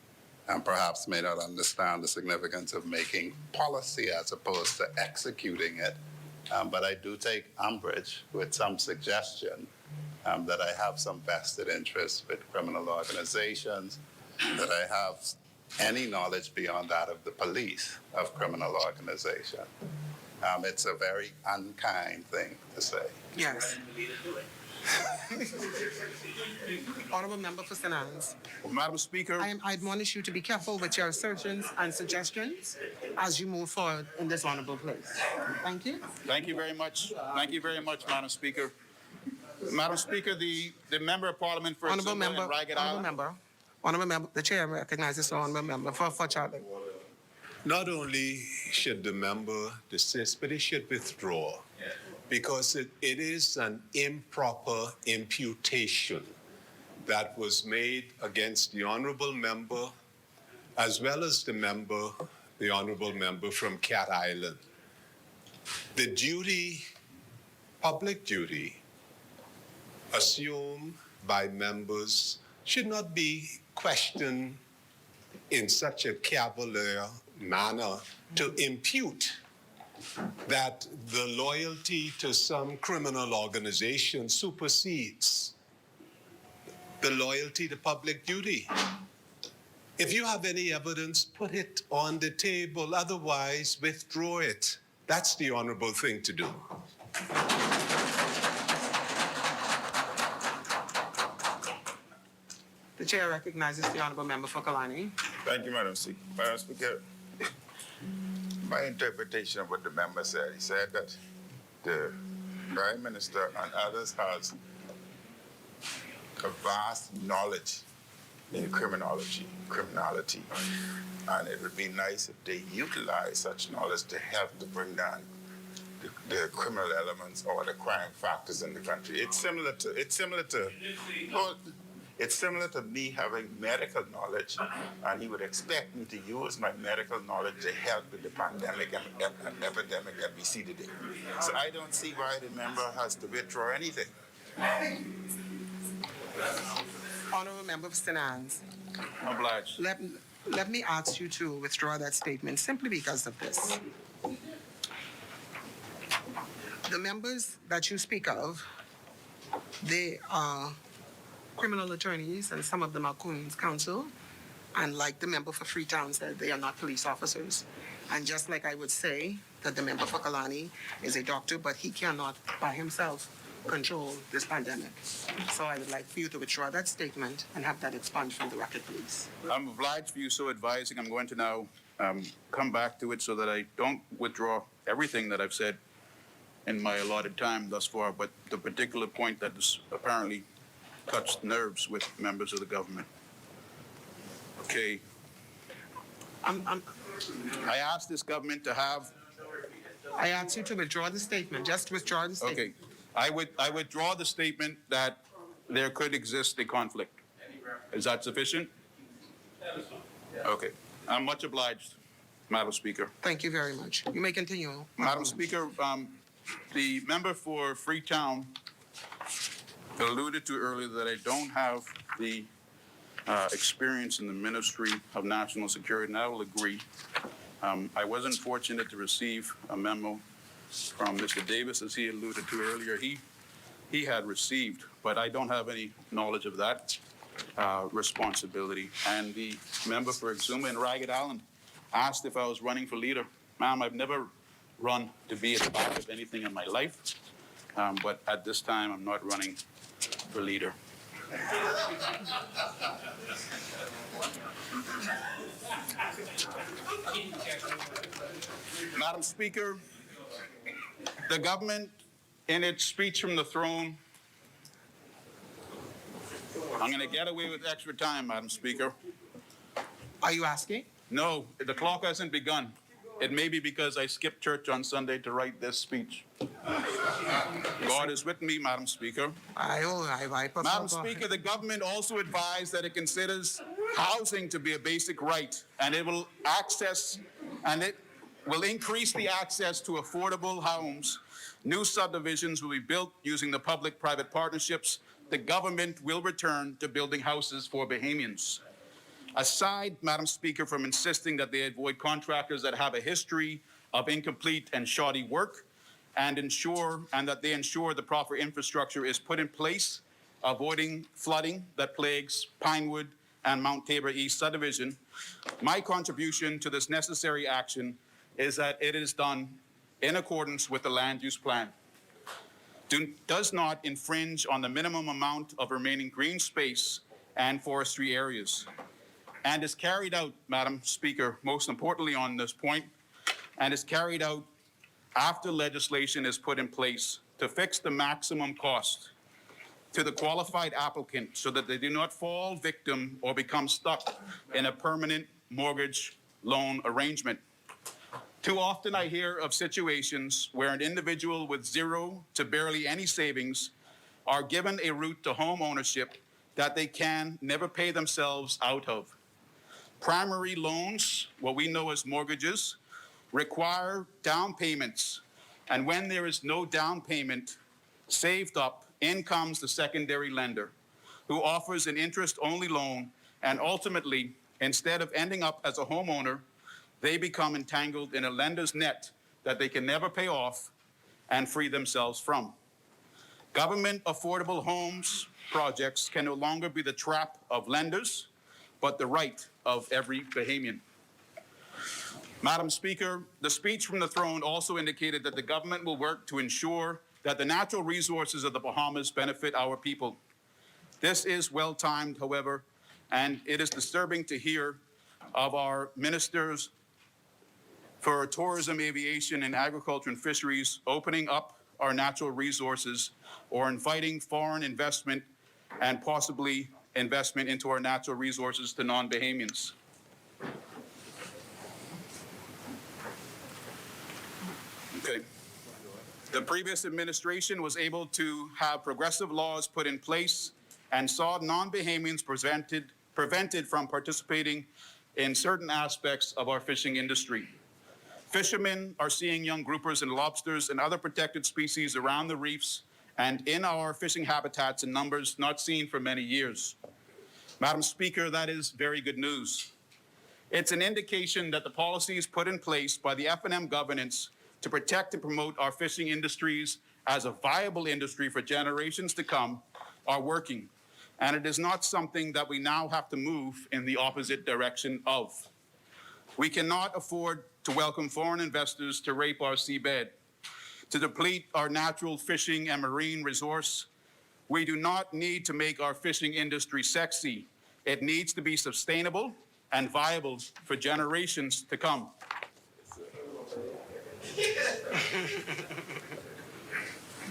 and perhaps may not understand the significance of making policy as opposed to executing it. But I do take umbrage with some suggestion that I have some vested interests with criminal organizations, that I have any knowledge beyond that of the police of criminal organization. It's a very unkind thing to say. Yes. Honourable member for Sanand. Madam Speaker, I admonish you to be careful with your assertions and suggestions as you move forward in this honourable place. Thank you. thank you very much. Thank you very much, Madam Speaker. Madam Speaker, the member of Parliament for Honourable Exuma member, and Ragged honourable Island. member, the chair recognizes the honourable member for Charlie. Not only should the member desist, but he should withdraw, because it is an improper imputation that was made against the honourable member, as well as the honourable member from Cat Island. The duty public duty assumed by members should not be questioned in such a cavalier manner to impute that the loyalty to some criminal organization supersedes the loyalty to public duty. If you have any evidence, put it on the table. Otherwise, withdraw it. That's the honorable thing to do. The chair recognizes the honorable member for Kalani. Thank you, Madam Speaker. My interpretation of what the member said, he said that the Prime Minister and others has a vast knowledge in criminality, and it would be nice if they utilize such knowledge to help to bring down the criminal elements or the crime factors in the country. It's similar to me having medical knowledge, and he would expect me to use my medical knowledge to help with the pandemic and epidemic that we see today. So I don't see why the member has to withdraw anything. Honorable member for St. Anne's. Obliged. Let me ask you to withdraw that statement simply because of this. The members that you speak of, they are criminal attorneys, and some of them are Queen's Counsel. And like the member for Freetown said, they are not police officers. And just like I would say that the member for Kalani is a doctor, but he cannot by himself control this pandemic. So I would like for you to withdraw that statement and have that expunged from the record, please. I'm obliged for you so advising. I'm going to now come back to it so that I don't withdraw everything that I've said in my allotted time thus far, but the particular point that is apparently touched nerves with members of the government. Okay. I asked this government to have. I ask you to withdraw the statement. Just withdraw the statement. Okay. I withdraw the statement that there could exist a conflict. Is that sufficient? Okay. I'm much obliged, Madam Speaker. Thank you very much. You may continue. Madam Speaker, the member for Freetown alluded to earlier that I don't have the experience in the Ministry of National Security, and I will agree. I wasn't fortunate to receive a memo from Mr. Davis, as he alluded to earlier. He had received, but I don't have any knowledge of that responsibility. And the member for Exuma and Ragged Island asked if I was running for leader. Ma'am, I've never run to be at the back of anything in my life, but at this time I'm not running for leader. Madam Speaker, the government, in its speech from the throne, I'm going to get away with extra time, Madam Speaker. Are you asking? No, the clock hasn't begun. It may be because I skipped church on Sunday to write this speech. God is with me, Madam Speaker. Madam Speaker, the government also advised that it considers housing to be a basic right, and it will increase the access to affordable homes. New subdivisions will be built using the public-private partnerships. The government will return to building houses for Bahamians. Aside, Madam Speaker, from insisting that they avoid contractors that have a history of incomplete and shoddy work, and that they ensure the proper infrastructure is put in place, avoiding flooding that plagues Pinewood and Mount Tabor East subdivision, my contribution to this necessary action is that it is done in accordance with the land use plan. Does not infringe on the minimum amount of remaining green space and forestry areas, and is carried out, Madam Speaker, most importantly on this point, and is carried out after legislation is put in place to fix the maximum cost to the qualified applicant so that they do not fall victim or become stuck in a permanent mortgage loan arrangement. Too often I hear of situations where an individual with zero to barely any savings are given a route to home ownership that they can never pay themselves out of. Primary loans, what we know as mortgages, require down payments, and when there is no down payment, saved up, in comes the secondary lender, who offers an interest-only loan, and ultimately, instead of ending up as a homeowner, they become entangled in a lender's net that they can never pay off and free themselves from. Government affordable homes projects can no longer be the trap of lenders, but the right of every Bahamian. Madam Speaker, the speech from the throne also indicated that the government will work to ensure that the natural resources of the Bahamas benefit our people. This is well-timed, however, and it is disturbing to hear of our ministers for tourism, aviation, and agriculture and fisheries opening up our natural resources or inviting foreign investment and possibly investment into our natural resources to non-Bahamians. Okay. The previous administration was able to have progressive laws put in place and saw non-Bahamians prevented from participating in certain aspects of our fishing industry. Fishermen are seeing young groupers and lobsters and other protected species around the reefs and in our fishing habitats in numbers not seen for many years. Madam Speaker, that is very good news. It's an indication that the policies put in place by the F&M governance to protect and promote our fishing industries as a viable industry for generations to come are working. And it is not something that we now have to move in the opposite direction of. We cannot afford to welcome foreign investors to rape our seabed, to deplete our natural fishing and marine resource. We do not need to make our fishing industry sexy. It needs to be sustainable and viable for generations to come.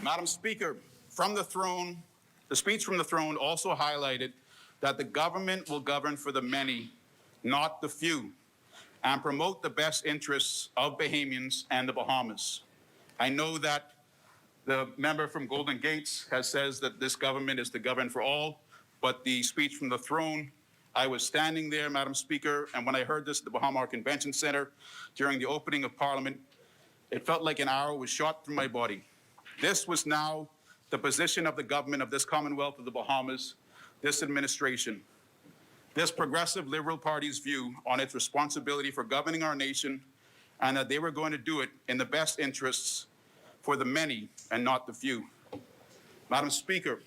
Madam Speaker, from the throne, the speech from the throne also highlighted that the government will govern for the many, not the few, and promote the best interests of Bahamians and the Bahamas. I know that the member from Golden Gates says that this government is to govern for all, but the speech from the throne, I was standing there, Madam Speaker, and when I heard this at the Bahama Convention Center during the opening of Parliament, it felt like an arrow was shot through my body. This was now the position of the government of this Commonwealth of the Bahamas, this administration. This progressive Liberal Party's view on its responsibility for governing our nation, and that they were going to do it in the best interests for the many and not the few. Madam Speaker.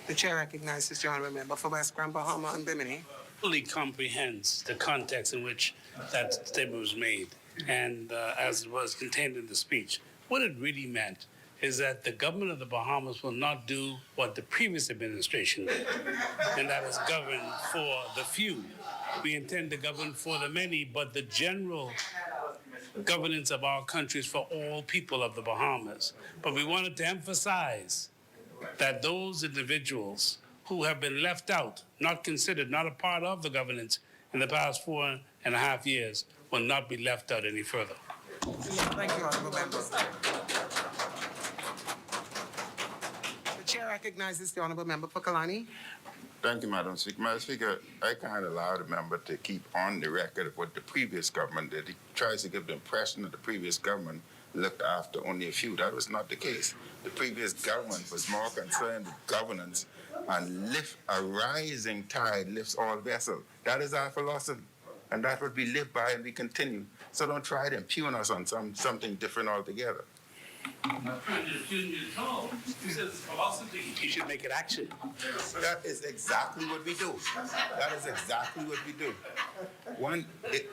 The chair recognizes the honourable member for West Grand Bahama and Bimini. Fully comprehends the context in which that statement was made, and as it was contained in the speech. What it really meant is that the government of the Bahamas will not do what the previous administration did, and that is govern for the few. We intend to govern for the many, but the general governance of our country is for all people of the Bahamas. But we wanted to emphasize that those individuals who have been left out, not considered, not a part of the governance in the past 4.5 years, will not be left out any further. Thank you, honourable member. The chair recognizes the honourable member for Kalani. Thank you, Madam Speaker. Madam Speaker, I can't allow the member to keep on the record of what the previous government did. He tries to give the impression that the previous government looked after only a few. That was not the case. The previous government was more concerned with governance and a rising tide lifts all vessels. That is our philosophy, and that's what we live by and we continue. So don't try to impugn us on something different altogether. I'm not trying to impugn you at all. He says philosophy. You should make it action. That is exactly what we do. That is exactly what we do.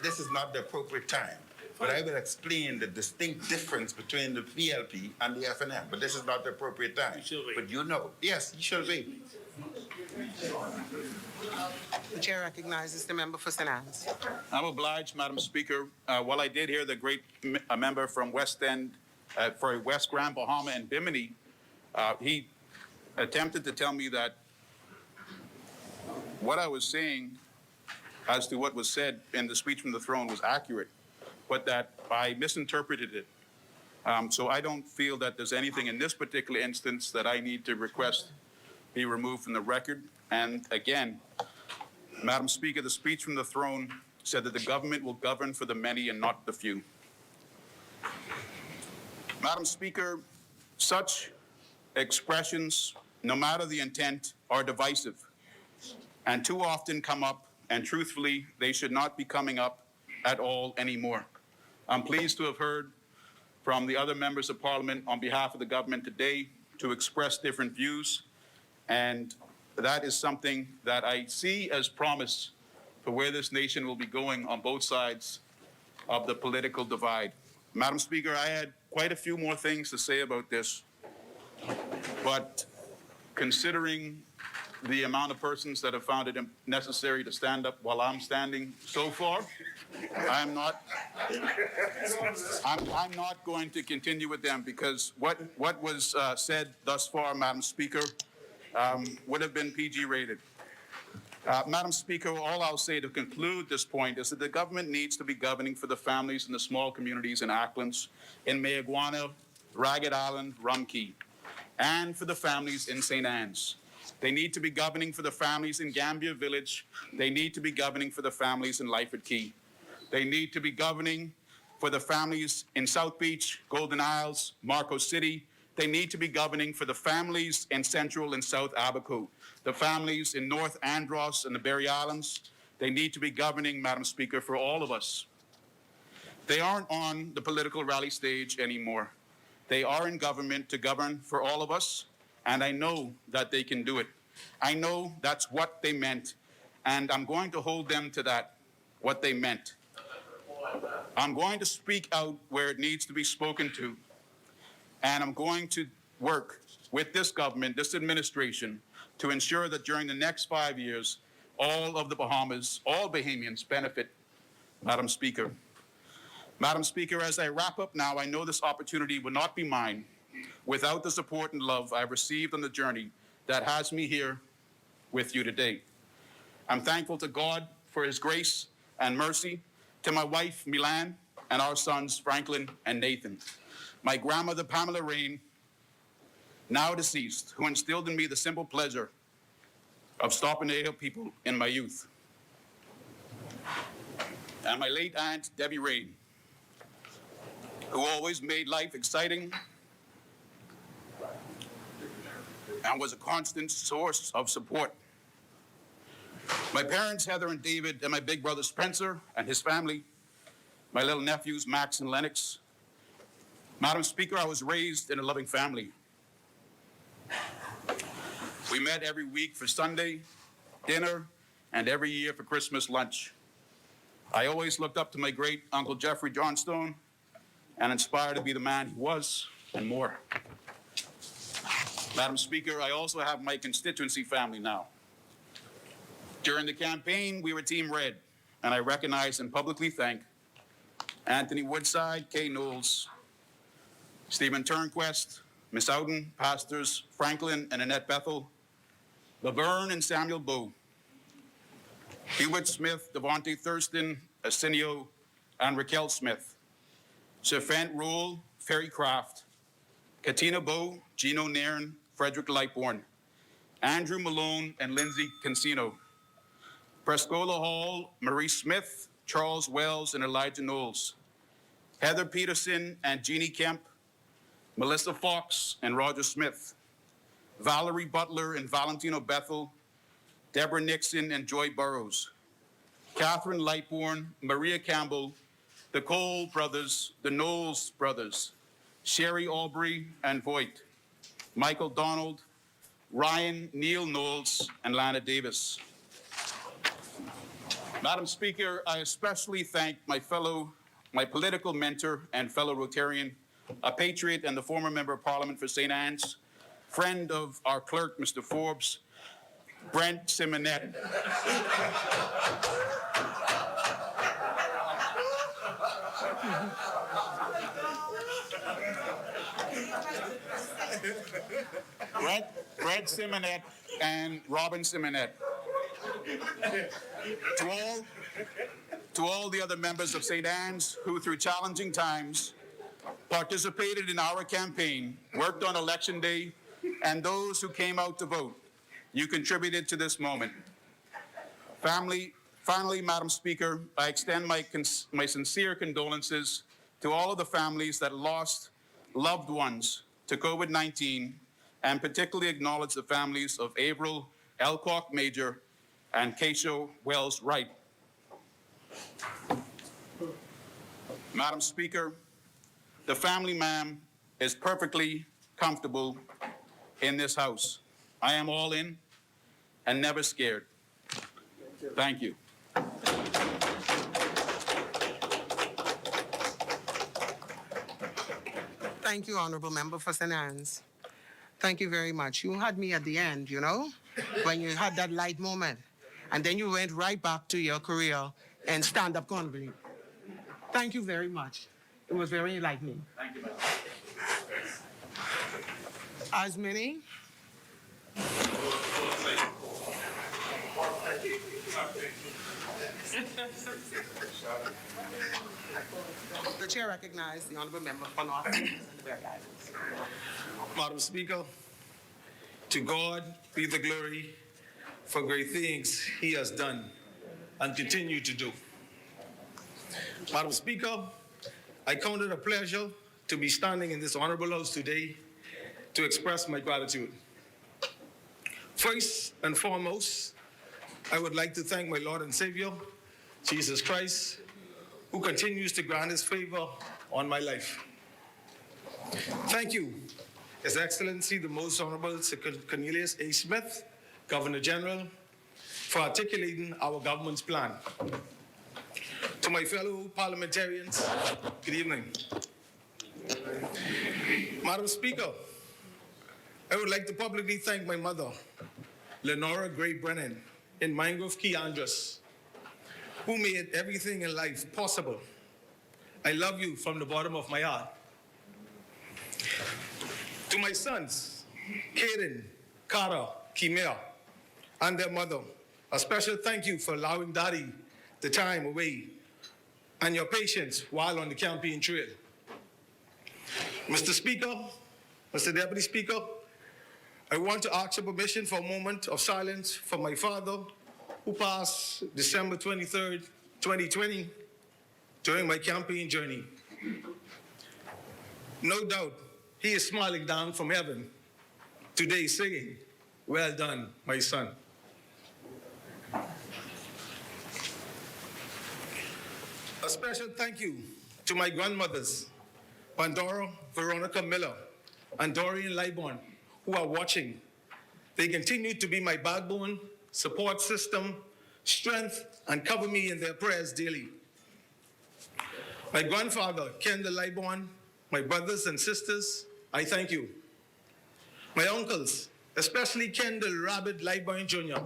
This is not the appropriate time, but I will explain the distinct difference between the PLP and the F&M, but this is not the appropriate time. You shall wait. But you know, yes, you shall wait. The chair recognizes the member for St. Anne's. I'm obliged, Madam Speaker. While I did hear the great member from West Grand Bahama and Bimini, he attempted to tell me that what I was saying as to what was said in the speech from the throne was accurate, but that I misinterpreted it. So I don't feel that there's anything in this particular instance that I need to request be removed from the record. And again, Madam Speaker, the speech from the throne said that the government will govern for the many and not the few. Madam Speaker, Such expressions, no matter the intent, are divisive and too often come up, and truthfully, they should not be coming up at all anymore. I'm pleased to have heard from the other members of Parliament on behalf of the government today to express different views, and that is something that I see as promise for where this nation will be going on both sides of the political divide. Madam Speaker, I had quite a few more things to say about this, but considering the amount of persons that have found it necessary to stand up while I'm standing so far, I'm not going to continue with them, because what was said thus far, Madam Speaker, would have been PG rated. Madam Speaker, all I'll say to conclude this point is that the government needs to be governing for the families in the small communities in Acklands, in Mayaguana, Ragged Island, Rumkey, and for the families in St. Anne's. They need to be governing for the families in Gambia Village. They need to be governing for the families in Lyford Key. They need to be governing for the families in South Beach, Golden Isles, Marco City. They need to be governing for the families in Central and South Abaco, the families in North Andros and the Berry Islands. They need to be governing, Madam Speaker, for all of us. They aren't on the political rally stage anymore. They are in government to govern for all of us, and I know that they can do it. I know that's what they meant, and I'm going to hold them to that, what they meant. I'm going to speak out where it needs to be spoken to, and I'm going to work with this government, this administration, to ensure that during the next 5 years, all of the Bahamas, all Bahamians benefit, Madam Speaker. Madam Speaker, as I wrap up now, I know this opportunity would not be mine without the support and love I've received on the journey that has me here with you today. I'm thankful to God for his grace and mercy, to my wife, Milan, and our sons, Franklin and Nathan, my grandmother, Pamela Rain, now deceased, who instilled in me the simple pleasure of stopping to hail people in my youth, and my late aunt, Debbie Rain, who always made life exciting and was a constant source of support. My parents, Heather and David, and my big brother Spencer and his family, my little nephews, Max and Lennox. Madam Speaker, I was raised in a loving family. We met every week for Sunday dinner and every year for Christmas lunch. I always looked up to my great Uncle Jeffrey Johnstone and inspired to be the man he was and more. Madam Speaker, I also have my constituency family now. During the campaign, we were Team Red, and I recognize and publicly thank Anthony Woodside, Kay Knowles, Stephen Turnquest, Miss Ouden, Pastors Franklin and Annette Bethel, Laverne and Samuel Bowe, Hubert Smith, Devontae Thurston, Arsenio, and Raquel Smith, Sir Fent Rule, Ferry Craft, Katina Bowe, Gino Nairn, Frederick Lightbourne, Andrew Malone, and Lindsay Cancino, Prescola Hall, Marie Smith, Charles Wells, and Elijah Knowles, Heather Peterson and Jeannie Kemp, Melissa Fox and Roger Smith, Valerie Butler and Valentino Bethel, Deborah Nixon and Joy Burrows, Catherine Lightbourne, Maria Campbell, the Cole brothers, the Knowles brothers, Sherry Aubrey and Voight, Michael Donald, Ryan Neil Knowles, and Lana Davis. Madam Speaker, I especially thank my political mentor and fellow Rotarian, a patriot and the former member of Parliament for St. Anne's, friend of our clerk, Mr. Forbes, Brent Simonette. Brent Simonette and Robin Simonette. To all the other members of St. Anne's who, through challenging times, participated in our campaign, worked on election day, and those who came out to vote, you contributed to this moment. Finally, Madam Speaker, I extend my sincere condolences to all of the families that lost loved ones to COVID-19 and particularly acknowledge the families of Averill Elcock Major and Keisha Wells Wright. Madam Speaker, the family, ma'am, is perfectly comfortable in this house. I am all in and never scared. Thank you. Thank you, Honorable Member for St. Anne's. Thank you very much. You had me at the end, you know, when you had that light moment. And then you went right back to your career and stand-up comedy. Thank you very much. It was very enlightening. Thank you, ma'am. As many? The chair recognizes the Honorable Member for North and the Berry Islands. Madam Speaker, to God be the glory for great things he has done and continue to do. Madam Speaker, I count it a pleasure to be standing in this honorable house today to express my gratitude. First and foremost, I would like to thank my Lord and Savior, Jesus Christ, who continues to grant his favor on my life. Thank you, His Excellency, the Most Honorable Sir Cornelius A. Smith, Governor General, for articulating our government's plan. To my fellow parliamentarians, good evening. Madam Speaker, I would like to publicly thank my mother, Lenora Gray Brennan, in Mangrove Key, Andros, who made everything in life possible. I love you from the bottom of my heart. To my sons, Kaden, Kara, Kimea, and their mother, a special thank you for allowing Daddy the time away and your patience while on the campaign trail. Mr. Speaker, Mr. Deputy Speaker, I want to ask your permission for a moment of silence for my father, who passed December 23rd, 2020, during my campaign journey. No doubt, he is smiling down from heaven today saying, "Well done, my son." A special thank you to my grandmothers, Pandora Veronica Miller and Dorian Liborn, who are watching. They continue to be my backbone, support system, strength, and cover me in their prayers daily. My grandfather, Kendall Liborn, my brothers and sisters, I thank you. My uncles, especially Kendall Rabbit Liborn Jr.,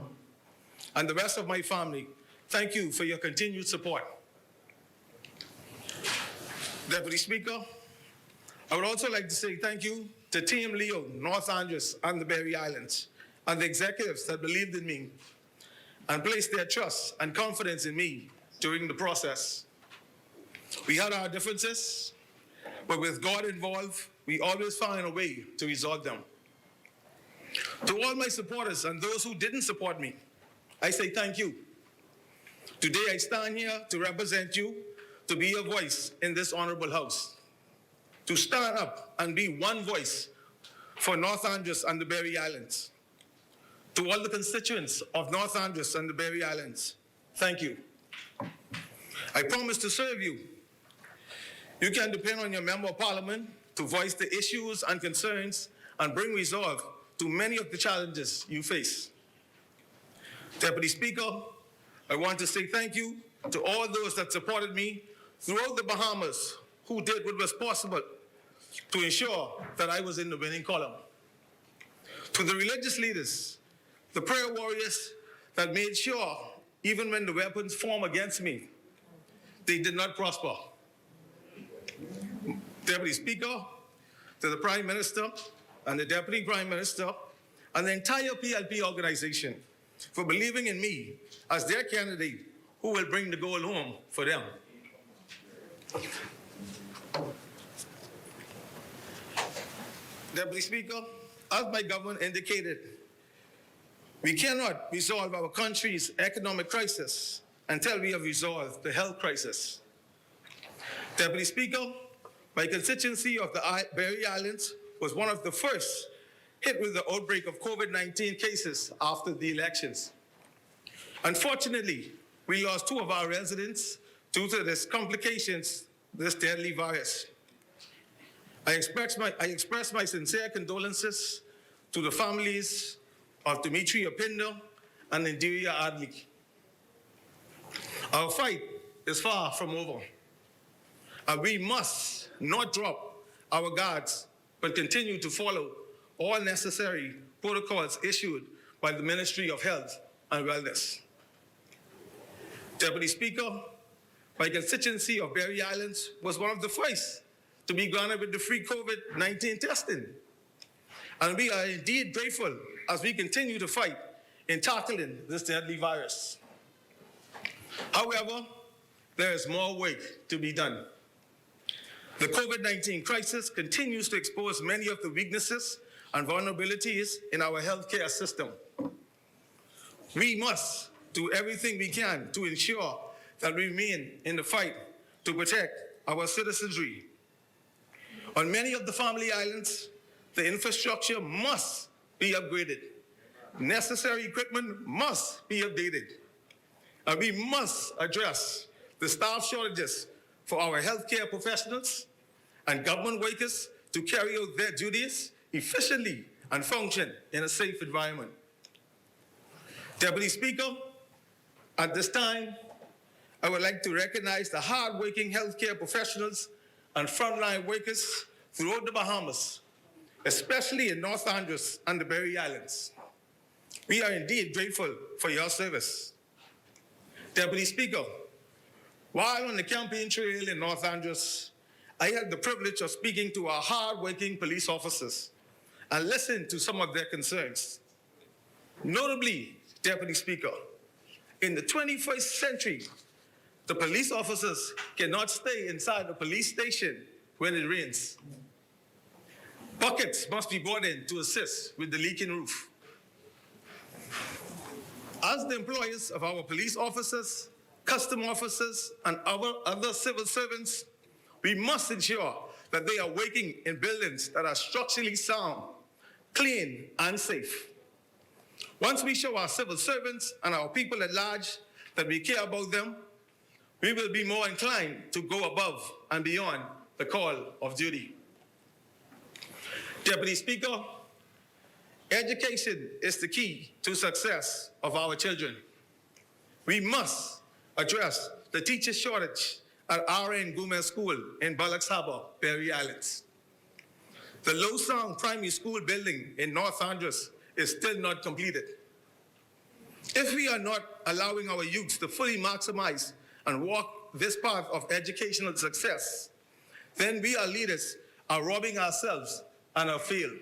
and the rest of my family, thank you for your continued support. Deputy Speaker, I would also like to say thank you to Team Leo, North Andros, and the Berry Islands, and the executives that believed in me and placed their trust and confidence in me during the process. We had our differences, but with God involved, we always find a way to resolve them. To all my supporters and those who didn't support me, I say thank you. Today I stand here to represent you, to be a voice in this honorable house, to stand up and be one voice for North Andros and the Berry Islands. To all the constituents of North Andros and the Berry Islands, thank you. I promise to serve you. You can depend on your member of parliament to voice the issues and concerns and bring resolve to many of the challenges you face. Deputy Speaker, I want to say thank you to all those that supported me throughout the Bahamas, who did what was possible to ensure that I was in the winning column. To the religious leaders, the prayer warriors that made sure, even when the weapons formed against me, they did not prosper. Deputy Speaker, to the Prime Minister and the Deputy Prime Minister and the entire PLP organization for believing in me as their candidate who will bring the goal home for them. Deputy Speaker, as my government indicated, we cannot resolve our country's economic crisis until we have resolved the health crisis. Deputy Speaker, my constituency of the Berry Islands was one of the first hit with the outbreak of COVID-19 cases after the elections. Unfortunately, we lost 2 of our residents due to this complications, this deadly virus. I express my sincere condolences to the families of Dimitri Opindo and Indiria Adli. Our fight is far from over, and we must not drop our guards, but continue to follow all necessary protocols issued by the Ministry of Health and Wellness. Deputy Speaker, my constituency of Berry Islands was one of the first to be granted with the free COVID-19 testing. And we are indeed grateful as we continue to fight in tackling this deadly virus. However, there is more work to be done. The COVID-19 crisis continues to expose many of the weaknesses and vulnerabilities in our healthcare system. We must do everything we can to ensure that we remain in the fight to protect our citizenry. On many of the family islands, the infrastructure must be upgraded. Necessary equipment must be updated. And we must address the staff shortages for our healthcare professionals and government workers to carry out their duties efficiently and function in a safe environment. Deputy Speaker, at this time, I would like to recognize the hard-working healthcare professionals and frontline workers throughout the Bahamas, especially in North Andros and the Berry Islands. We are indeed grateful for your service. Deputy Speaker, while on the campaign trail in North Andros, I had the privilege of speaking to our hard-working police officers and listened to some of their concerns. Notably, Deputy Speaker, in the 21st century, the police officers cannot stay inside the police station when it rains. Buckets must be brought in to assist with the leaking roof. As the employers of our police officers, custom officers, and other civil servants, we must ensure that they are working in buildings that are structurally sound, clean, and safe. Once we show our civil servants and our people at large that we care about them, we will be more inclined to go above and beyond the call of duty. Deputy Speaker, education is the key to success of our children. We must address the teacher shortage at R.N. Gomez School in Bullocks Harbor, Berry Islands. The Low Sound Primary School building in North Andros is still not completed. If we are not allowing our youth to fully maximize and walk this path of educational success, then we, our leaders, are robbing ourselves and our field.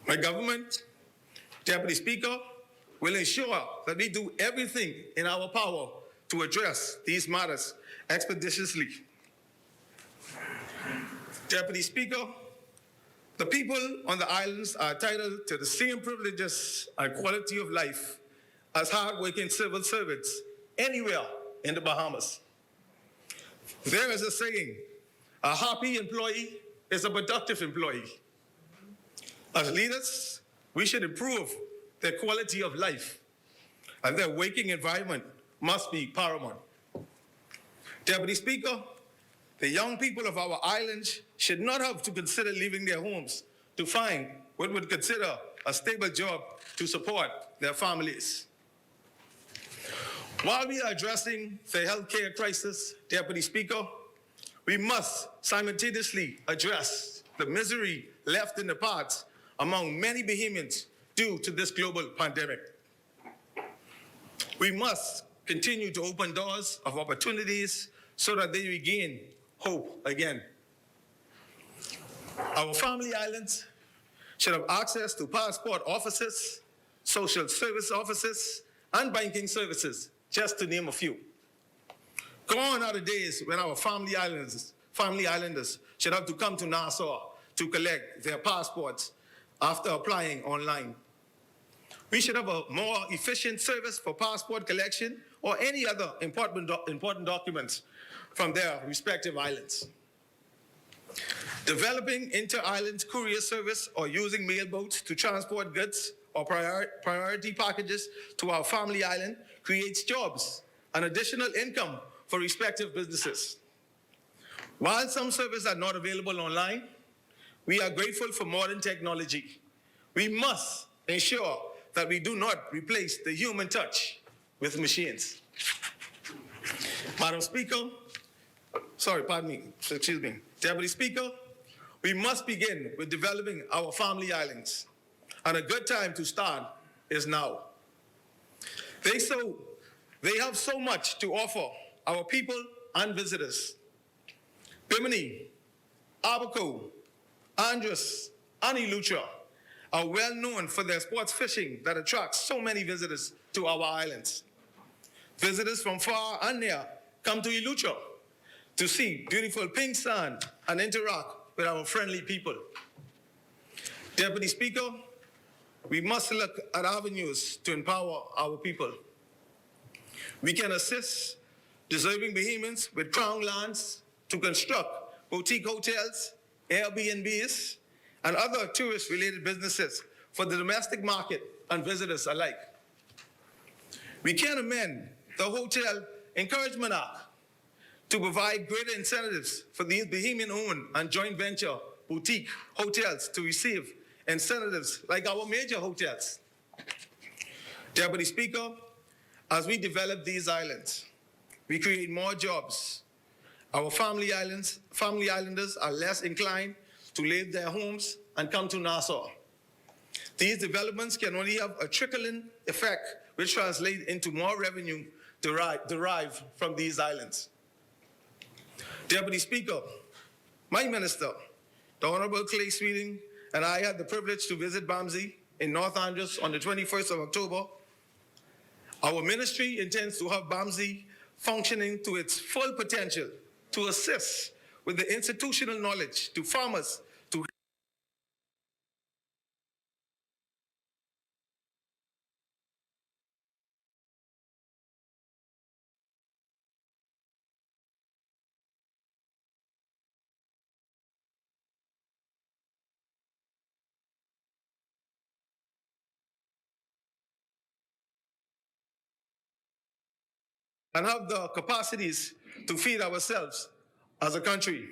My government, Deputy Speaker, will ensure that we do everything in our power to address these matters expeditiously. Deputy Speaker, the people on the islands are entitled to the same privileges and quality of life as hard-working civil servants anywhere in the Bahamas. There is a saying, a happy employee is a productive employee. As leaders, we should improve their quality of life, and their working environment must be paramount. Deputy Speaker, the young people of our islands should not have to consider leaving their homes to find what would consider a stable job to support their families. While we are addressing the healthcare crisis, Deputy Speaker, we must simultaneously address the misery left in the past among many Bahamians due to this global pandemic. We must continue to open doors of opportunities so that they regain hope again. Our family islands should have access to passport offices, social service offices, and banking services, just to name a few. Gone are the days when our family islanders should have to come to Nassau to collect their passports after applying online. We should have a more efficient service for passport collection or any other important documents from their respective islands. Developing inter-island courier service or using mail boats to transport goods or priority packages to our family island creates jobs and additional income for respective businesses. While some services are not available online, we are grateful for modern technology. We must ensure that we do not replace the human touch with machines. Madam Speaker, Deputy Speaker, we must begin with developing our family islands, and a good time to start is now. They have so much to offer our people and visitors. Bimini, Abaco, Andros, and Ilutra are well known for their sports fishing that attracts so many visitors to our islands. Visitors from far and near come to Ilutra to see beautiful pink sand and interact with our friendly people. Deputy Speaker, we must look at avenues to empower our people. We can assist deserving Bahamians with crown lands to construct boutique hotels, Airbnbs, and other tourist-related businesses for the domestic market and visitors alike. We can amend the Hotel Encouragement Act to provide greater incentives for these Bahamian-owned and joint venture boutique hotels to receive incentives like our major hotels. Deputy Speaker, as we develop these islands, we create more jobs. Our family islanders are less inclined to leave their homes and come to Nassau. These developments can only have a trickling effect which translates into more revenue derived from these islands. Deputy Speaker, my minister, the Honorable Clay Sweeting, and I had the privilege to visit Bamsey in North Andros on the 21st of October. Our ministry intends to have Bamsey functioning to its full potential to assist with the institutional knowledge to farmers to and have the capacities to feed ourselves as a country.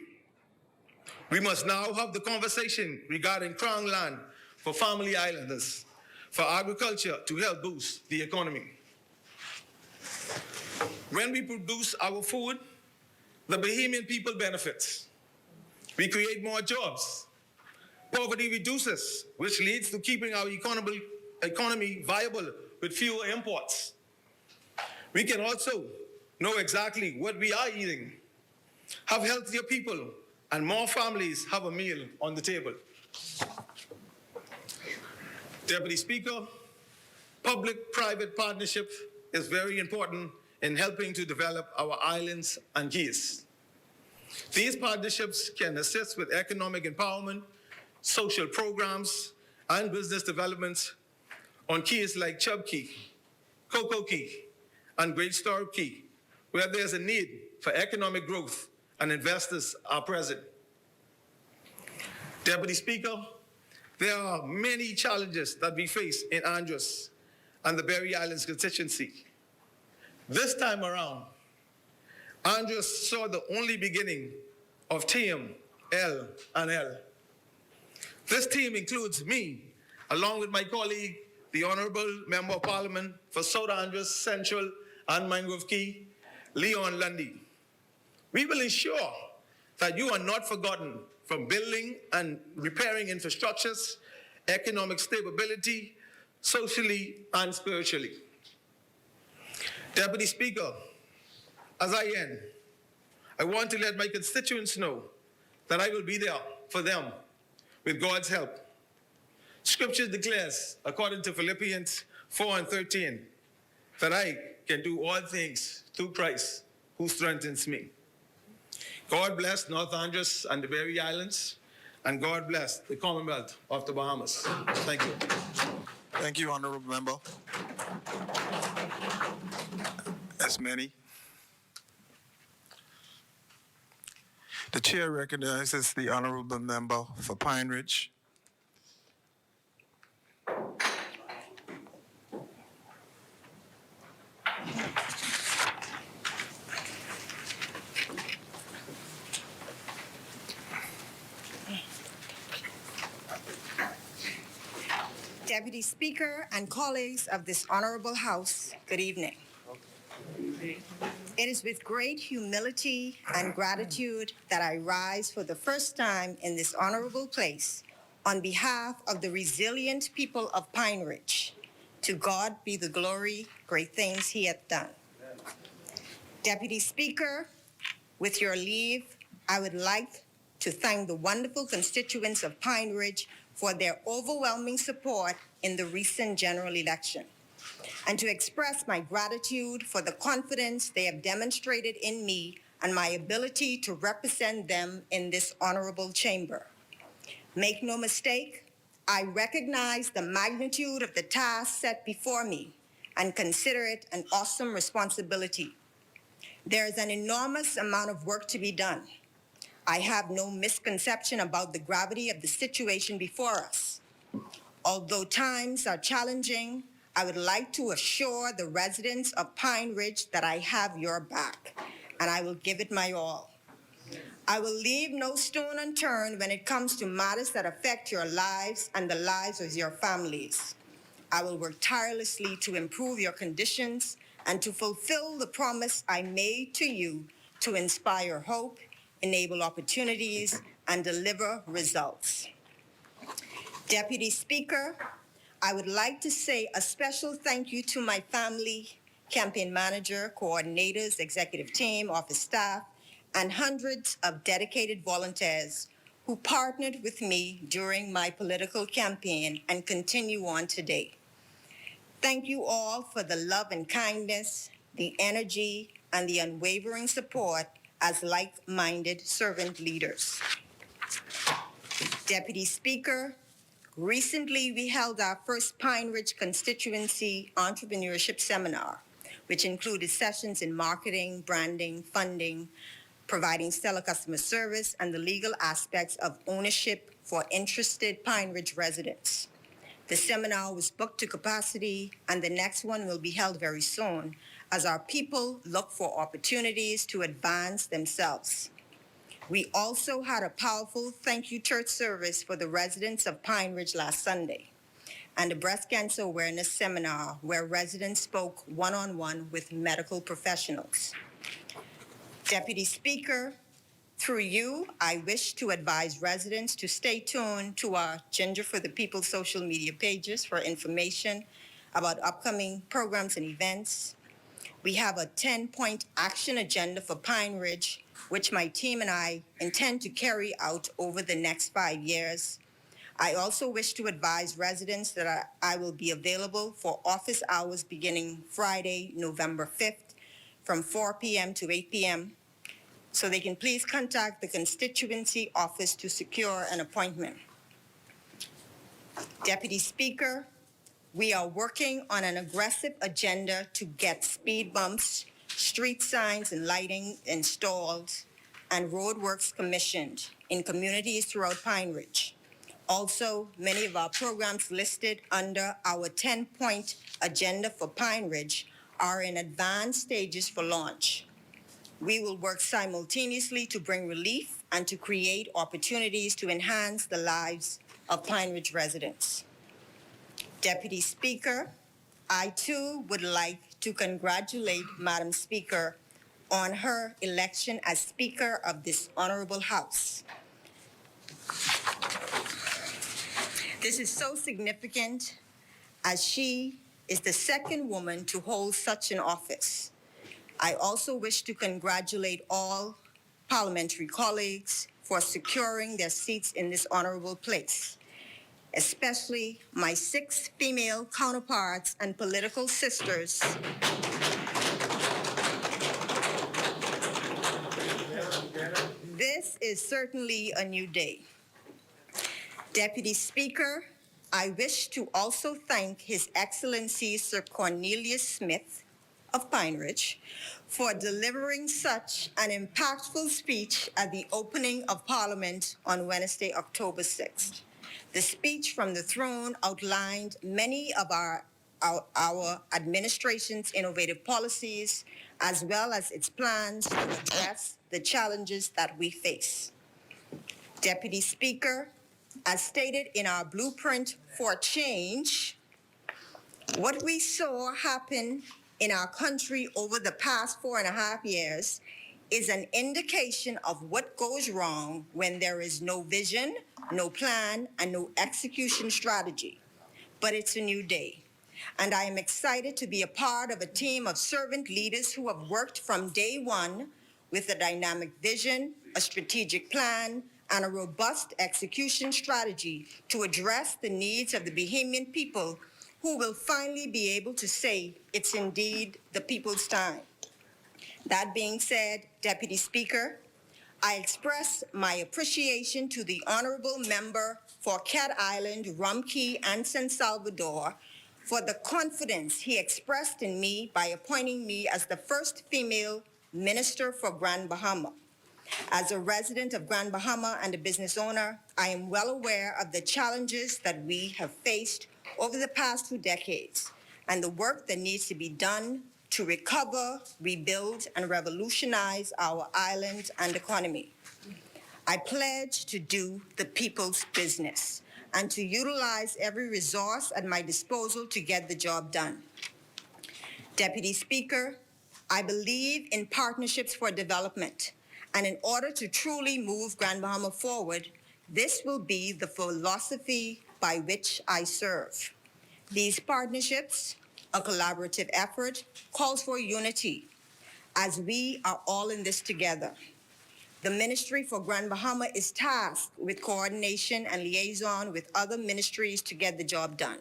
We must now have the conversation regarding crown land for family islanders, for agriculture to help boost the economy. When we produce our food, the Bahamian people benefits. We create more jobs. Poverty reduces, which leads to keeping our economy viable with fewer imports. We can also know exactly what we are eating, have healthier people, and more families have a meal on the table. Deputy Speaker, public-private partnership is very important in helping to develop our islands and keys. These partnerships can assist with economic empowerment, social programs, and business developments on keys like Chub Key, Cocoa Key, and Great Star Key, where there's a need for economic growth and investors are present. Deputy Speaker, there are many challenges that we face in Andros and the Berry Islands constituency. This time around, Andros saw the only beginning of Team L and L. This team includes me, along with my colleague, the Honorable Member of Parliament for South Andros Central and Mangrove Key, Leon Lundy. We will ensure that you are not forgotten from building and repairing infrastructures, economic stability, socially and spiritually. Deputy Speaker, as I end, I want to let my constituents know that I will be there for them with God's help. Scripture declares, according to Philippians 4:13, that I can do all things through Christ who strengthens me. God bless North Andros and the Berry Islands, and God bless the Commonwealth of the Bahamas. Thank you. Thank you, Honorable Member. As many. The chair recognizes the honorable member for Pine Ridge. Deputy Speaker and colleagues of this honorable House, good evening. It is with great humility and gratitude that I rise for the first time in this honorable place on behalf of the resilient people of Pine Ridge. To God be the glory, great things he hath done. Deputy Speaker, with your leave, I would like to thank the wonderful constituents of Pine Ridge for their overwhelming support in the recent general election, and to express my gratitude for the confidence they have demonstrated in me and my ability to represent them in this honorable chamber. Make no mistake, I recognize the magnitude of the task set before me and consider it an awesome responsibility. There is an enormous amount of work to be done. I have no misconception about the gravity of the situation before us. Although times are challenging, I would like to assure the residents of Pine Ridge that I have your back, and I will give it my all. I will leave no stone unturned when it comes to matters that affect your lives and the lives of your families. I will work tirelessly to improve your conditions and to fulfill the promise I made to you to inspire hope, enable opportunities, and deliver results. Deputy Speaker, I would like to say a special thank you to my family, campaign manager, coordinators, executive team, office staff, and hundreds of dedicated volunteers who partnered with me during my political campaign and continue on today. Thank you all for the love and kindness, the energy, and the unwavering support as like-minded servant leaders. Deputy Speaker, recently we held our first Pine Ridge constituency entrepreneurship seminar, which included sessions in marketing, branding, funding, providing stellar customer service, and the legal aspects of ownership for interested Pine Ridge residents. The seminar was booked to capacity, and the next one will be held very soon as our people look for opportunities to advance themselves. We also had a powerful thank you church service for the residents of Pine Ridge last Sunday, and a breast cancer awareness seminar where residents spoke one-on-one with medical professionals. Deputy Speaker, through you, I wish to advise residents to stay tuned to our Ginger for the People social media pages for information about upcoming programs and events. We have a 10-point action agenda for Pine Ridge, which my team and I intend to carry out over the next 5 years. I also wish to advise residents that I will be available for office hours beginning Friday, November 5th, from 4 p.m. to 8 p.m., so they can please contact the constituency office to secure an appointment. Deputy Speaker, we are working on an aggressive agenda to get speed bumps, street signs and lighting installed, and roadworks commissioned in communities throughout Pine Ridge. Also, many of our programs listed under our 10-point agenda for Pine Ridge are in advanced stages for launch. We will work simultaneously to bring relief and to create opportunities to enhance the lives of Pine Ridge residents. Deputy Speaker, I too would like to congratulate Madam Speaker on her election as Speaker of this honorable House. This is so significant as she is the second woman to hold such an office. I also wish to congratulate all parliamentary colleagues for securing their seats in this honorable place, especially my 6 female counterparts and political sisters. This is certainly a new day. Deputy Speaker, I wish to also thank His Excellency Sir Cornelius Smith of Pine Ridge for delivering such an impactful speech at the opening of Parliament on Wednesday, October 6th. The speech from the throne outlined many of our administration's innovative policies, as well as its plans to address the challenges that we face. Deputy Speaker, as stated in our blueprint for change, what we saw happen in our country over the past 4.5 years is an indication of what goes wrong when there is no vision, no plan, and no execution strategy. But it's a new day, and I am excited to be a part of a team of servant leaders who have worked from day one with a dynamic vision, a strategic plan, and a robust execution strategy to address the needs of the Bahamian people, who will finally be able to say it's indeed the people's time. That being said, Deputy Speaker, I express my appreciation to the Honorable Member for Cat Island, Rum Key, and San Salvador for the confidence he expressed in me by appointing me as the first female Minister for Grand Bahama. As a resident of Grand Bahama and a business owner, I am well aware of the challenges that we have faced over the past 2 decades and the work that needs to be done to recover, rebuild, and revolutionize our island and economy. I pledge to do the people's business and to utilize every resource at my disposal to get the job done. Deputy Speaker, I believe in partnerships for development, and in order to truly move Grand Bahama forward, this will be the philosophy by which I serve. These partnerships, a collaborative effort, calls for unity, as we are all in this together. The Ministry for Grand Bahama is tasked with coordination and liaison with other ministries to get the job done.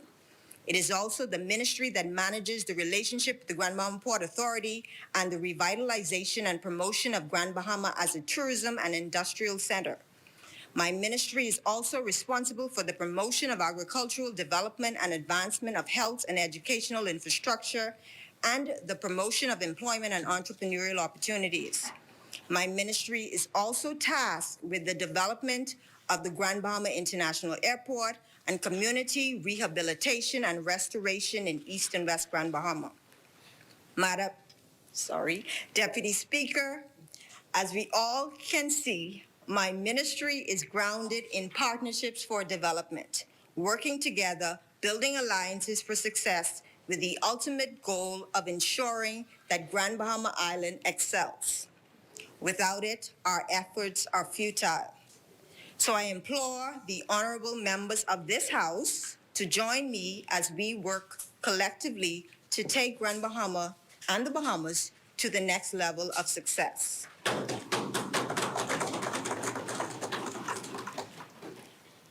It is also the ministry that manages the relationship with the Grand Bahama Port Authority and the revitalization and promotion of Grand Bahama as a tourism and industrial center. My ministry is also responsible for the promotion of agricultural development and advancement of health and educational infrastructure and the promotion of employment and entrepreneurial opportunities. My ministry is also tasked with the development of the Grand Bahama International Airport and community rehabilitation and restoration in East and West Grand Bahama. Deputy Speaker, as we all can see, my ministry is grounded in partnerships for development, working together, building alliances for success with the ultimate goal of ensuring that Grand Bahama Island excels. Without it, our efforts are futile. So I implore the honorable members of this House to join me as we work collectively to take Grand Bahama and the Bahamas to the next level of success.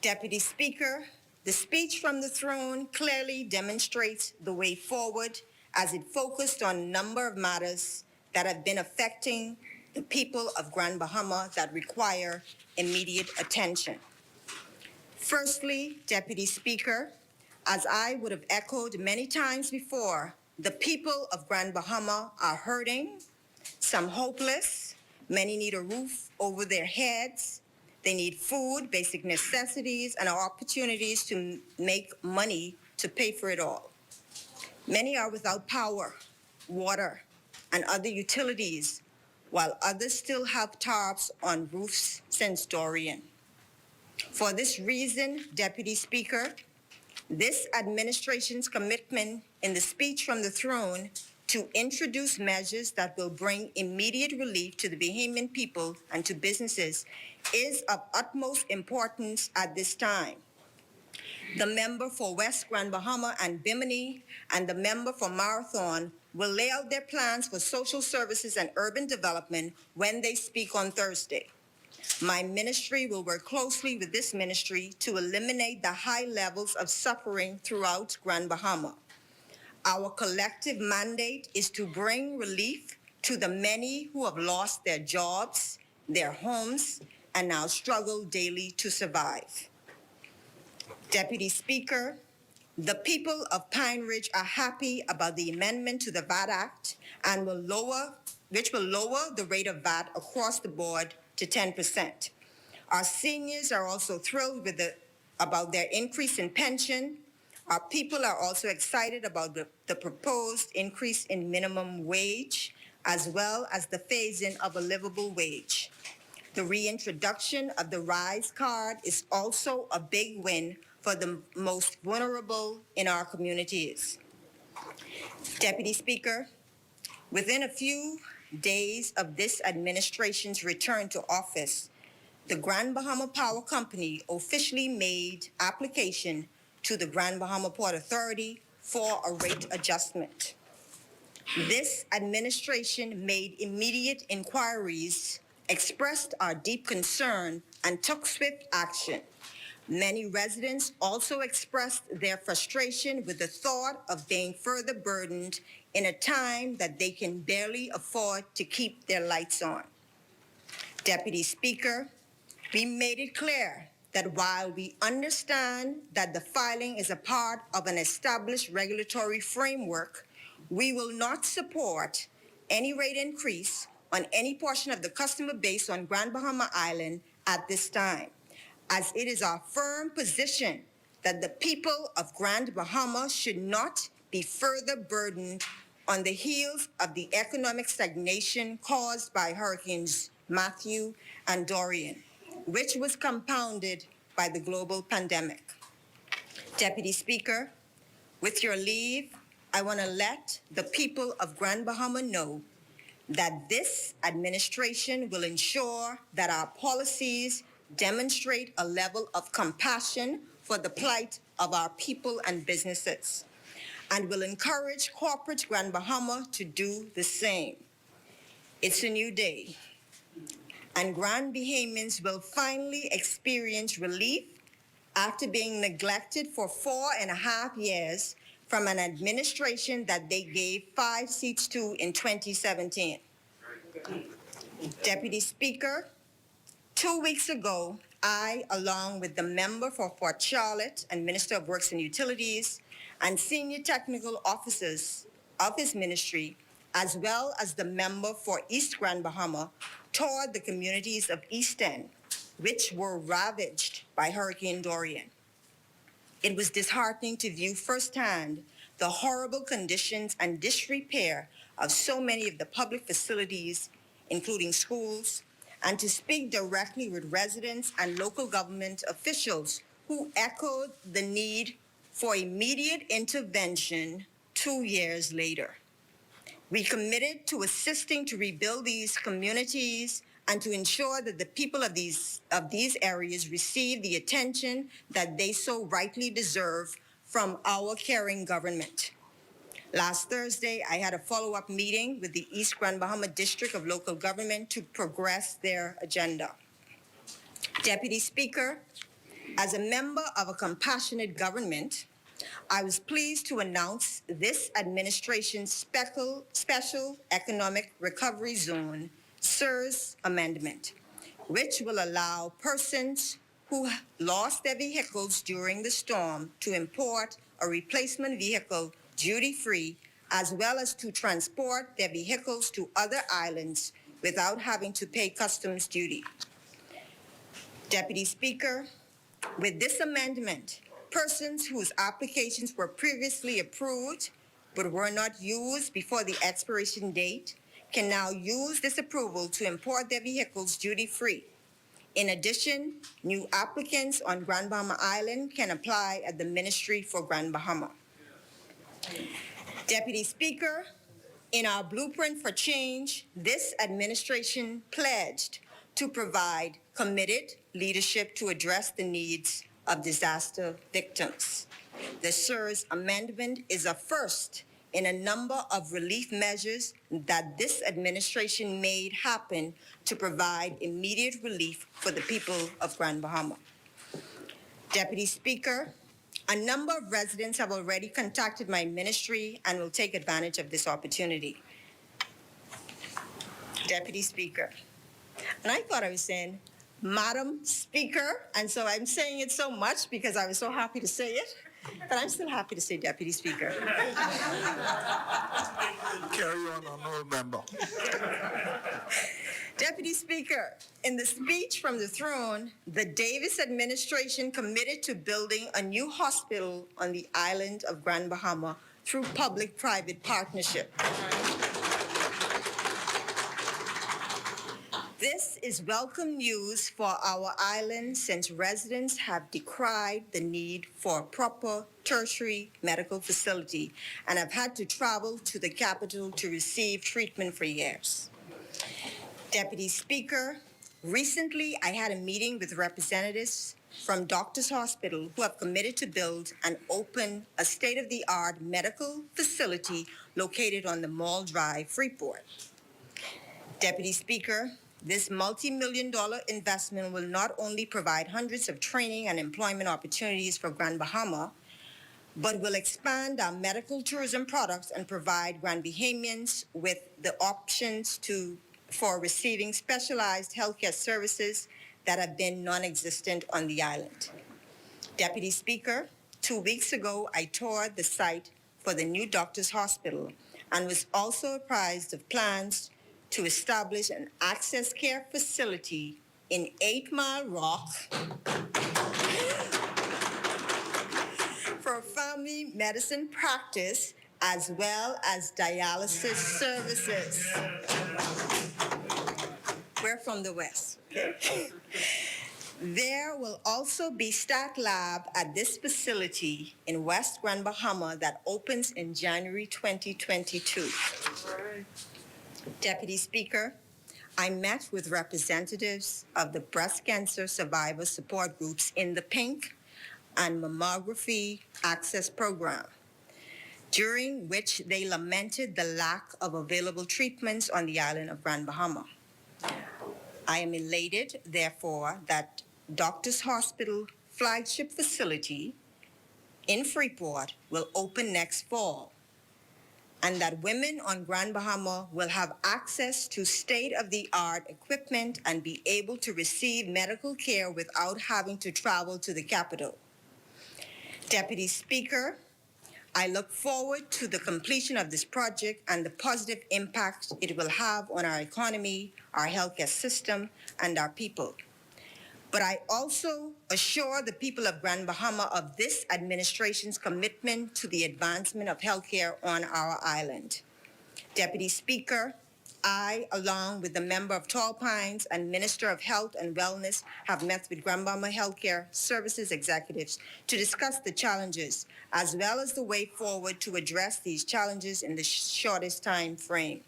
Deputy Speaker, the speech from the throne clearly demonstrates the way forward as it focused on a number of matters that have been affecting the people of Grand Bahama that require immediate attention. Firstly, Deputy Speaker, as I would have echoed many times before, the people of Grand Bahama are hurting, some hopeless, many need a roof over their heads, they need food, basic necessities, and opportunities to make money to pay for it all. Many are without power, water, and other utilities, while others still have tarps on roofs since Dorian. For this reason, Deputy Speaker, this administration's commitment in the speech from the throne to introduce measures that will bring immediate relief to the Bahamian people and to businesses is of utmost importance at this time. The member for West Grand Bahama and Bimini and the member for Marathon will lay out their plans for social services and urban development when they speak on Thursday. My ministry will work closely with this ministry to eliminate the high levels of suffering throughout Grand Bahama. Our collective mandate is to bring relief to the many who have lost their jobs, their homes, and now struggle daily to survive. Deputy Speaker, The people of Pine Ridge are happy about the amendment to the VAT Act and which will lower the rate of VAT across the board to 10%. Our seniors are also thrilled about their increase in pension. Our people are also excited about the proposed increase in minimum wage, as well as the phase-in of a livable wage. The reintroduction of the RISE card is also a big win for the most vulnerable in our communities. Deputy Speaker, within a few days of this administration's return to office, the Grand Bahama Power Company officially made application to the Grand Bahama Port Authority for a rate adjustment. This administration made immediate inquiries, expressed our deep concern, and took swift action. Many residents also expressed their frustration with the thought of being further burdened in a time that they can barely afford to keep their lights on. Deputy Speaker, we made it clear that while we understand that the filing is a part of an established regulatory framework, we will not support any rate increase on any portion of the customer base on Grand Bahama Island at this time, as it is our firm position that the people of Grand Bahama should not be further burdened on the heels of the economic stagnation caused by Hurricanes Matthew and Dorian, which was compounded by the global pandemic. Deputy Speaker, with your leave, I want to let the people of Grand Bahama know that this administration will ensure that our policies demonstrate a level of compassion for the plight of our people and businesses, and will encourage corporate Grand Bahama to do the same. It's a new day, and Grand Bahamians will finally experience relief after being neglected for 4.5 years from an administration that they gave 5 seats to in 2017. Deputy Speaker, 2 weeks ago, I, along with the member for Port Charlotte and Minister of Works and Utilities and senior technical officers of his ministry, as well as the member for East Grand Bahama, toured the communities of East End, which were ravaged by Hurricane Dorian. It was disheartening to view firsthand the horrible conditions and disrepair of so many of the public facilities, including schools, and to speak directly with residents and local government officials who echoed the need for immediate intervention 2 years later. We committed to assisting to rebuild these communities and to ensure that the people of these areas receive the attention that they so rightly deserve from our caring government. Last Thursday, I had a follow-up meeting with the East Grand Bahama District of Local Government to progress their agenda. Deputy Speaker, as a member of a compassionate government, I was pleased to announce this administration's Special Economic Recovery Zone, SERS amendment, which will allow persons who lost their vehicles during the storm to import a replacement vehicle duty-free, as well as to transport their vehicles to other islands without having to pay customs duty. Deputy Speaker, with this amendment, persons whose applications were previously approved but were not used before the expiration date can now use this approval to import their vehicles duty-free. In addition, new applicants on Grand Bahama Island can apply at the Ministry for Grand Bahama. Deputy Speaker, in our blueprint for change, this administration pledged to provide committed leadership to address the needs of disaster victims. The SERS amendment is a first in a number of relief measures that this administration made happen to provide immediate relief for the people of Grand Bahama. Deputy Speaker, a number of residents have already contacted my ministry and will take advantage of this opportunity. Deputy Speaker, and I thought I was saying Madam Speaker, and so I'm saying it so much because I was so happy to say it. But I'm still happy to say Deputy Speaker. Carry on, honorable member. Deputy Speaker, in the speech from the throne, the Davis administration committed to building a new hospital on the island of Grand Bahama through public-private partnership. This is welcome news for our island since residents have decried the need for a proper tertiary medical facility and have had to travel to the capital to receive treatment for years. Deputy Speaker, recently I had a meeting with representatives from Doctors Hospital who have committed to build and open a state-of-the-art medical facility located on the Mall Drive, Freeport. Deputy Speaker, this multi-million-dollar investment will not only provide hundreds of training and employment opportunities for Grand Bahama, but will expand our medical tourism products and provide Grand Bahamians with the options for receiving specialized healthcare services that have been non-existent on the island. Deputy Speaker, 2 weeks ago, I toured the site for the new Doctors Hospital and was also apprised of plans to establish an access care facility in 8 Mile Rock for family medicine practice as well as dialysis services. We're from the West. Okay? There will also be Stat Lab at this facility in West Grand Bahama that opens in January 2022. Deputy Speaker, I met with representatives of the breast cancer survivor support groups in the PINK and mammography access program, during which they lamented the lack of available treatments on the island of Grand Bahama. I am elated, therefore, that Doctors Hospital flagship facility in Freeport will open next fall, and that women on Grand Bahama will have access to state-of-the-art equipment and be able to receive medical care without having to travel to the capital. Deputy Speaker, I look forward to the completion of this project and the positive impact it will have on our economy, our healthcare system, and our people. But I also assure the people of Grand Bahama of this administration's commitment to the advancement of healthcare on our island. Deputy Speaker, I, along with the member of Tall Pines and Minister of Health and Wellness, have met with Grand Bahama Healthcare Services executives to discuss the challenges as well as the way forward to address these challenges in the shortest time frame.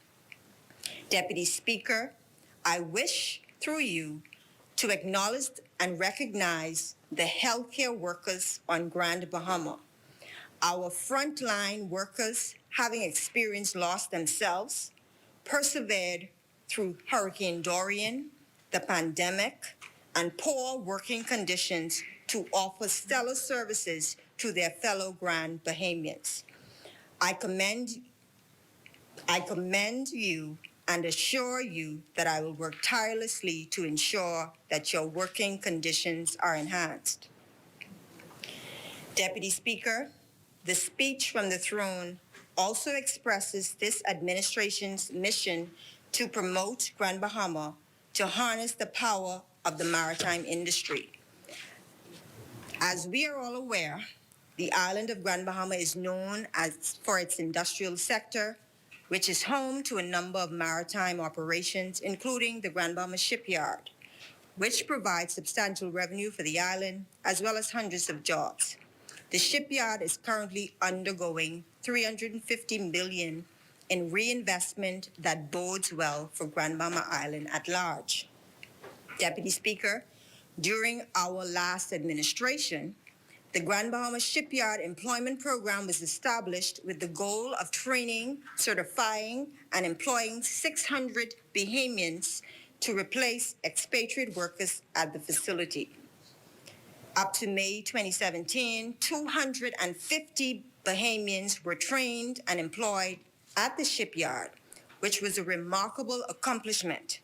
Deputy Speaker, I wish, through you, to acknowledge and recognize the healthcare workers on Grand Bahama. Our frontline workers, having experienced loss themselves, persevered through Hurricane Dorian, the pandemic, and poor working conditions to offer stellar services to their fellow Grand Bahamians. I commend you and assure you that I will work tirelessly to ensure that your working conditions are enhanced. Deputy Speaker, the speech from the throne also expresses this administration's mission to promote Grand Bahama to harness the power of the maritime industry. As we are all aware, the island of Grand Bahama is known for its industrial sector, which is home to a number of maritime operations, including the Grand Bahama Shipyard, which provides substantial revenue for the island, as well as hundreds of jobs. The shipyard is currently undergoing $350 million in reinvestment that bodes well for Grand Bahama Island at large. Deputy Speaker, during our last administration, the Grand Bahama Shipyard Employment Program was established with the goal of training, certifying, and employing 600 Bahamians to replace expatriate workers at the facility. Up to May 2017, 250 Bahamians were trained and employed at the shipyard, which was a remarkable accomplishment.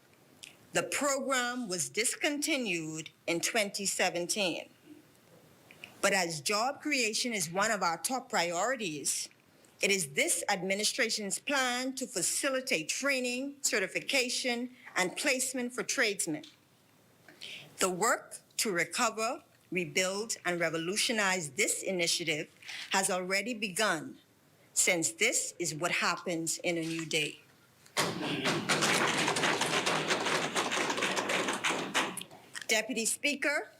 The program was discontinued in 2017. But as job creation is one of our top priorities, it is this administration's plan to facilitate training, certification, and placement for tradesmen. The work to recover, rebuild, and revolutionize this initiative has already begun, since this is what happens in a new day. Deputy Speaker,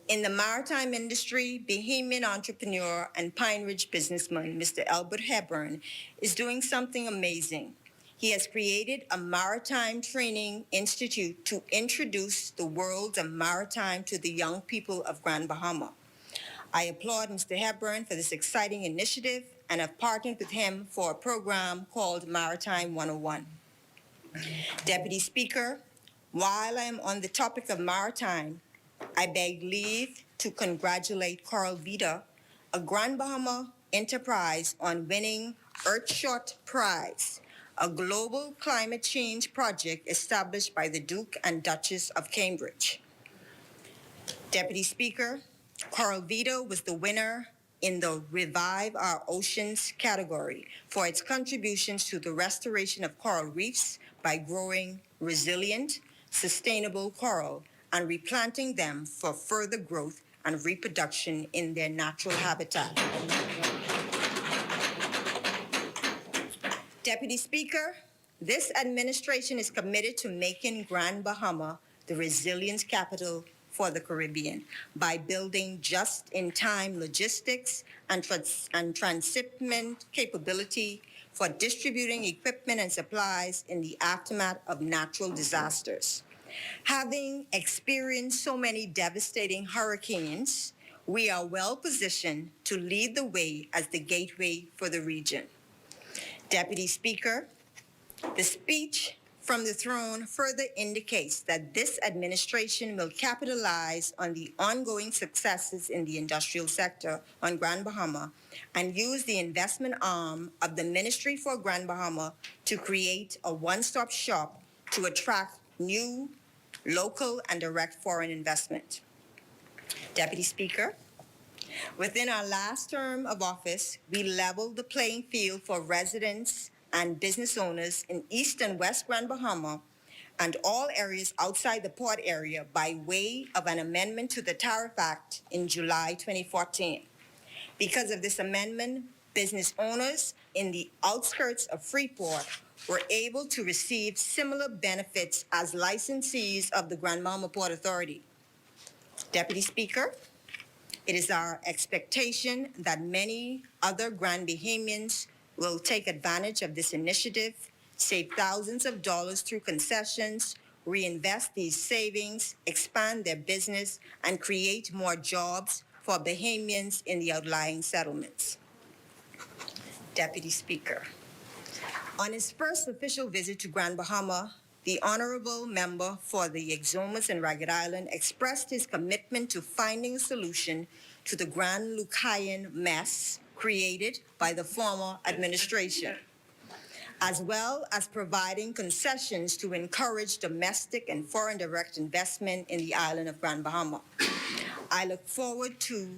in the maritime industry, Bahamian entrepreneur and Pine Ridge businessman, Mr. Albert Hepburn, is doing something amazing. He has created a maritime training institute to introduce the world of maritime to the young people of Grand Bahama. I applaud Mr. Hepburn for this exciting initiative and have partnered with him for a program called Maritime 101. Deputy Speaker, while I am on the topic of maritime, I beg leave to congratulate Coral Vida, a Grand Bahama enterprise, on winning Earthshot Prize, a global climate change project established by the Duke and Duchess of Cambridge. Deputy Speaker, Coral Vida was the winner in the Revive Our Oceans category for its contributions to the restoration of coral reefs by growing resilient, sustainable coral and replanting them for further growth and reproduction in their natural habitat. Deputy Speaker, this administration is committed to making Grand Bahama the resilience capital for the Caribbean by building just-in-time logistics and transshipment capability for distributing equipment and supplies in the aftermath of natural disasters. Having experienced so many devastating hurricanes, we are well positioned to lead the way as the gateway for the region. Deputy Speaker, the speech from the throne further indicates that this administration will capitalize on the ongoing successes in the industrial sector on Grand Bahama and use the investment arm of the Ministry for Grand Bahama to create a one-stop shop to attract new, local, and direct foreign investment. Deputy Speaker, within our last term of office, we leveled the playing field for residents and business owners in East and West Grand Bahama and all areas outside the port area by way of an amendment to the Tariff Act in July 2014. Because of this amendment, business owners in the outskirts of Freeport were able to receive similar benefits as licensees of the Grand Bahama Port Authority. Deputy Speaker, it is our expectation that many other Grand Bahamians will take advantage of this initiative, save thousands of dollars through concessions, reinvest these savings, expand their business, and create more jobs for Bahamians in the outlying settlements. Deputy Speaker, on his first official visit to Grand Bahama, the honorable member for the Exumas and Ragged Island expressed his commitment to finding a solution to the Grand Lucayan mess created by the former administration, as well as providing concessions to encourage domestic and foreign direct investment in the island of Grand Bahama. I look forward to,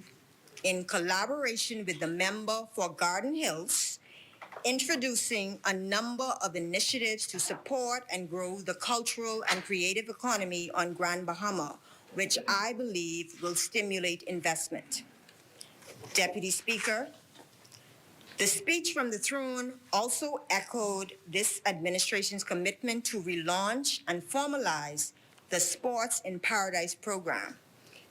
in collaboration with the member for Garden Hills, introducing a number of initiatives to support and grow the cultural and creative economy on Grand Bahama, which I believe will stimulate investment. Deputy Speaker, the speech from the throne also echoed this administration's commitment to relaunch and formalize the Sports in Paradise program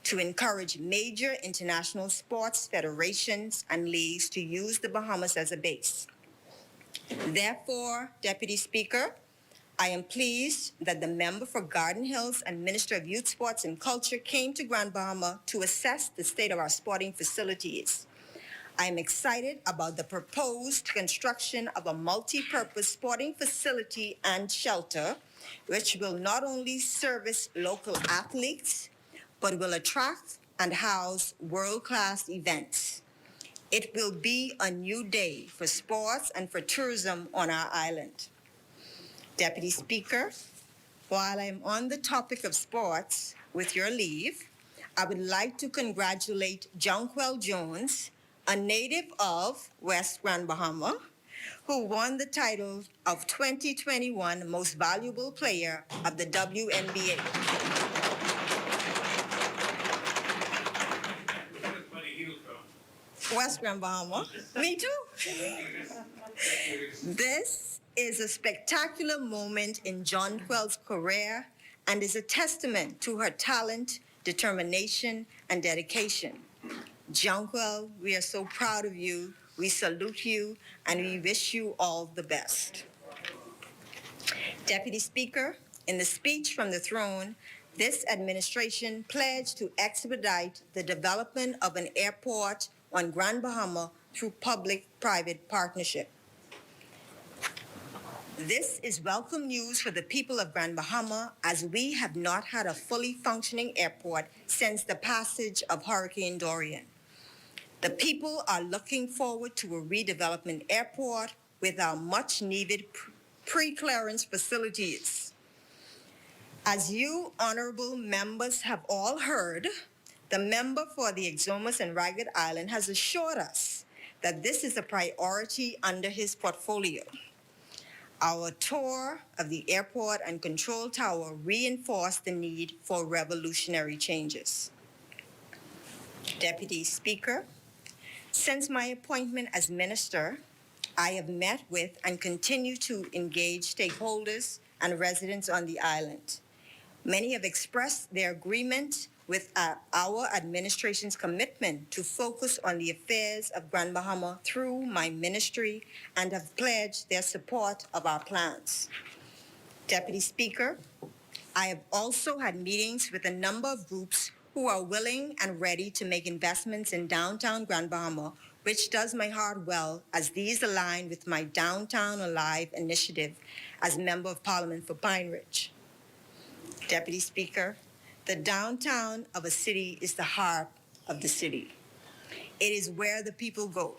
to encourage major international sports federations and leagues to use the Bahamas as a base. Therefore, Deputy Speaker, I am pleased that the member for Garden Hills and Minister of Youth, Sports and Culture came to Grand Bahama to assess the state of our sporting facilities. I am excited about the proposed construction of a multi-purpose sporting facility and shelter, which will not only service local athletes, but will attract and house world-class events. It will be a new day for sports and for tourism on our island. Deputy Speaker, while I'm on the topic of sports, with your leave, I would like to congratulate Jonquel Jones, a native of West Grand Bahama, who won the title of 2021 Most Valuable Player of the WNBA. West Grand Bahama. Me too. This is a spectacular moment in Jonquel's career and is a testament to her talent, determination, and dedication. Jonquel, we are so proud of you. We salute you, and we wish you all the best. Deputy Speaker, in the speech from the throne, this administration pledged to expedite the development of an airport on Grand Bahama through public-private partnership. This is welcome news for the people of Grand Bahama, as we have not had a fully functioning airport since the passage of Hurricane Dorian. The people are looking forward to a redevelopment airport with our much-needed pre-clearance facilities. As you honorable members have all heard, the member for the Exumas and Ragged Island has assured us that this is a priority under his portfolio. Our tour of the airport and control tower reinforced the need for revolutionary changes. Deputy Speaker, since my appointment as minister, I have met with and continue to engage stakeholders and residents on the island. Many have expressed their agreement with our administration's commitment to focus on the affairs of Grand Bahama through my ministry and have pledged their support of our plans. Deputy Speaker, I have also had meetings with a number of groups who are willing and ready to make investments in downtown Grand Bahama, which does my heart well, as these align with my Downtown Alive initiative as Member of Parliament for Pine Ridge. Deputy Speaker, the downtown of a city is the heart of the city. It is where the people go.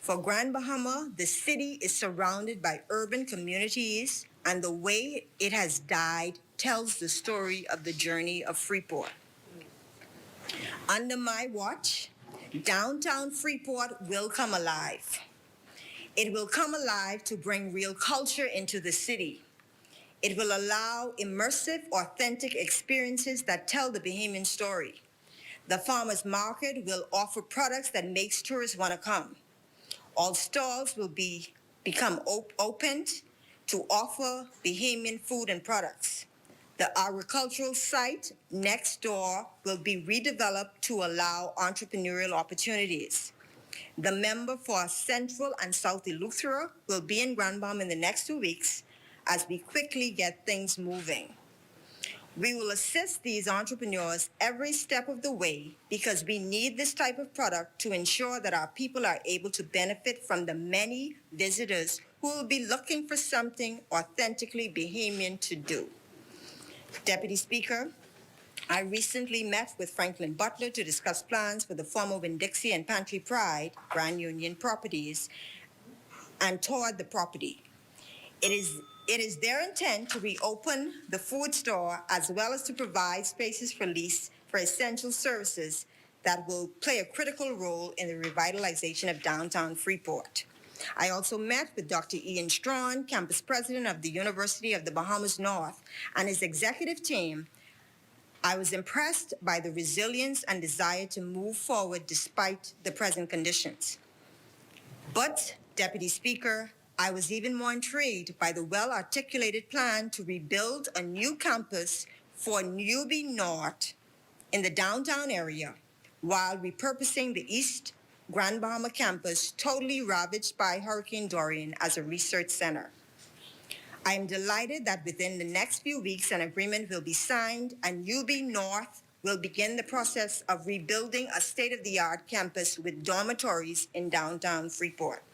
For Grand Bahama, the city is surrounded by urban communities, and the way it has died tells the story of the journey of Freeport. Under my watch, downtown Freeport will come alive. It will come alive to bring real culture into the city. It will allow immersive, authentic experiences that tell the Bahamian story. The farmers market will offer products that makes tourists want to come. All stalls will become opened to offer Bahamian food and products. The agricultural site next door will be redeveloped to allow entrepreneurial opportunities. The member for Central and South Eleuthera will be in Grand Bahama in the next 2 weeks as we quickly get things moving. We will assist these entrepreneurs every step of the way because we need this type of product to ensure that our people are able to benefit from the many visitors who will be looking for something authentically Bahamian to do. Deputy Speaker, I recently met with Franklin Butler to discuss plans for the former Winn-Dixie and Pantry Pride Grand Union properties and toured the property. It is their intent to reopen the food store as well as to provide spaces for lease for essential services that will play a critical role in the revitalization of downtown Freeport. I also met with Dr. Ian Strawn, campus president of the University of the Bahamas North, and his executive team. I was impressed by the resilience and desire to move forward despite the present conditions. But, Deputy Speaker, I was even more intrigued by the well-articulated plan to rebuild a new campus for Newbie North in the downtown area while repurposing the East Grand Bahama campus, totally ravaged by Hurricane Dorian, as a research center. I am delighted that within the next few weeks an agreement will be signed and Newbie North will begin the process of rebuilding a state-of-the-art campus with dormitories in downtown Freeport.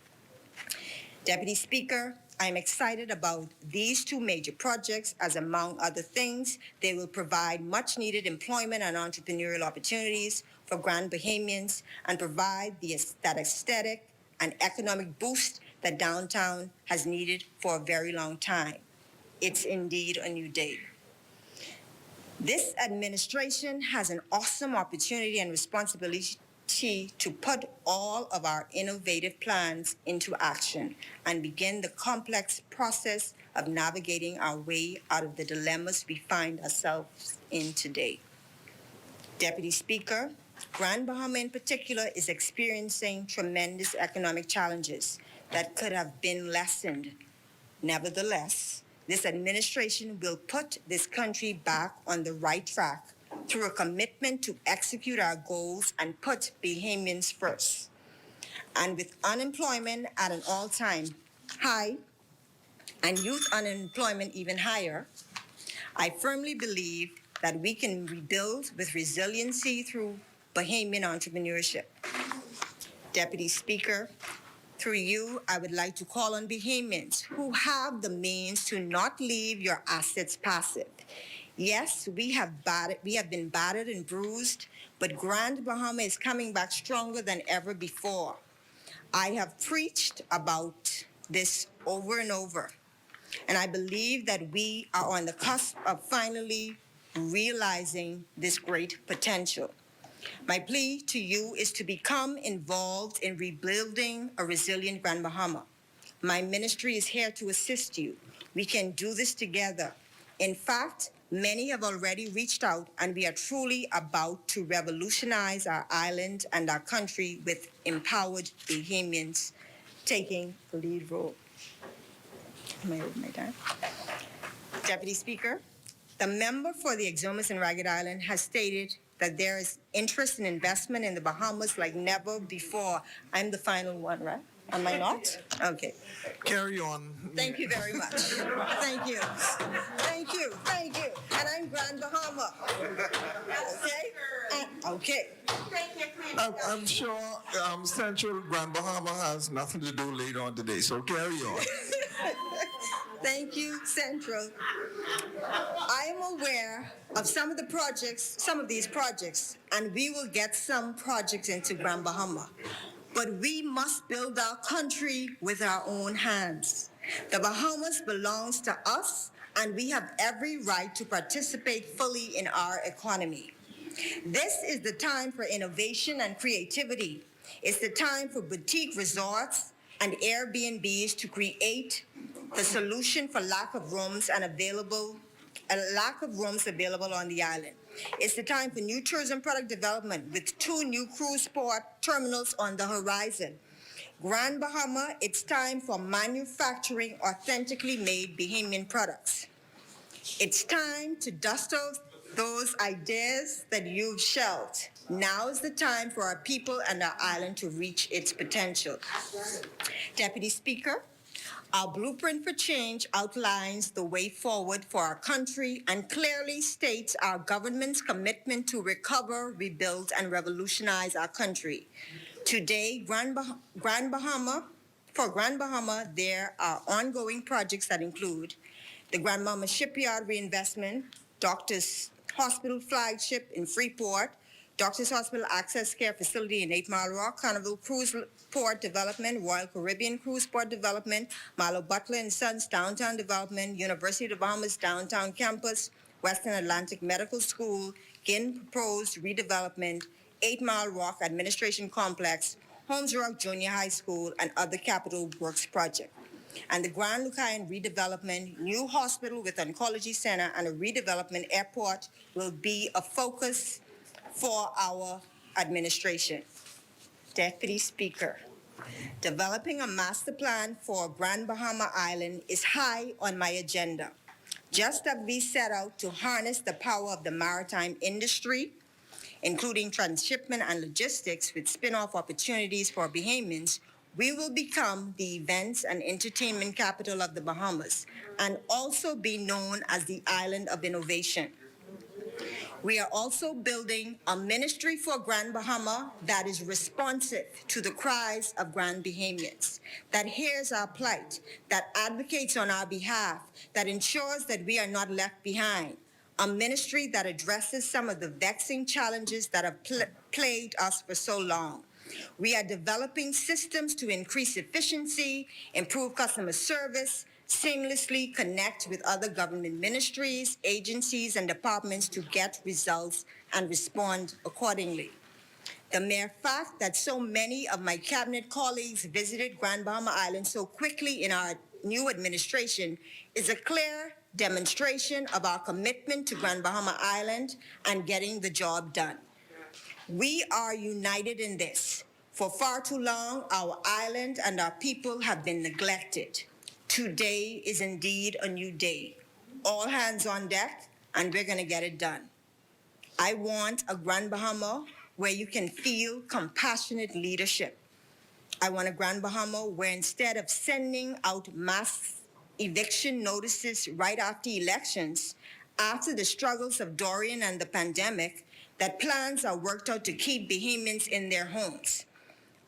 Deputy Speaker, I am excited about these two major projects as, among other things, they will provide much-needed employment and entrepreneurial opportunities for Grand Bahamians and provide that aesthetic and economic boost that downtown has needed for a very long time. It's indeed a new day. This administration has an awesome opportunity and responsibility to put all of our innovative plans into action and begin the complex process of navigating our way out of the dilemmas we find ourselves in today. Deputy Speaker, Grand Bahama in particular is experiencing tremendous economic challenges that could have been lessened. Nevertheless, this administration will put this country back on the right track through a commitment to execute our goals and put Bahamians first. And with unemployment at an all-time high and youth unemployment even higher, I firmly believe that we can rebuild with resiliency through Bahamian entrepreneurship. Deputy Speaker, through you, I would like to call on Bahamians who have the means to not leave your assets passive. Yes, we have been battered and bruised, but Grand Bahama is coming back stronger than ever before. I have preached about this over and over, and I believe that we are on the cusp of finally realizing this great potential. My plea to you is to become involved in rebuilding a resilient Grand Bahama. My ministry is here to assist you. We can do this together. In fact, many have already reached out, and we are truly about to revolutionize our island and our country with empowered Bahamians taking the lead role. Am I over my time? Deputy Speaker, the member for the Exumas and Ragged Island has stated that there is interest in investment in the Bahamas like never before. I'm the final one, right? Am I not? Okay. Carry on. Thank you very much. Thank you. Thank you. Thank you. And I'm Grand Bahama. Okay? Okay. I'm sure Central Grand Bahama has nothing to do later on today, so carry on. Thank you, Central. I am aware of some of these projects, and we will get some projects into Grand Bahama. But we must build our country with our own hands. The Bahamas belongs to us, and we have every right to participate fully in our economy. This is the time for innovation and creativity. It's the time for boutique resorts and Airbnbs to create the solution for lack of rooms available on the island. It's the time for new tourism product development with 2 new cruise port terminals on the horizon. Grand Bahama, it's time for manufacturing authentically made Bahamian products. It's time to dust off those ideas that you've shelved. Now is the time for our people and our island to reach its potential. Deputy Speaker, our blueprint for change outlines the way forward for our country and clearly states our government's commitment to recover, rebuild, and revolutionize our country. Today, for Grand Bahama, there are ongoing projects that include the Grand Bahama Shipyard reinvestment, Doctors Hospital flagship in Freeport, Doctors Hospital Access Care Facility in 8 Mile Rock, Carnival Cruise Port Development, Royal Caribbean Cruise Port Development, Milo Butler and Sons Downtown Development, University of the Bahamas Downtown Campus, Western Atlantic Medical School, GIN proposed redevelopment, 8 Mile Rock Administration Complex, Holmes Rock Junior High School, and other capital works projects. And the Grand Lucayan redevelopment, new hospital with oncology center, and a redevelopment airport will be a focus for our administration. Deputy Speaker, developing a master plan for Grand Bahama Island is high on my agenda. Just as we set out to harness the power of the maritime industry, including transshipment and logistics with spin-off opportunities for Bahamians, we will become the events and entertainment capital of the Bahamas and also be known as the Island of Innovation. We are also building a ministry for Grand Bahama that is responsive to the cries of Grand Bahamians, that hears our plight, that advocates on our behalf, that ensures that we are not left behind. A ministry that addresses some of the vexing challenges that have plagued us for so long. We are developing systems to increase efficiency, improve customer service, seamlessly connect with other government ministries, agencies, and departments to get results and respond accordingly. The mere fact that so many of my cabinet colleagues visited Grand Bahama Island so quickly in our new administration is a clear demonstration of our commitment to Grand Bahama Island and getting the job done. We are united in this. For far too long, our island and our people have been neglected. Today is indeed a new day. All hands on deck, and we're going to get it done. I want a Grand Bahama where you can feel compassionate leadership. I want a Grand Bahama where instead of sending out mass eviction notices right after elections, after the struggles of Dorian and the pandemic, that plans are worked out to keep Bahamians in their homes.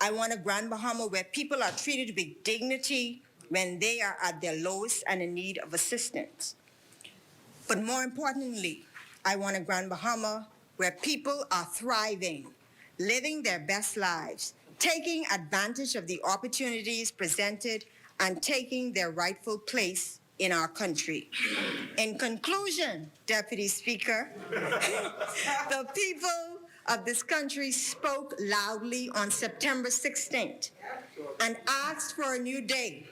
I want a Grand Bahama where people are treated with dignity when they are at their lowest and in need of assistance. But more importantly, I want a Grand Bahama where people are thriving, living their best lives, taking advantage of the opportunities presented, and taking their rightful place in our country. In conclusion, Deputy Speaker, the people of this country spoke loudly on September 16th and asked for a new day,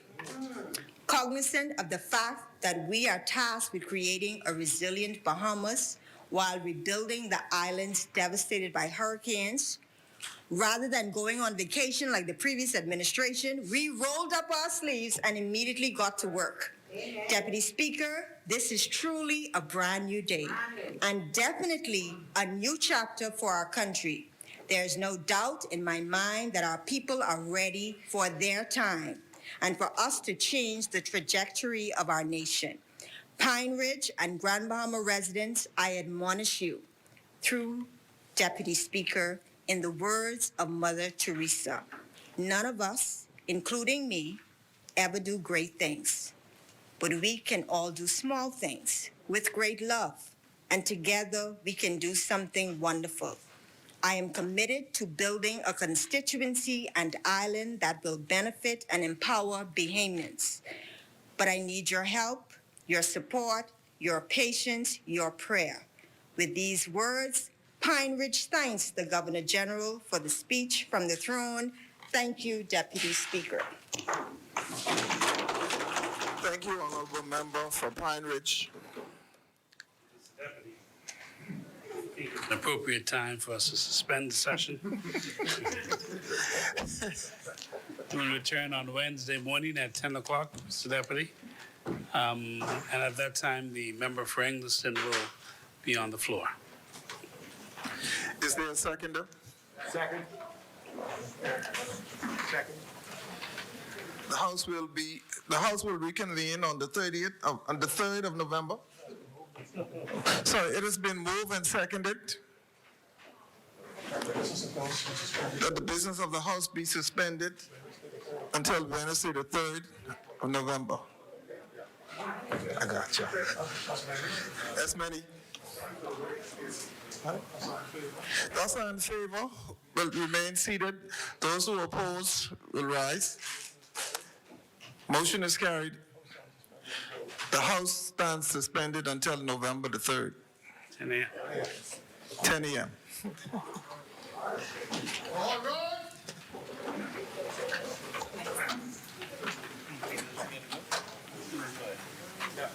cognizant of the fact that we are tasked with creating a resilient Bahamas while rebuilding the islands devastated by hurricanes. Rather than going on vacation like the previous administration, we rolled up our sleeves and immediately got to work. Deputy Speaker, this is truly a brand new day and definitely a new chapter for our country. There is no doubt in my mind that our people are ready for their time and for us to change the trajectory of our nation. Pine Ridge and Grand Bahama residents, I admonish you through Deputy Speaker, in the words of Mother Teresa, none of us, including me, ever do great things, but we can all do small things with great love, and together we can do something wonderful. I am committed to building a constituency and island that will benefit and empower Bahamians. But I need your help, your support, your patience, your prayer. With these words, Pine Ridge thanks the Governor General for the speech from the throne. Thank you, Deputy Speaker. Thank you, Honorable Member for Pine Ridge. An appropriate time for us to suspend the session. We'll return on Wednesday morning at 10 o'clock, Mr. Deputy. And at that time, the member for Engliston will be on the floor. Is there a seconder? Second. The House will reconvene on the 3rd of November. Sorry, it has been moved and seconded that the business of the House be suspended until Wednesday, the 3rd of November. I got you. As many. Those are in favor will remain seated. Those who oppose will rise. Motion is carried. The House stands suspended until November the 3rd. 10 a.m. 10 a.m. Yeah.